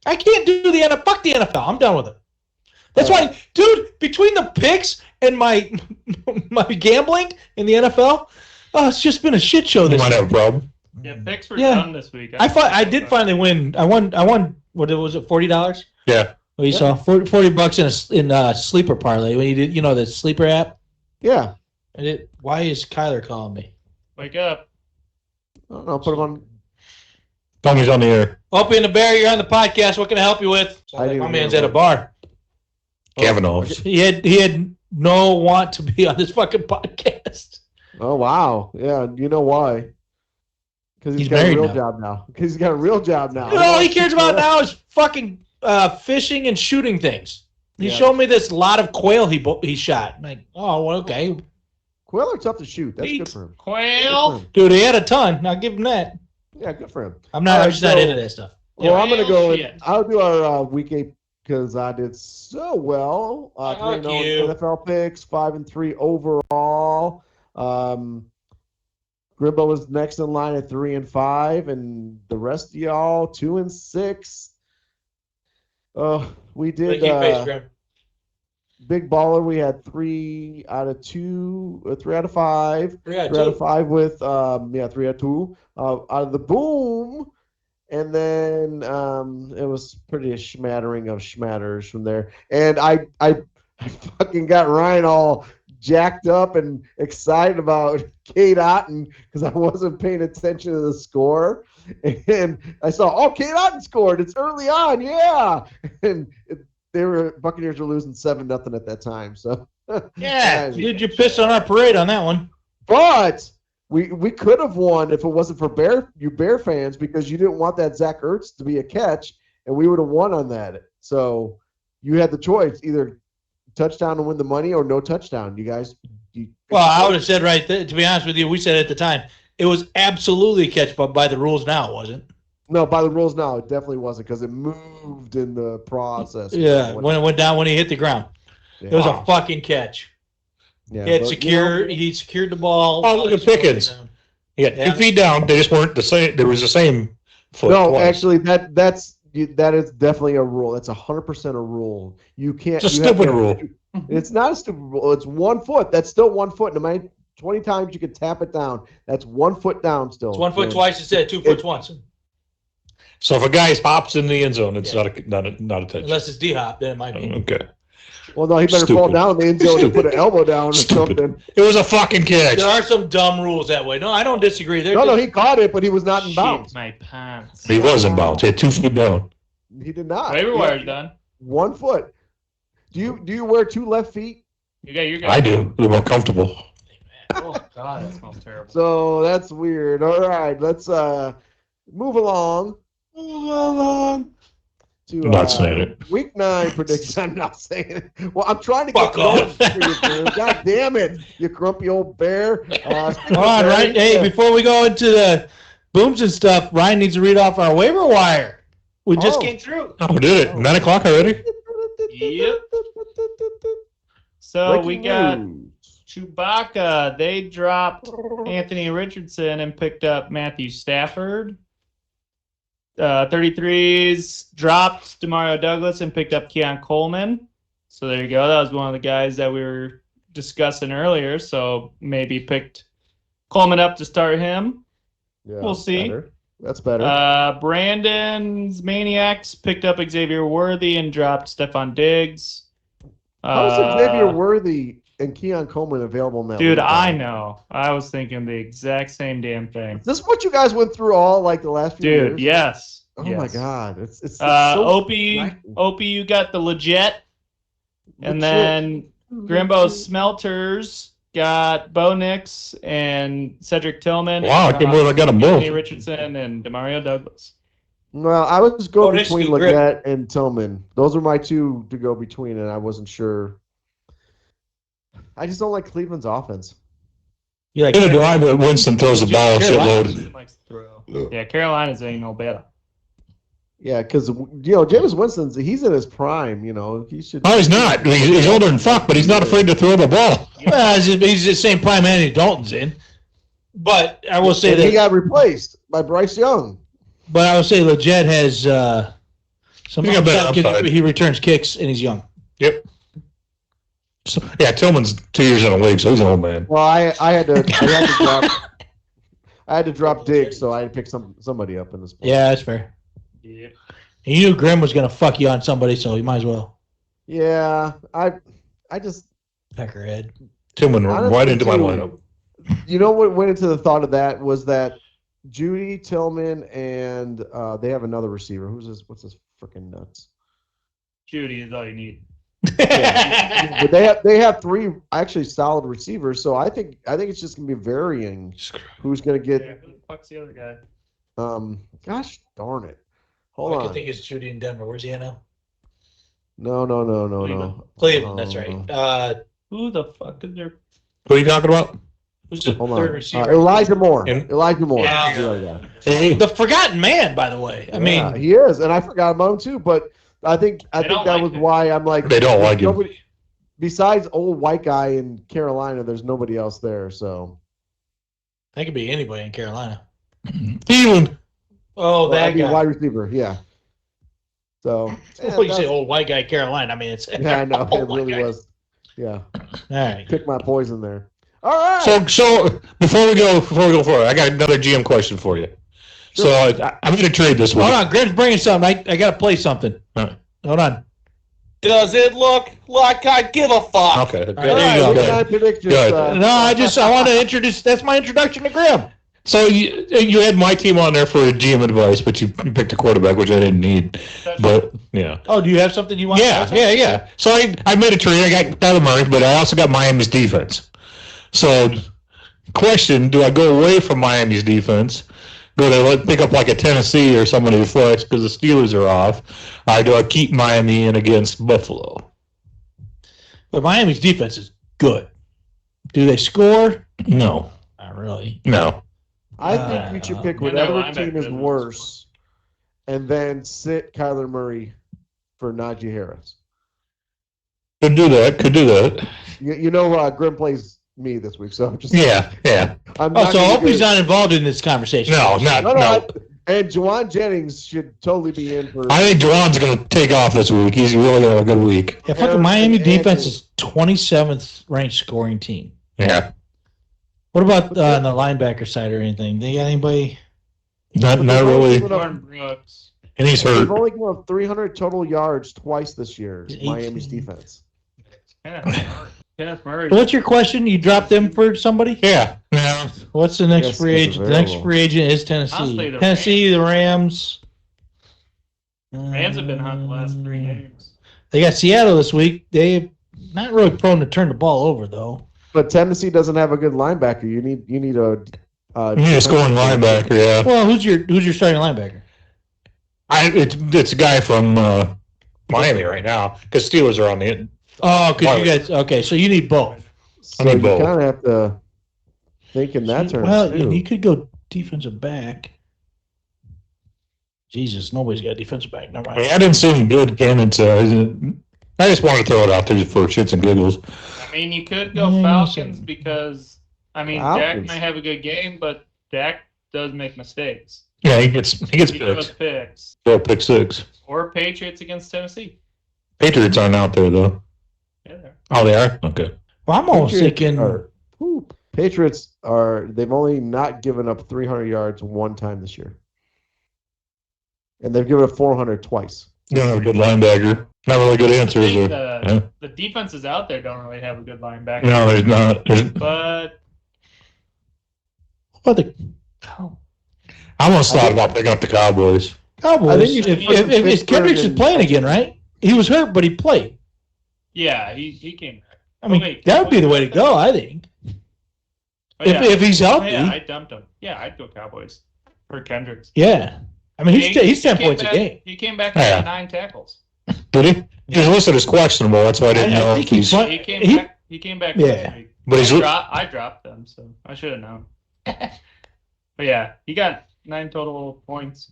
I can't do the NFL. Fuck the NFL. I'm done with it. That's why, dude, between the picks and my gambling in the NFL, it's just been a shit show You this might year. have a problem. Yeah, picks were Yeah. done this week. I did finally win. I won. What was it? $40. Yeah. Well, you saw $40 in a sleeper parlay when you did. You know the sleeper app. Yeah. And why is Kyler calling me? Wake up. I don't know. Put them on. Tommy's on the air. Opie and the Bear, you're on the podcast. What can I help you with? I didn't My even man's know at a that. bar. Kavanaugh's. He had no want to be on this fucking podcast. Oh wow. Yeah. You know why? Because He's got a married real now. job now. Because he's got a real job now. All he cares about now is fucking fishing and shooting things. He Yeah. showed me this lot of quail he shot. I'm like, oh, well, okay. Quail are tough to shoot. That's good Neat. for him. Quail. Dude, he had a ton. I'll give him that. Yeah, good for him. I'm not. All I'm right, just not so- into that stuff. Well, I'm gonna go. Shit. I'll do our week 8 because I did so well. Fuck 3-0 you. NFL picks, 5-3 overall. Grimbo was next in line at 3-5, and the rest of y'all 2-6. We did Big Baller. We had 3 out of 2, 3 out of 5. 3 out of 5 with 3 out of 2 out of the Boom. And then it was pretty a smattering of schmatters from there. And I fucking got Ryan all jacked up and excited about Kate Otten because I wasn't paying attention to the score. And I saw, oh, Kate Otten scored. It's early on, yeah. And Buccaneers were losing 7-0 at that time. So yeah, dude, you pissed on our parade on that one. But we could have won if it wasn't for Bear fans because you didn't want that Zach Ertz to be a catch, and we would have won on that. So you had the choice, either touchdown to win the money or no touchdown. You guys. Well, I would have said right there, to be honest with you, we said at the time, it was absolutely a catch, but by the rules now it wasn't. No, by the rules now, it definitely wasn't because it moved in the process. Yeah, when it went down, when he hit the ground. Yeah. It was a fucking catch. Yeah, he secured the ball. Oh, look at Pickens. He got 2 feet down. They just weren't the same. There was the same foot. No, twice. actually, that is definitely a rule. That's 100% a rule. You can't. It's a stupid rule. It's not a stupid rule. It's 1 foot. That's still 1 foot. No matter 20 times you can tap it down. That's 1 foot down still. It's 1 foot twice instead of 2 foot once. So if a guy hops in the end zone, it's not a touch. Unless it's D-hop, then it might be. Okay. Well, no, he better fall down in the end zone and put an elbow down or something. It was a fucking catch. There are some dumb rules that way. No, I don't disagree. No, he caught it, but he was not in bounds. My pants. He was in bounds. He had 2 feet down. He did not. Waiver wire's done. 1 foot. Do you wear 2 left feet? You got I do. They're more comfortable. Oh God, that smells terrible. So that's weird. All right, let's move along. To Not saying it. Week 9 prediction. I'm not saying it. Well, I'm trying to get going for you, Bear. God damn it, you grumpy old bear. All right. Hey, before we go into the booms and stuff, Ryan needs to read off our waiver wire. We just came through. Oh, we did it. 9 o'clock already? Yep. So we got Chewbacca. They dropped Anthony Richardson and picked up Matthew Stafford. 33s dropped Demario Douglas and picked up Keon Coleman. So there you go. That was one of the guys that we were discussing earlier. So maybe picked Coleman up to start him. Yeah, we'll see. Better. That's better. Brandon's Maniacs picked up Xavier Worthy and dropped Stephon Diggs. How is Xavier Worthy and Keon Coleman available in that Dude, league? I know. I was thinking the exact same damn thing. Is this what you guys went through all like the last few years? Dude, yes. Oh yes. my God. It's so Opie, you got the legit. And then Grimbo's Smelters got Bo Nix and Cedric Tillman. Wow, I can't believe I got them both. Anthony Richardson and Demario Douglas. Well, I was going between good Leggett and Tillman. Those were my two to go between, and I wasn't sure. I just don't like Cleveland's offense. You like Winston throws the ball shitload. Yeah, Carolina's ain't no better. Yeah, because Jameis Winston's he's in his prime. He should. Oh, he's not. He's older than fuck, but he's not afraid to throw the ball. Well, he's the same prime Andy Dalton's in. But I will say he got replaced by Bryce Young. But I will say Leggett has some upside. He returns kicks and he's young. Yep. So, yeah, Tillman's 2 years in the league, so he's an old man. Well, I had to drop. I had to drop Diggs, so I had to pick somebody up in this. Point. Yeah, that's fair. Yeah. And you knew Grim was gonna fuck you on somebody, so you might as well. Yeah, I just peckerhead. Tillman right into my lineup. You know what went into the thought of that was that Judy, Tillman, and they have another receiver. Who's this? What's this freaking nuts? Judy is all you need. Yeah. But they have 3 actually solid receivers, so I think it's just gonna be varying who's gonna get. Yeah, who the fuck's the other guy? Gosh darn it! Hold on. I think it's Judy in Denver. Where's he at now? No. Cleveland. That's right. Who the fuck is there? Who are you talking about? Who's the third receiver? Elijah Moore. Elijah Moore. Yeah. The forgotten man, by the way. I mean, he is, and I forgot about him too. But I think that was why I'm like they don't like him. Besides old white guy in Carolina, there's nobody else there. So that could be anybody in Carolina. Thielen. Oh, that guy. Wide receiver, yeah. So you say old white guy Carolina. I mean, it's yeah, I know it really was. Yeah. All right. Pick my poison there. All right. So before we go forward, I got another GM question for you. So I'm going to trade this week. Hold on, Grim's bringing something. I got to play something. All right. Hold on. Does it look like I give a fuck? Okay. All right, there you go. What can I predict? Good. I want to introduce. That's my introduction to Grim. So you had my team on there for GM advice, but you picked a quarterback, which I didn't need. But yeah. Oh, do you have something you want? Yeah. So I made a trade. I got Kyler Murray, but I also got Miami's defense. So, question: do I go away from Miami's defense? Go to pick up like a Tennessee or somebody to flex because the Steelers are off, or do I keep Miami in against Buffalo? But Miami's defense is good. Do they score? No. Not really. No. I think you should pick whatever team is worse, and then sit Kyler Murray for Najee Harris. Could do that. You know, Grim plays me this week, so I'm just Yeah. I'm So I hope he's not involved in this conversation. No. And Juwan Jennings should totally be in for. I think Juwan's going to take off this week. He's really going to have a good week. Yeah, fucking Miami defense is 27th ranked scoring team. Yeah. What about on the linebacker side or anything? They got anybody? Not really. Gordon Brooks. And he's hurt. They've only given up 300 total yards twice this year. Miami's defense. Kenneth Murray. What's your question? You dropped them for somebody? Yeah. What's the next Yes, free he's agent? The next available. free agent is Tennessee. Honestly, the Tennessee, the Rams. Rams have been hot the last 3 games. They got Seattle this week. They're not really prone to turn the ball over, though. But Tennessee doesn't have a good linebacker. You need a. You need a scoring linebacker, yeah. Well, who's your starting linebacker? It's a guy from Miami right now because Steelers are on the. Oh, because you guys. Okay, so you need both. So I need you both. kind of have to think in that terms Well, too. you could go defensive back. Jesus, nobody's got a defensive back. Never mind. I didn't see him good candidates. I just wanted to throw it out there for shits and giggles. I mean, you could go Falcons because, Dak Falcons. might have a good game, but Dak does make mistakes. Yeah, he gets He throws picks. picks. Throw pick six. Or Patriots against Tennessee. Patriots aren't out there though. Yeah, they're. Oh, they are. Okay. Well, I'm almost thinking. Patriots are. They've only not given up 300 yards one time this year, and they've given up 400 twice. They don't have a good linebacker. Not really good answers. I think Yeah. the defenses out there don't really have a good linebacker. No, there's not. But What the I almost thought about picking up the Cowboys. Cowboys? I think you should put If Kendricks is Pittsburgh playing in- again, right? He was hurt, but he played. yeah, he came back. I mean, wait, that would be the way to go, I think. Oh, yeah. If he's healthy. Yeah, I dumped him. Yeah, I'd go Cowboys for Kendricks. Yeah. I mean, he's 10 came points back, a game. He came back Yeah. with 9 tackles. Did he? He's listed as questionable. That's why I didn't I know think if he's. he's- He came He- back. He came back Yeah. last week. But he's. I dropped them, so I should have known. But yeah, he got 9 total points.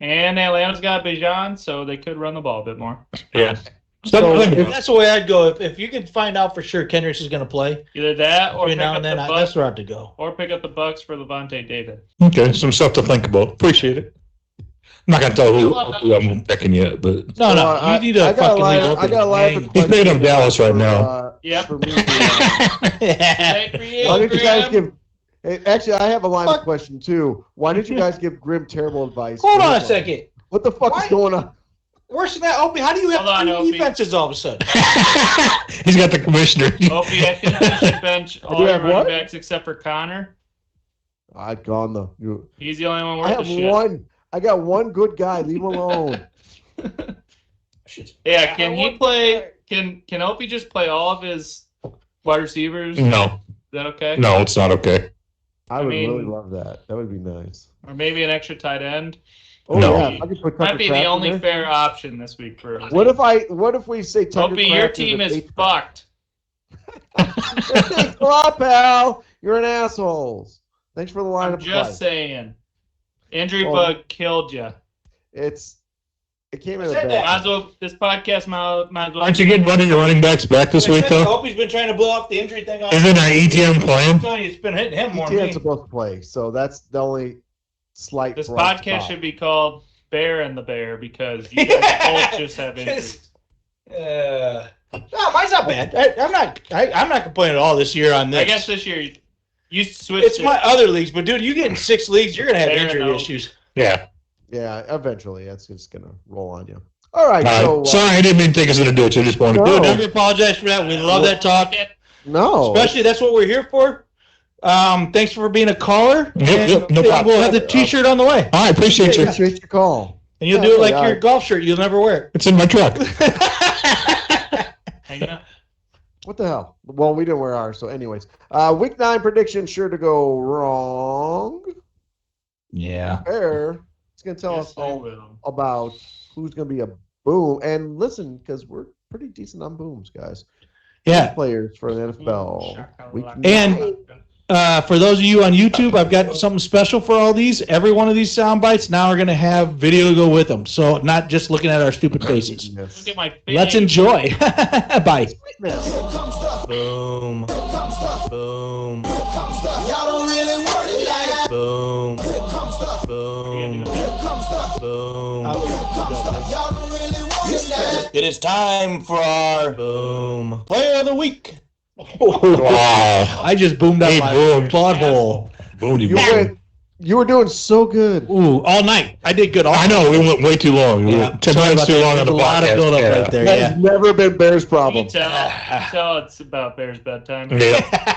And Atlanta's got Bijan, so they could run the ball a bit more. Yeah. So If that's the way I'd go. If you could find out for sure Kendricks is going to play, Either that or every pick now up and the then, Bucks, that's the route to go. or pick up the Bucks for Levante David. Okay, some stuff to think about. Appreciate it. I'm not gonna tell who I'm picking yet, but No, no. I- You need to I got a fucking line- leave I got a line of he's picking up Dallas right now. Yep. For me, Hey, for you, why did you guys Graham. give? Hey, actually, I have a line Fuck. of question too. Why did you guys give Grim terrible advice? Hold on a second. What the fuck Why? is going on? Worse than that, Opie, how do you have Hold on, 3 Opie. defenses all of a sudden? He's got the commissioner. Opie, I think you should bench all you your have running what? backs except for Connor. I'd gone the. He's the only one I worth have the shit. one. I got one good guy. Leave him alone. Yeah, can he play? Can Opie just play all of his wide receivers? Is No, that okay? no, it's not okay. I would mean- really love that. That would be nice. Or maybe an extra tight end. Oh No. yeah, if I could put Tucker Might be Kraft the in only there. fair option this week for us. What if we say Tucker Opie, your Kraft team a is eighth- fucked. Thanks a lot, pal. You're an assholes. Thanks for the line I'm of just advice. saying. Injury Oh. bug killed you. It came in a said bad. that. Might as well. This podcast might as well. Aren't you getting one of your running backs back this week though? Opie's been trying to blow off the injury thing. Isn't our ETM I'm playing? telling you, it's been hitting him more than ETN's me. supposed to play, so that's the only slight. This bright podcast spot. should be called Bear and the Bear because you guys both just have injuries. No, mine's not bad. I'm not complaining at all this year on this. I guess this year You switched It's my other leagues, but dude, you get in 6 leagues, you're gonna have Fair injury enough. issues. Yeah. Yeah, eventually, that's just gonna roll on you. All right, All right. Sorry, I didn't mean to think I was going to do it. I just wanted No. to Dude, do it. never apologize for that. We love that talk. no, Especially, that's what we're here for. Thanks for being a caller. Yep, no And problem. we'll have the T-shirt on the way. All right, appreciate you. appreciate your call. And you'll Yeah, do it like yeah. your golf shirt. You'll never wear It's in my truck. it. Hang on. What the hell? Well, we didn't wear ours, so anyways. Week 9 prediction sure to go wrong. Yeah. Bear is going to tell us all about who's going to be a boom. And listen, because we're pretty decent on booms, guys. Yeah. Players for the NFL. Week And for those of you on YouTube, I've got something special for all these. Every one of these sound bites now are going to have video to go with them. So not just looking at our stupid faces. Look at my face. Let's enjoy. Bye. Boom. Boom. Boom. Boom. Boom. It is time for our boom player of the week. Wow. I just boomed up Hey, my boom. plot hole. Boom, You were doing so good. Ooh, all night. I did good all I know, we went way too long. We Yeah. went 10 Sorry minutes about too that. long on There's the a lot of podcast. build-up Yeah. right there. That Yeah. has never been Bear's problem. Tell it's about Bear's bedtime. Yeah.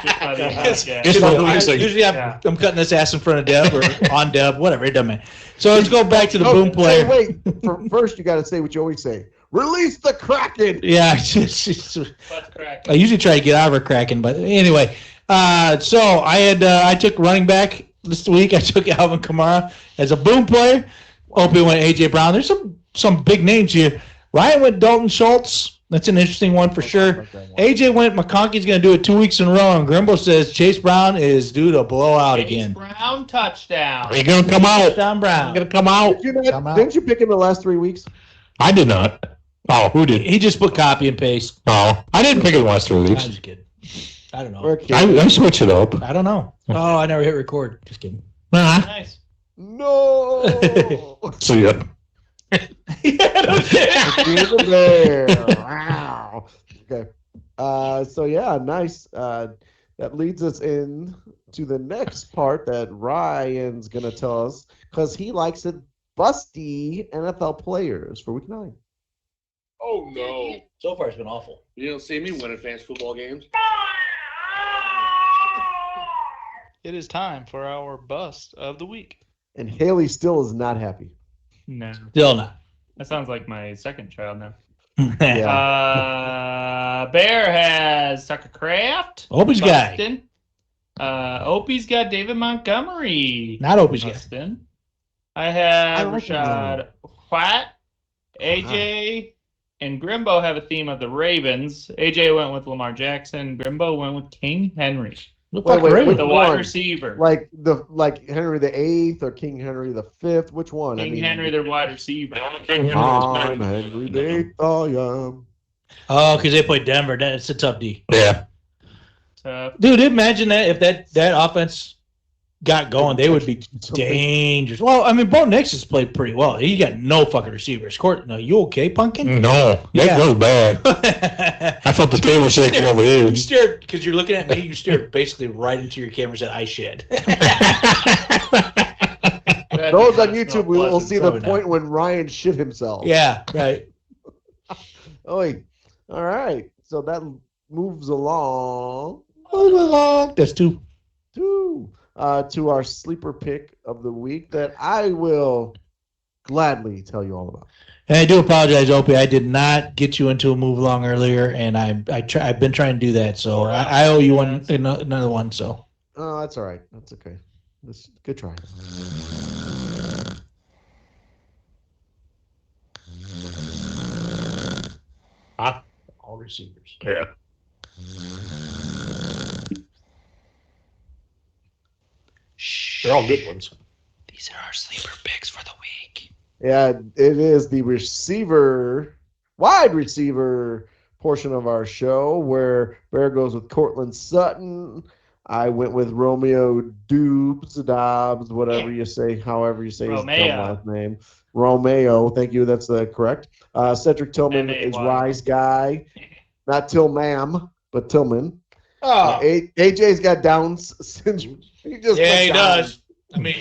Just by the podcast. Just like the thing. Usually I'm cutting this ass in front of Deb or on Deb, whatever. It doesn't matter. So let's go back to the boom player. Hey, wait. First, you got to say what you always say. Release the Kraken. Yeah, I usually try to get out of her cracking, but anyway. So I took running back this week. I took Alvin Kamara as a boom player. Opie went AJ Brown. There's some big names here. Ryan went Dalton Schultz. That's an interesting one for sure. AJ went McConkey's going to do it 2 weeks in a row, and Grimbo says Chase Brown is due to blow out again. Brown touchdown. Are you going to come out? Touchdown Brown. You're going to come out? Didn't you pick him the last 3 weeks? I did not. Oh, who did? He just put copy and paste. Oh, I didn't pick it the last 3 I'm weeks. just kidding. I don't know. I switched it up. I don't know. Oh, I never hit record. Just kidding. Nice. No. So, yeah. Wow. Okay. So yeah, nice. That leads us in to the next part that Ryan's gonna tell us because he likes it. Busty NFL players for week 9. Oh no! So far, it's been awful. You don't see me winning fantasy football games. It is time for our bust of the week. And Haley still is not happy. No. Still not. That sounds like my second child now. Yeah. Bear has Tucker Kraft. Opie's guy. Bustin'. Opie's got David Montgomery. Not Opie's guy. Bustin'. I have like Rashad White, AJ, and Grimbo have a theme of the Ravens. AJ went with Lamar Jackson. Grimbo went with King Henry. Wait, The which wide one? receiver. Like Henry the VIII or King Henry the V? Which one? King Henry, their wide receiver. I'm Henry the VIII. I am. Oh, because they played Denver. That's a tough D. Yeah. Dude, imagine that if that offense got going, they would be dangerous. Well, I mean, Bo Nix has played pretty well. He got no fucking receivers. No, you okay, Pumpkin? No, that goes bad. I felt the table shaking over here. You stared, because you're looking at me, you stared basically right into your camera and said, I shed. Those on YouTube will see the Probably not. point when Ryan shit himself. Yeah, right. Oh, wait. All right. So that moves along. That's two. To our sleeper pick of the week that I will gladly tell you all about. And I do apologize, Opie. I did not get you into a move along earlier, and I've been trying to do that. So I owe you another one. So. Oh, that's all right. That's okay. Good try. All receivers. Yeah. They're all good ones. These are our sleeper picks for the week. Yeah, it is the wide receiver portion of our show where Bear goes with Cortland Sutton. I went with Romeo Dobbs, whatever you say, however you say his dumb last name. Romeo, thank you. That's correct. Cedric Tillman is Rye's guy. Not Tillman, but Tillman. Oh, AJ's got Down's syndrome. He just yeah, put he Down. does. I mean,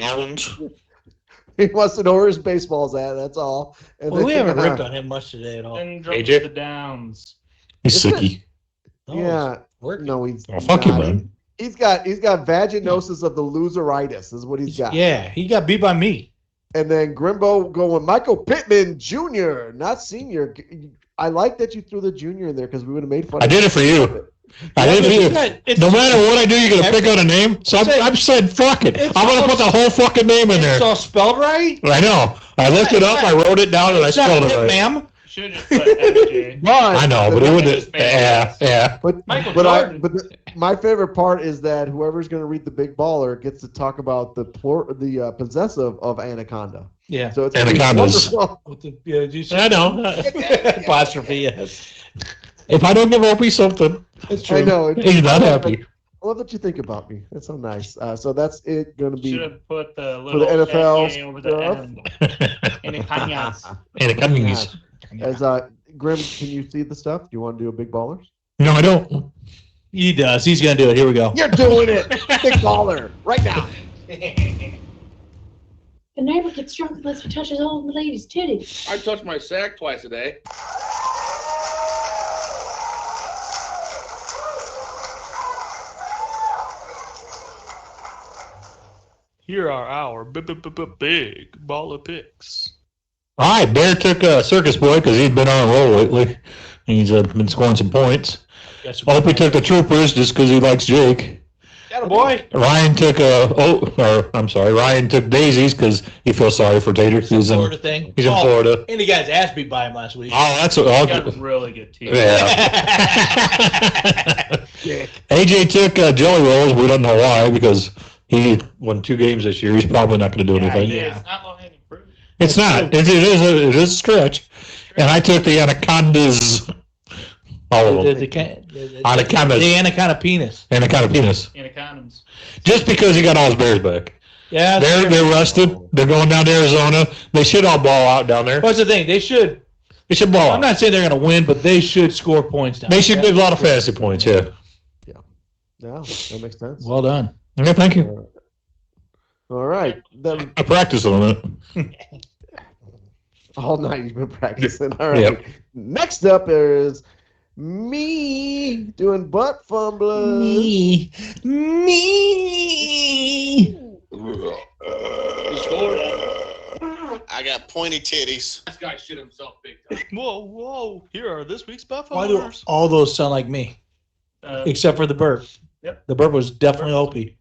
He wants to know where his baseball's at. That's all. And well, we then, haven't ripped on him much today at all. And drops AJ? the downs. He's sicky. No, Yeah. it's working. No, he's Oh, fuck you, not. man. He's got vaginosis of the loseritis is what he's got. Yeah, he got beat by me. And then Grimbo going Michael Pittman Jr., not senior. I like that you threw the junior in there because we would have made fun. I did it for you. I did it for you. No matter what I do, you're gonna pick out a name. So I've said, fuck it. I'm gonna put the whole fucking name in there. It's all spelled right. I know. I looked it up. I wrote it down, and I It's not spelled it Pitt, right. ma'am. Should have just put MJ. I know, but it would. Just made Yeah. But Michael but Jordan. my favorite part is that whoever's going to read the Big Baller gets to talk about the possessive of Anaconda. Yeah. So it's Anacondas. wonderful. With the, yeah, did you say I know. apostrophe? Yes. If I don't give Opie something, It's true. I know. he's not happy. I love that you think about me. That's so nice. So that's it. Going to be Should have put the for little the NFL AK over the stuff. end. Anacondas. Anacondas. As Grim, can you see the stuff? Do you want to do a Big Ballers? No, I don't. He does. He's gonna do it. Here we go. You're doing it, Big Baller, right now. The neighbor gets drunk unless he touches old lady's titty. I touch my sack twice a day. Here are our big baller picks. All right, Bear took Circus Boy because he's been on a roll lately. He's been scoring some points. Opie took the Troopers just because he likes Jake. Got a boy. Ryan took Ryan took Daisies because he feels sorry for Tater. He's in Florida thing. He's in Florida. And he got his ass beat by him last week. Oh, that's He got a really good team. yeah. AJ took Jelly Rolls. We don't know why because he won 2 games this year. He's probably not going to do anything. Yeah, it's not low-hanging fruit. It's not. It is a stretch. And I took the Anacondas. All of them. Anacondas. The anaconda penis. Anaconda penis. Anacondas. Just because he got all his bears back. Yeah. They're rested. They're going down to Arizona. They should all ball out down there. What's the thing? They should ball out. I'm not saying they're going to win, but they should score points down. They should get a lot of fantasy points, yeah. Yeah, that makes sense. Well done. Okay, thank you. All right. Then I practiced on it. all night you've been practicing. All right. Yep. Next up is me doing butt fumbling. Me. I got pointy titties. This guy shit himself big time. Whoa. Here are this week's Why do Buffaloes. all those sound like me? Except for the burp. Yep. The burp was definitely Opie.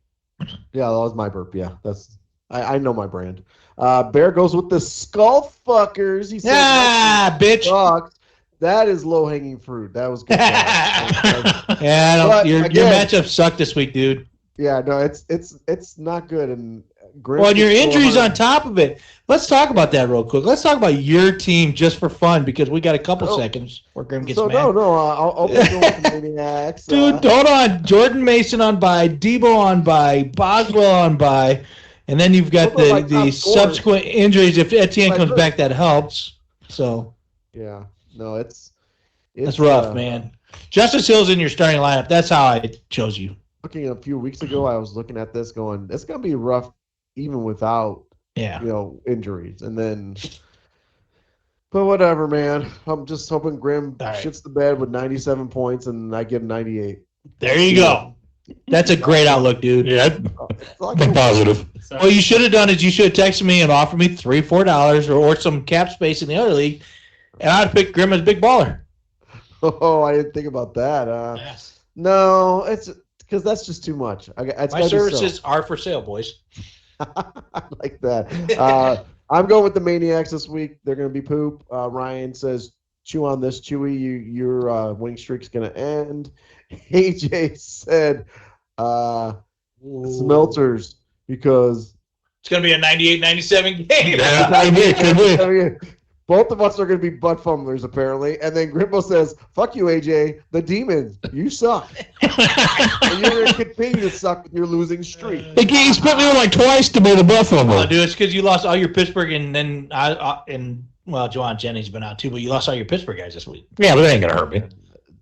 Yeah, that was my burp. Yeah, that's I know my brand. Bear goes with the skull fuckers. He says, bitch. Sucks. That is low hanging fruit. That was good. Yeah, But your again- matchup sucked this week, dude. Yeah, no, it's not good. And Well, and your Grim's injuries 400. on top of it. Let's talk about that real quick. Let's talk about your team just for fun because we got a couple seconds where Grim gets So mad. I'll be going with the Maniacs. Dude, hold on. Jordan Mason on bye, Debo on bye, Boswell on bye, and then you've got Those are my the top scorers. subsequent injuries. If Etienne My comes first- back, that helps. So Yeah, no, it's that's rough, man. Justice Hill's in your starting lineup. That's how I chose you. Looking a few weeks ago, I was looking at this going, it's gonna be rough even without Yeah. injuries. And then but whatever, man. I'm just hoping Grim All right. shits the bed with 97 points and I get 98. There you go. That's a great outlook, dude. Yeah, think positive. What you should have done is you should have texted me and offered me $3, $4 or some cap space in the other league, and I'd pick Grim as big baller. Oh, I didn't think about that. No, it's because that's just too much. My services are for sale, boys. I like that. I'm going with the Maniacs this week. They're going to be poop. Ryan says, chew on this, Chewy. Your winning streak's going to end. AJ said, Smelters, because it's going to be a 98-97 game. I mean, both of us are going to be butt fumblers, apparently. And then Grimbo says, fuck you, AJ. The Demons, you suck. And you're going to continue to suck with your losing streak. He spent me like twice to be the Buffalo. Oh, dude, it's because you lost all your Pittsburgh and then Joanne Jennings been out too, but you lost all your Pittsburgh guys this week. Yeah, but they ain't going to hurt me.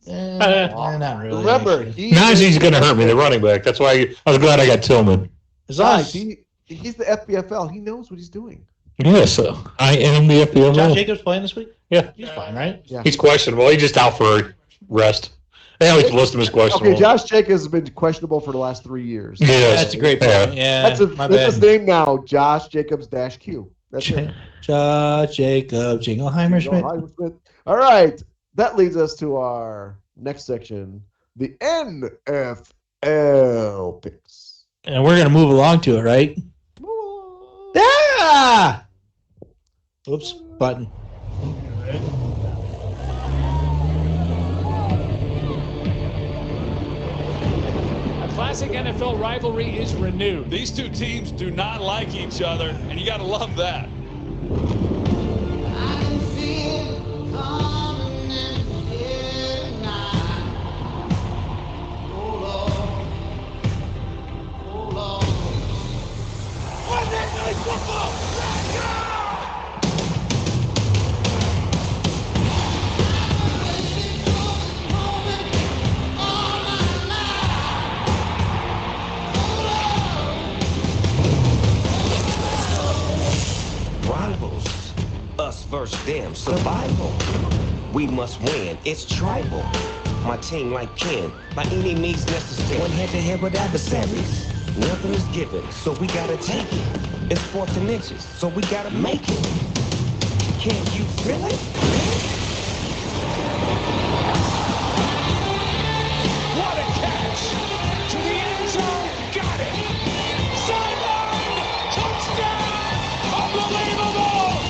Not really. Remember, actually. Najee's going to hurt me, the running back. That's why I was glad I got Tillman. As long Guys, as he's the FBFL. He knows what he's doing. Yes, I am the FBO. Josh Jacobs playing this week? Yeah. He's fine, right? Yeah. He's questionable. He's just out for rest. They always list him as questionable. Okay, Josh Jacobs has been questionable for the last 3 years. Yes. That's a great point. Yeah, That's his name now, Josh Jacobs -Q. That's it. Josh Jacobs, Jingleheimer Schmidt. All right, that leads us to our next section, the NFL picks. And we're going to move along to it, right? Ah! Oops, button. A classic NFL rivalry is renewed. These two teams do not like each other, and you got to love that. Rivals, us versus them, survival. We must win, it's tribal. My team like Ken, by any means necessary. One head-to-head with adversaries. Nothing is given, so we gotta take it. It's 4th and inches, so we gotta make it. Can you feel it? What a catch! To the end zone, got it! Sideline! Touchdown! Unbelievable!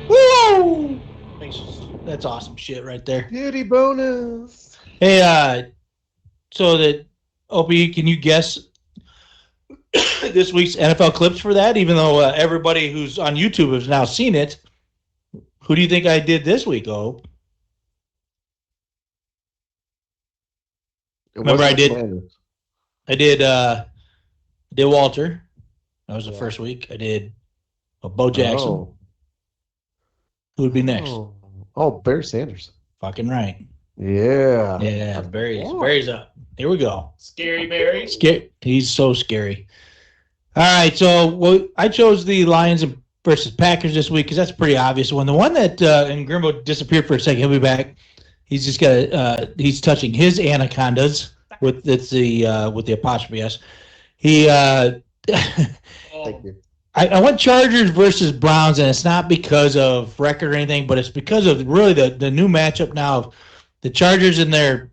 Woo! That's awesome shit right there. Beauty bonus. Hey, so that Opie, can you guess this week's NFL clips for that? Even though everybody who's on YouTube has now seen it, who do you think I did this week? Oh, remember I did Walter. That was the first week. I did Bo Jackson. Oh. Who would be next? Oh, Barry Sanders. Fucking right. Yeah. Yeah, Barry's up. Here we go. Scary Barry. He's so scary. All right, so I chose the Lions versus Packers this week because that's a pretty obvious one. The one that and Grimbo disappeared for a second. He'll be back. He's just got he's touching his anacondas with the apostrophe S. He Thank you. I went Chargers versus Browns, and it's not because of record or anything, but it's because of really the new matchup now of the Chargers and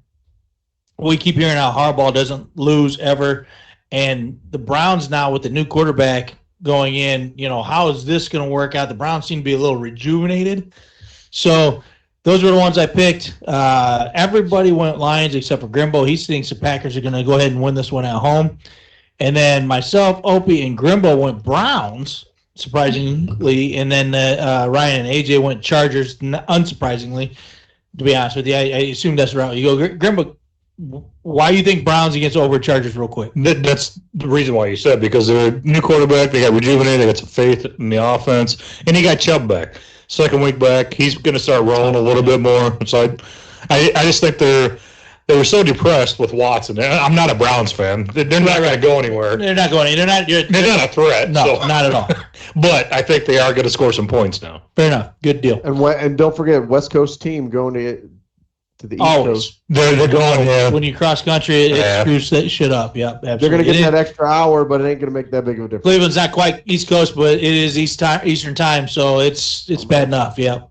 we keep hearing how Harbaugh doesn't lose ever, and the Browns now with the new quarterback going in, how is this going to work out? The Browns seem to be a little rejuvenated. So those were the ones I picked. Everybody went Lions except for Grimbo. He thinks the Packers are going to go ahead and win this one at home. And then myself, Opie, and Grimbo went Browns, surprisingly. And then Ryan and AJ went Chargers, unsurprisingly, to be honest with you. I assume that's right. You go, Grimbo, why do you think Browns against over Chargers real quick? That's the reason why you said, because they're a new quarterback. They got rejuvenated. They got some faith in the offense. And he got Chubb back. Second week back, he's going to start rolling a little bit more. So I just think they were so depressed with Watson. I'm not a Browns fan. They're not going to go anywhere. They're not going. They're not a threat. No, not at all. But I think they are going to score some points now. Fair enough. Good deal. And don't forget, West Coast team going to the East Coast. They're going. Yeah. When you cross country, it screws that shit up. Yep, absolutely. They're going to get that extra hour, but it ain't going to make that big of a difference. Cleveland's not quite East Coast, but it is Eastern time, so it's bad enough. Yep.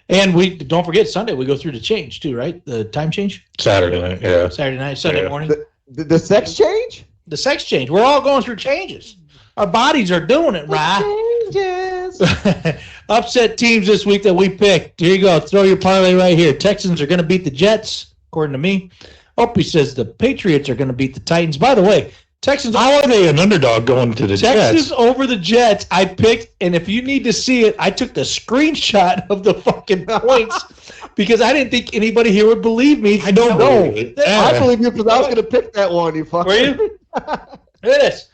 And we don't forget Sunday we go through the change too, right? The time change. Saturday night, yeah. Saturday night, Sunday morning. The sex change. The sex change. We're all going through changes. Our bodies are doing it, right? Changes. Upset teams this week that we picked. Here you go. Throw your parlay right here. Texans are going to beat the Jets, according to me. Opie says the Patriots are going to beat the Titans. By the way, Texans. How are they an underdog going to the Texas Jets? over the Jets. I picked, and if you need to see it, I took the screenshot of the fucking points because I didn't think anybody here would believe me. I don't know. I believe you because I was going to pick that one. You fucker. Were you? Look at this.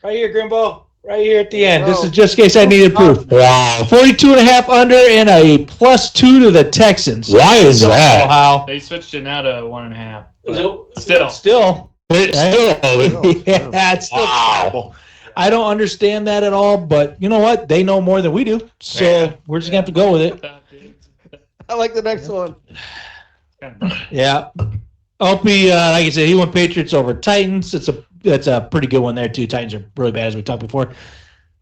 Right here, Grimbo. Right here at the end. This is just in case I needed proof. Wow. 42.5 under and a +2 to the Texans. Why is Don't know that? how. They switched it now to 1.5. Still. Yeah, it's still terrible. I don't understand that at all, but you know what? They know more than we do, so we're just going to have to go with it. I like the next one. Yeah. Opie, like I said, he went Patriots over Titans. That's a pretty good one there, too. Titans are really bad, as we talked before.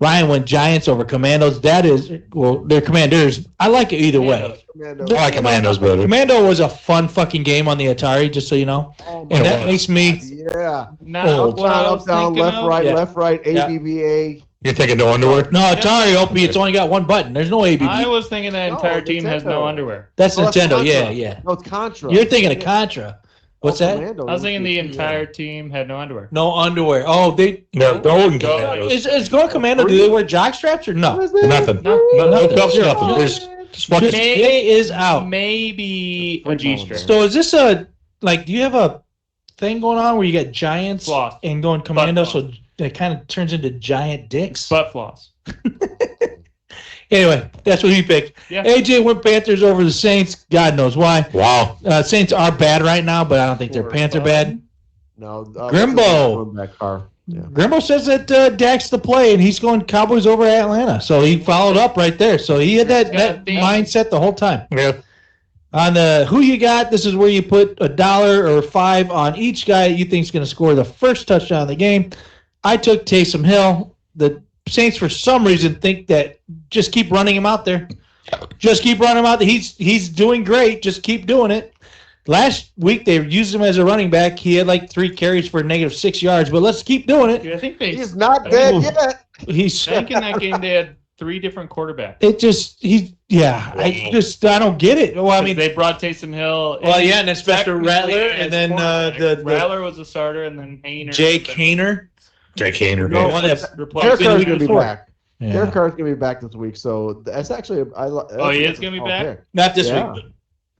Ryan went Giants over Commandos. That is, well, they're Commanders. I like it either way. I like Commandos better. Commando was a fun fucking game on the Atari, just so you know. Oh, And that makes me Yeah. old. Up, down, left, right, Yeah. left, right, ABBA. You're thinking no underwear? No, Atari, Opie, it's only got one button. There's no ABB. I was thinking that entire team has no Nintendo. underwear. That's Oh, that's Nintendo, Contra. yeah. No, it's Contra. You're thinking of Contra. What's that? Commando. I was thinking the entire team had no underwear. No underwear. Oh, they. No, Golden Commandos. Is Going Commando, do they wear jock straps or no? Nothing. No belts, nothing. There's just fucking. It is out. Maybe a G-string. So is this do you have a thing going on where you got Giants Floss. and Going Commando, Butt so it kind of turns into giant dicks? Butt floss. Anyway, that's what he picked. Yeah. AJ went Panthers over the Saints. God knows why. Wow. Saints are bad right now, but I don't think their pants are bad. No. Grimbo. That car. Yeah. Grimbo says that Dak's the play, and he's going Cowboys over Atlanta. So he followed up right there. So he had that mindset the whole time. Yeah. On the who you got, this is where you put $1 or $5 on each guy you think is going to score the first touchdown of the game. I took Taysom Hill. The Saints, for some reason, think that just keep running him out there. Just keep running him out there. He's doing great. Just keep doing it. Last week, they used him as a running back. He had like 3 carries for -6 yards, but let's keep doing it. Dude, I think He's not dead yet. He's I think in that game they had 3 different quarterbacks. I don't get it. Well, I mean, they brought Taysom Hill. Well, yeah, and then Spencer Rattler, and then Rattler was a starter, and then Hayner. Jake Hayner. Jake Hayner. No, one that Derek Carr's going to be before. back. Yeah. Derek Carr's going to be back this week, so that's actually he is going to be back? Not this Yeah. week.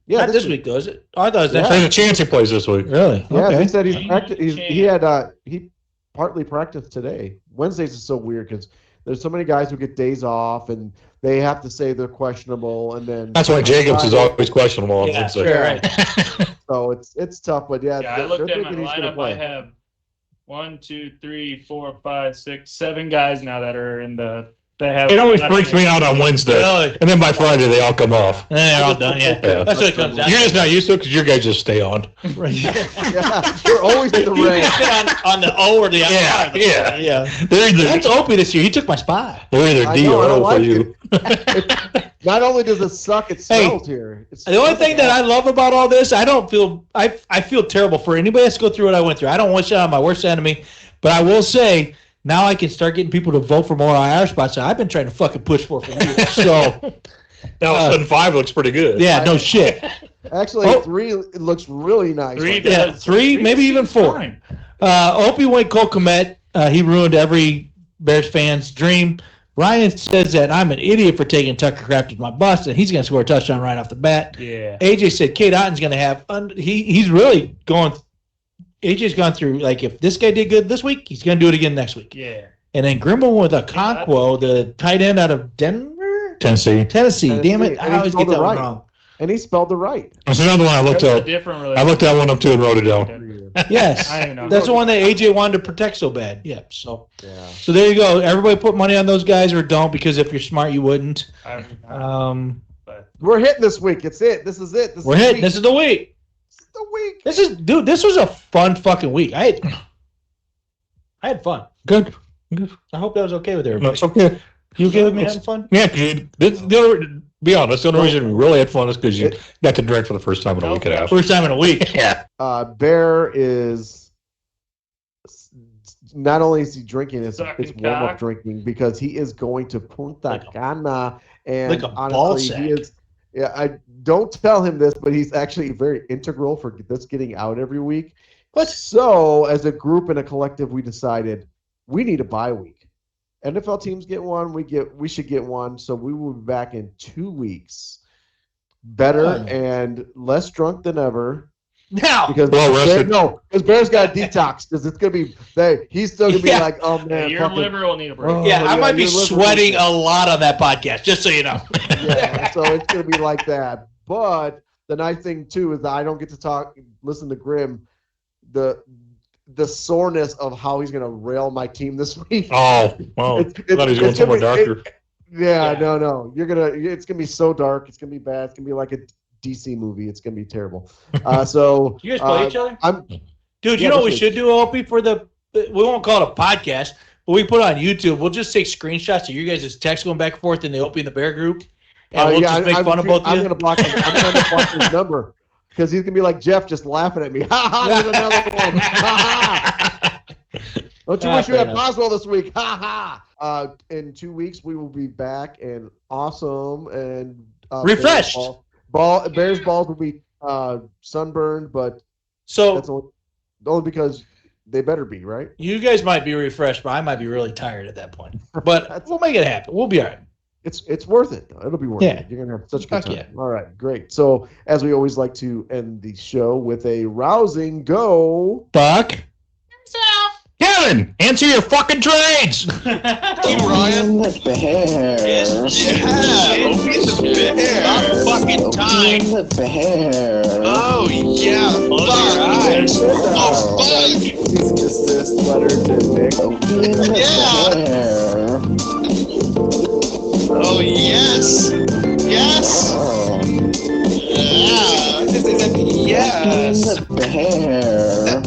Yeah, Not this week, though, is it? Oh, I thought it was next There's week. a chance he plays this week. Really? Yeah, Okay. he said he partly practiced today. Wednesdays is so weird because there's so many guys who get days off and they have to say they're questionable, and then That's why Jacobs is always questionable on Yeah, Wednesday. sure, right. so it's tough. But yeah, I looked they're at my thinking he's going to lineup. I play. have 1, 2, 3, 4, 5, 6, 7 guys now that are in the. They have. It always freaks me out on Wednesday, Really? and then by Friday they all come off. They're all done, yeah. Yeah. That's what it comes down You're to. just not used to it because your guys just stay on. Yeah, you're always in the You ring. just sit on the O or the outside. Yeah. Yeah. They're That's either Opie this year. He took my spot. I D know, or I don't O for like you. Not only does it suck, it Hey, smells here. The only thing that I love about all this, I feel terrible for anybody that's go through what I went through. I don't wish it on my worst enemy, but I will say now I can start getting people to vote for more IR spots that I've been trying to fucking push for years. So Now, sudden 5 looks pretty good. yeah, no shit. Actually, 3 it looks really nice. 3 right Yeah, does. 3, maybe even 4. Fine. Opie went Cole Kmet. He ruined every Bears fan's dream. Ryan says that I'm an idiot for taking Tucker Kraft as my bust, and he's going to score a touchdown right off the bat. Yeah. AJ said Kate Otton's going to have he's really going. AJ's gone through, like, if this guy did good this week, he's going to do it again next week. Yeah. And then Grimbo with a Conquo, the tight end out of Denver? Tennessee. Tennessee. Damn it. And I he always spelled get that it one right. wrong. And he spelled it right. That's another one I looked That's a up. different I looked that one up too and wrote it down. Yes. I don't know. That's the one that AJ wanted to protect so bad. Yeah. So Yeah. so there you go. Everybody put money on those guys or don't, because if you're smart, you wouldn't. We're hitting this week. It's it. This is it. We're hitting. This is the week. the week. This was a fun fucking week. I had fun. Good. I hope that was okay with everybody. That's okay. You okay with me having fun? Yeah, be honest, the only reason we really had fun is because you got to drink for the first time in a week and a half. First time in a week. Yeah. Bear is not only is he drinking, it's warm up drinking because he is going to Punta Cana, and like a honestly, ball sack. he is. Yeah, I don't tell him this, but he's actually very integral for this getting out every week. What? So, as a group and a collective, we decided we need a bye week. NFL teams get one. We should get one. So we will be back in 2 weeks, better and less drunk than ever. Now, because Bear's got a detox because it's gonna be. He's still gonna be like, oh man, your liver will need a break. I might be sweating a lot on that podcast, just so you know. So it's gonna be like that. But the nice thing too is that I don't get to listen to Grim. The soreness of how he's going to rail my team this week. Oh, well, I thought he was going somewhere darker. No. It's going to be so dark. It's going to be bad. It's going to be like a DC movie. It's going to be terrible. So you guys play each other? Dude, you know what we should do, Opie, we won't call it a podcast, but we put it on YouTube. We'll just take screenshots of you guys' text going back and forth in the Opie and the Bear group. And we'll just make fun of both of you. I'm going to block his number. Because he's going to be like Jeff just laughing at me. Ha ha, there's another one. Ha ha. Don't you wish you had Boswell this week? Ha ha. In 2 weeks, we will be back and awesome and refreshed. Bears balls will be sunburned, but that's only because they better be, right? You guys might be refreshed, but I might be really tired at that point. But we'll make it happen. We'll be all right. It's worth it. It'll be worth it. You're going to have such a good time. Yeah. All right, great. So, as we always like to end the show with a rousing go. Buck. Kevin, answer your fucking trades. Ryan. The bear. Opie the bear. About fucking time. The bear. Oh, yeah. Fuck. Oh, fuck. Just this letter to Nick. Oh, yes. Yes. Yes. The bear.